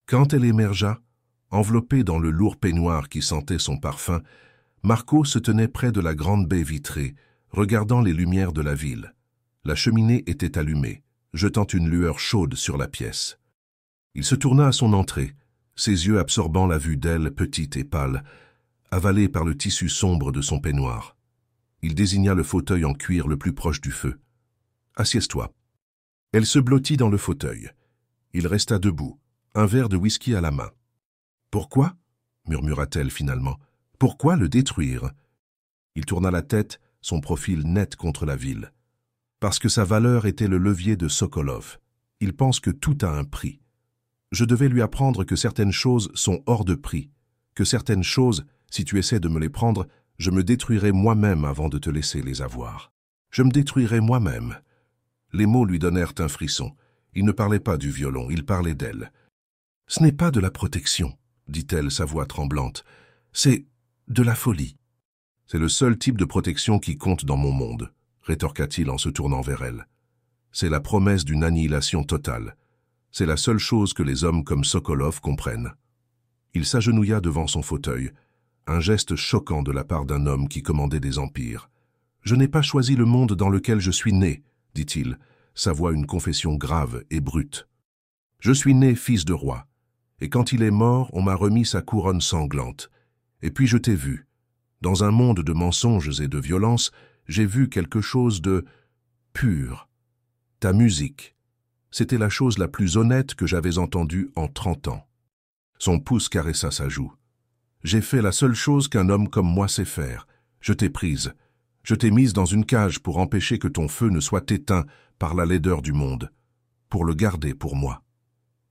S1: Quand elle émergea, enveloppée dans le lourd peignoir qui sentait son parfum, Marco se tenait près de la grande baie vitrée, regardant les lumières de la ville. La cheminée était allumée, jetant une lueur chaude sur la pièce. Il se tourna à son entrée, ses yeux absorbant la vue d'elle, petite et pâle, avalée par le tissu sombre de son peignoir. Il désigna le fauteuil en cuir le plus proche du feu. « Assieds-toi. » Elle se blottit dans le fauteuil. Il resta debout, un verre de whisky à la main. « Pourquoi » murmura-t-elle finalement. « Pourquoi le détruire ?» Il tourna la tête, son profil net contre la ville. « Parce que sa valeur était le levier de Sokolov. Il pense que tout a un prix. Je devais lui apprendre que certaines choses sont hors de prix, que certaines choses, si tu essaies de me les prendre, je me détruirai moi-même avant de te laisser les avoir. Je me détruirai moi-même. » Les mots lui donnèrent un frisson. Il ne parlait pas du violon, il parlait d'elle. « Ce n'est pas de la protection, » dit-elle, sa voix tremblante. « C'est de la folie. »« C'est le seul type de protection qui compte dans mon monde, » rétorqua-t-il en se tournant vers elle. « C'est la promesse d'une annihilation totale. C'est la seule chose que les hommes comme Sokolov comprennent. » Il s'agenouilla devant son fauteuil, un geste choquant de la part d'un homme qui commandait des empires. « Je n'ai pas choisi le monde dans lequel je suis né, » dit-il, sa voix une confession grave et brute. « Je suis né fils de roi, et quand il est mort, on m'a remis sa couronne sanglante. Et puis je t'ai vu. Dans un monde de mensonges et de violence, j'ai vu quelque chose de pur. Ta musique. C'était la chose la plus honnête que j'avais entendue en 30 ans. » Son pouce caressa sa joue. « J'ai fait la seule chose qu'un homme comme moi sait faire. Je t'ai prise. Je t'ai mise dans une cage pour empêcher que ton feu ne soit éteint par la laideur du monde. Pour le garder pour moi. »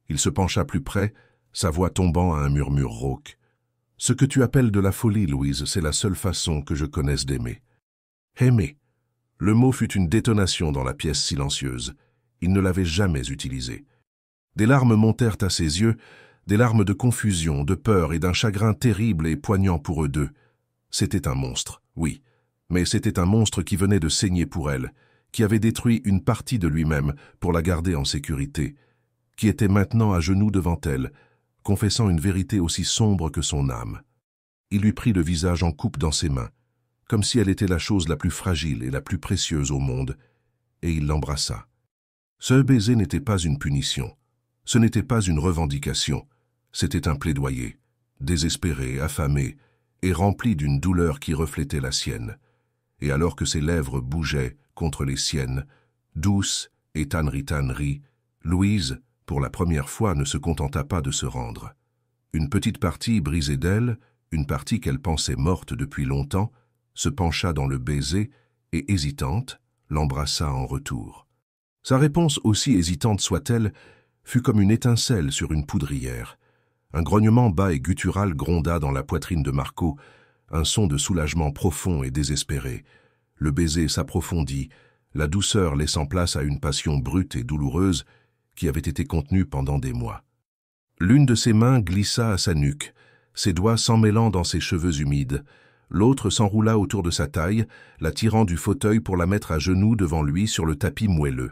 S1: Il se pencha plus près, sa voix tombant à un murmure rauque. « Ce que tu appelles de la folie, Louise, c'est la seule façon que je connaisse d'aimer. » Aimer. Le mot fut une détonation dans la pièce silencieuse. Il ne l'avait jamais utilisé. Des larmes montèrent à ses yeux, des larmes de confusion, de peur et d'un chagrin terrible et poignant pour eux deux. C'était un monstre, oui, mais c'était un monstre qui venait de saigner pour elle, qui avait détruit une partie de lui-même pour la garder en sécurité. qui était maintenant à genoux devant elle, confessant une vérité aussi sombre que son âme. Il lui prit le visage en coupe dans ses mains, comme si elle était la chose la plus fragile et la plus précieuse au monde, et il l'embrassa. Ce baiser n'était pas une punition, ce n'était pas une revendication, c'était un plaidoyer, désespéré, affamé, et rempli d'une douleur qui reflétait la sienne. Et alors que ses lèvres bougeaient contre les siennes, douces et tanneries, Louise, pour la première fois, ne se contenta pas de se rendre. Une petite partie brisée d'elle, une partie qu'elle pensait morte depuis longtemps, se pencha dans le baiser et, hésitante, l'embrassa en retour. Sa réponse, aussi hésitante soit-elle, fut comme une étincelle sur une poudrière. Un grognement bas et guttural gronda dans la poitrine de Marco, un son de soulagement profond et désespéré. Le baiser s'approfondit, la douceur laissant place à une passion brute et douloureuse qui avait été contenue pendant des mois. L'une de ses mains glissa à sa nuque, ses doigts s'emmêlant dans ses cheveux humides. L'autre s'enroula autour de sa taille, la tirant du fauteuil pour la mettre à genoux devant lui sur le tapis moelleux.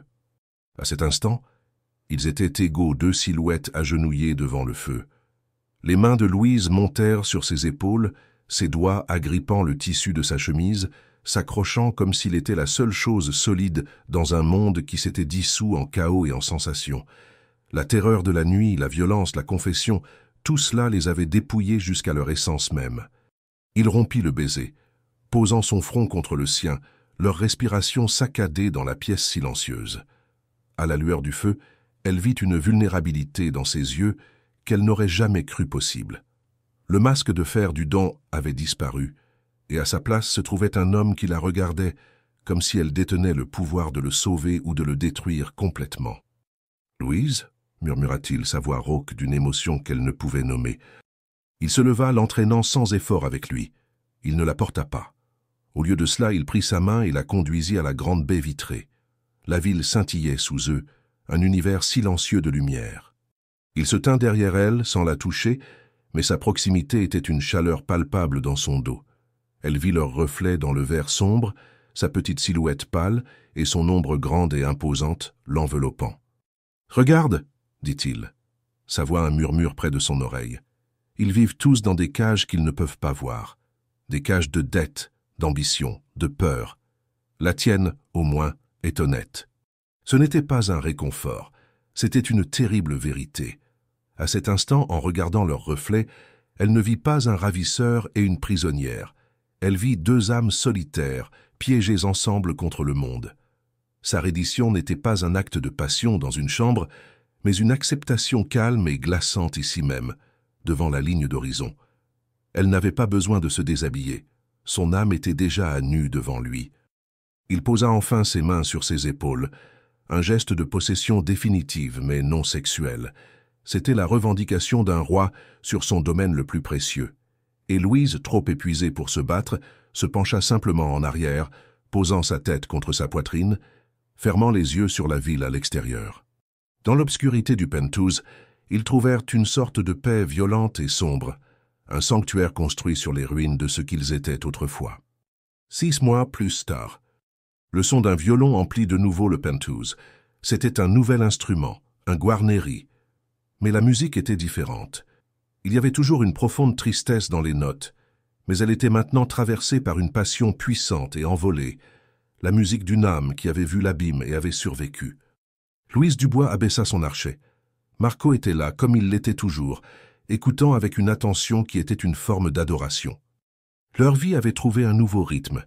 S1: À cet instant, ils étaient égaux, deux silhouettes agenouillées devant le feu. Les mains de Louise montèrent sur ses épaules, ses doigts agrippant le tissu de sa chemise, s'accrochant comme s'il était la seule chose solide dans un monde qui s'était dissous en chaos et en sensations. La terreur de la nuit, la violence, la confession, tout cela les avait dépouillés jusqu'à leur essence même. Il rompit le baiser, posant son front contre le sien, leur respiration saccadée dans la pièce silencieuse. À la lueur du feu, elle vit une vulnérabilité dans ses yeux qu'elle n'aurait jamais cru possible. Le masque de fer du don avait disparu, et à sa place se trouvait un homme qui la regardait comme si elle détenait le pouvoir de le sauver ou de le détruire complètement. « Louise » murmura-t-il, sa voix rauque d'une émotion qu'elle ne pouvait nommer. Il se leva, l'entraînant sans effort avec lui. Il ne la porta pas. Au lieu de cela, il prit sa main et la conduisit à la grande baie vitrée. La ville scintillait sous eux, un univers silencieux de lumière. Il se tint derrière elle, sans la toucher, mais sa proximité était une chaleur palpable dans son dos. Elle vit leur reflet dans le verre sombre, sa petite silhouette pâle et son ombre grande et imposante l'enveloppant. « Regarde !» dit-il. Sa voix un murmure près de son oreille. Ils vivent tous dans des cages qu'ils ne peuvent pas voir. Des cages de dette, d'ambition, de peur. La tienne, au moins, est honnête. Ce n'était pas un réconfort, c'était une terrible vérité. À cet instant, en regardant leur reflet, elle ne vit pas un ravisseur et une prisonnière. Elle vit deux âmes solitaires, piégées ensemble contre le monde. Sa reddition n'était pas un acte de passion dans une chambre, mais une acceptation calme et glaçante ici même, devant la ligne d'horizon. Elle n'avait pas besoin de se déshabiller. Son âme était déjà à nu devant lui. Il posa enfin ses mains sur ses épaules, un geste de possession définitive mais non sexuelle. C'était la revendication d'un roi sur son domaine le plus précieux. Et Louise, trop épuisée pour se battre, se pencha simplement en arrière, posant sa tête contre sa poitrine, fermant les yeux sur la ville à l'extérieur. Dans l'obscurité du penthouse, ils trouvèrent une sorte de paix violente et sombre, un sanctuaire construit sur les ruines de ce qu'ils étaient autrefois. 6 mois plus tard, le son d'un violon emplit de nouveau le penthouse. C'était un nouvel instrument, un guarneri. Mais la musique était différente. Il y avait toujours une profonde tristesse dans les notes, mais elle était maintenant traversée par une passion puissante et envolée, la musique d'une âme qui avait vu l'abîme et avait survécu. Louise Dubois abaissa son archet. Marco était là, comme il l'était toujours, écoutant avec une attention qui était une forme d'adoration. Leur vie avait trouvé un nouveau rythme.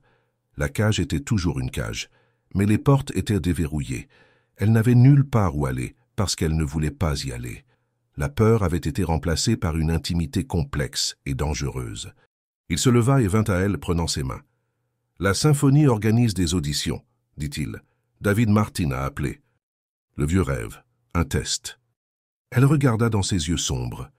S1: La cage était toujours une cage, mais les portes étaient déverrouillées. Elle n'avait nulle part où aller, parce qu'elle ne voulait pas y aller. La peur avait été remplacée par une intimité complexe et dangereuse. Il se leva et vint à elle, prenant ses mains. « La symphonie organise des auditions, dit-il. David Martin a appelé. Le vieux rêve, un test. » Elle regarda dans ses yeux sombres.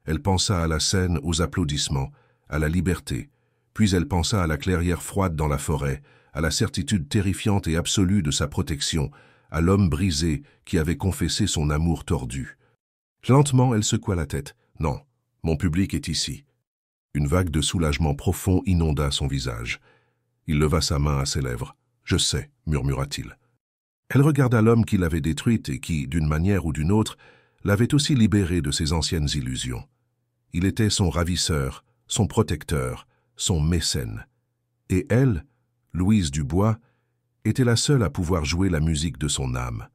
S1: Elle pensa à la scène, aux applaudissements, à la liberté. Puis elle pensa à la clairière froide dans la forêt, à la certitude terrifiante et absolue de sa protection, à l'homme brisé qui avait confessé son amour tordu. Lentement, elle secoua la tête. « Non, mon public est ici. » Une vague de soulagement profond inonda son visage. Il leva sa main à ses lèvres. « Je sais, » murmura-t-il. Elle regarda l'homme qui l'avait détruite et qui, d'une manière ou d'une autre, l'avait aussi libéré de ses anciennes illusions. Il était son ravisseur, son protecteur, son mécène. Et elle, Louise Dubois, était la seule à pouvoir jouer la musique de son âme.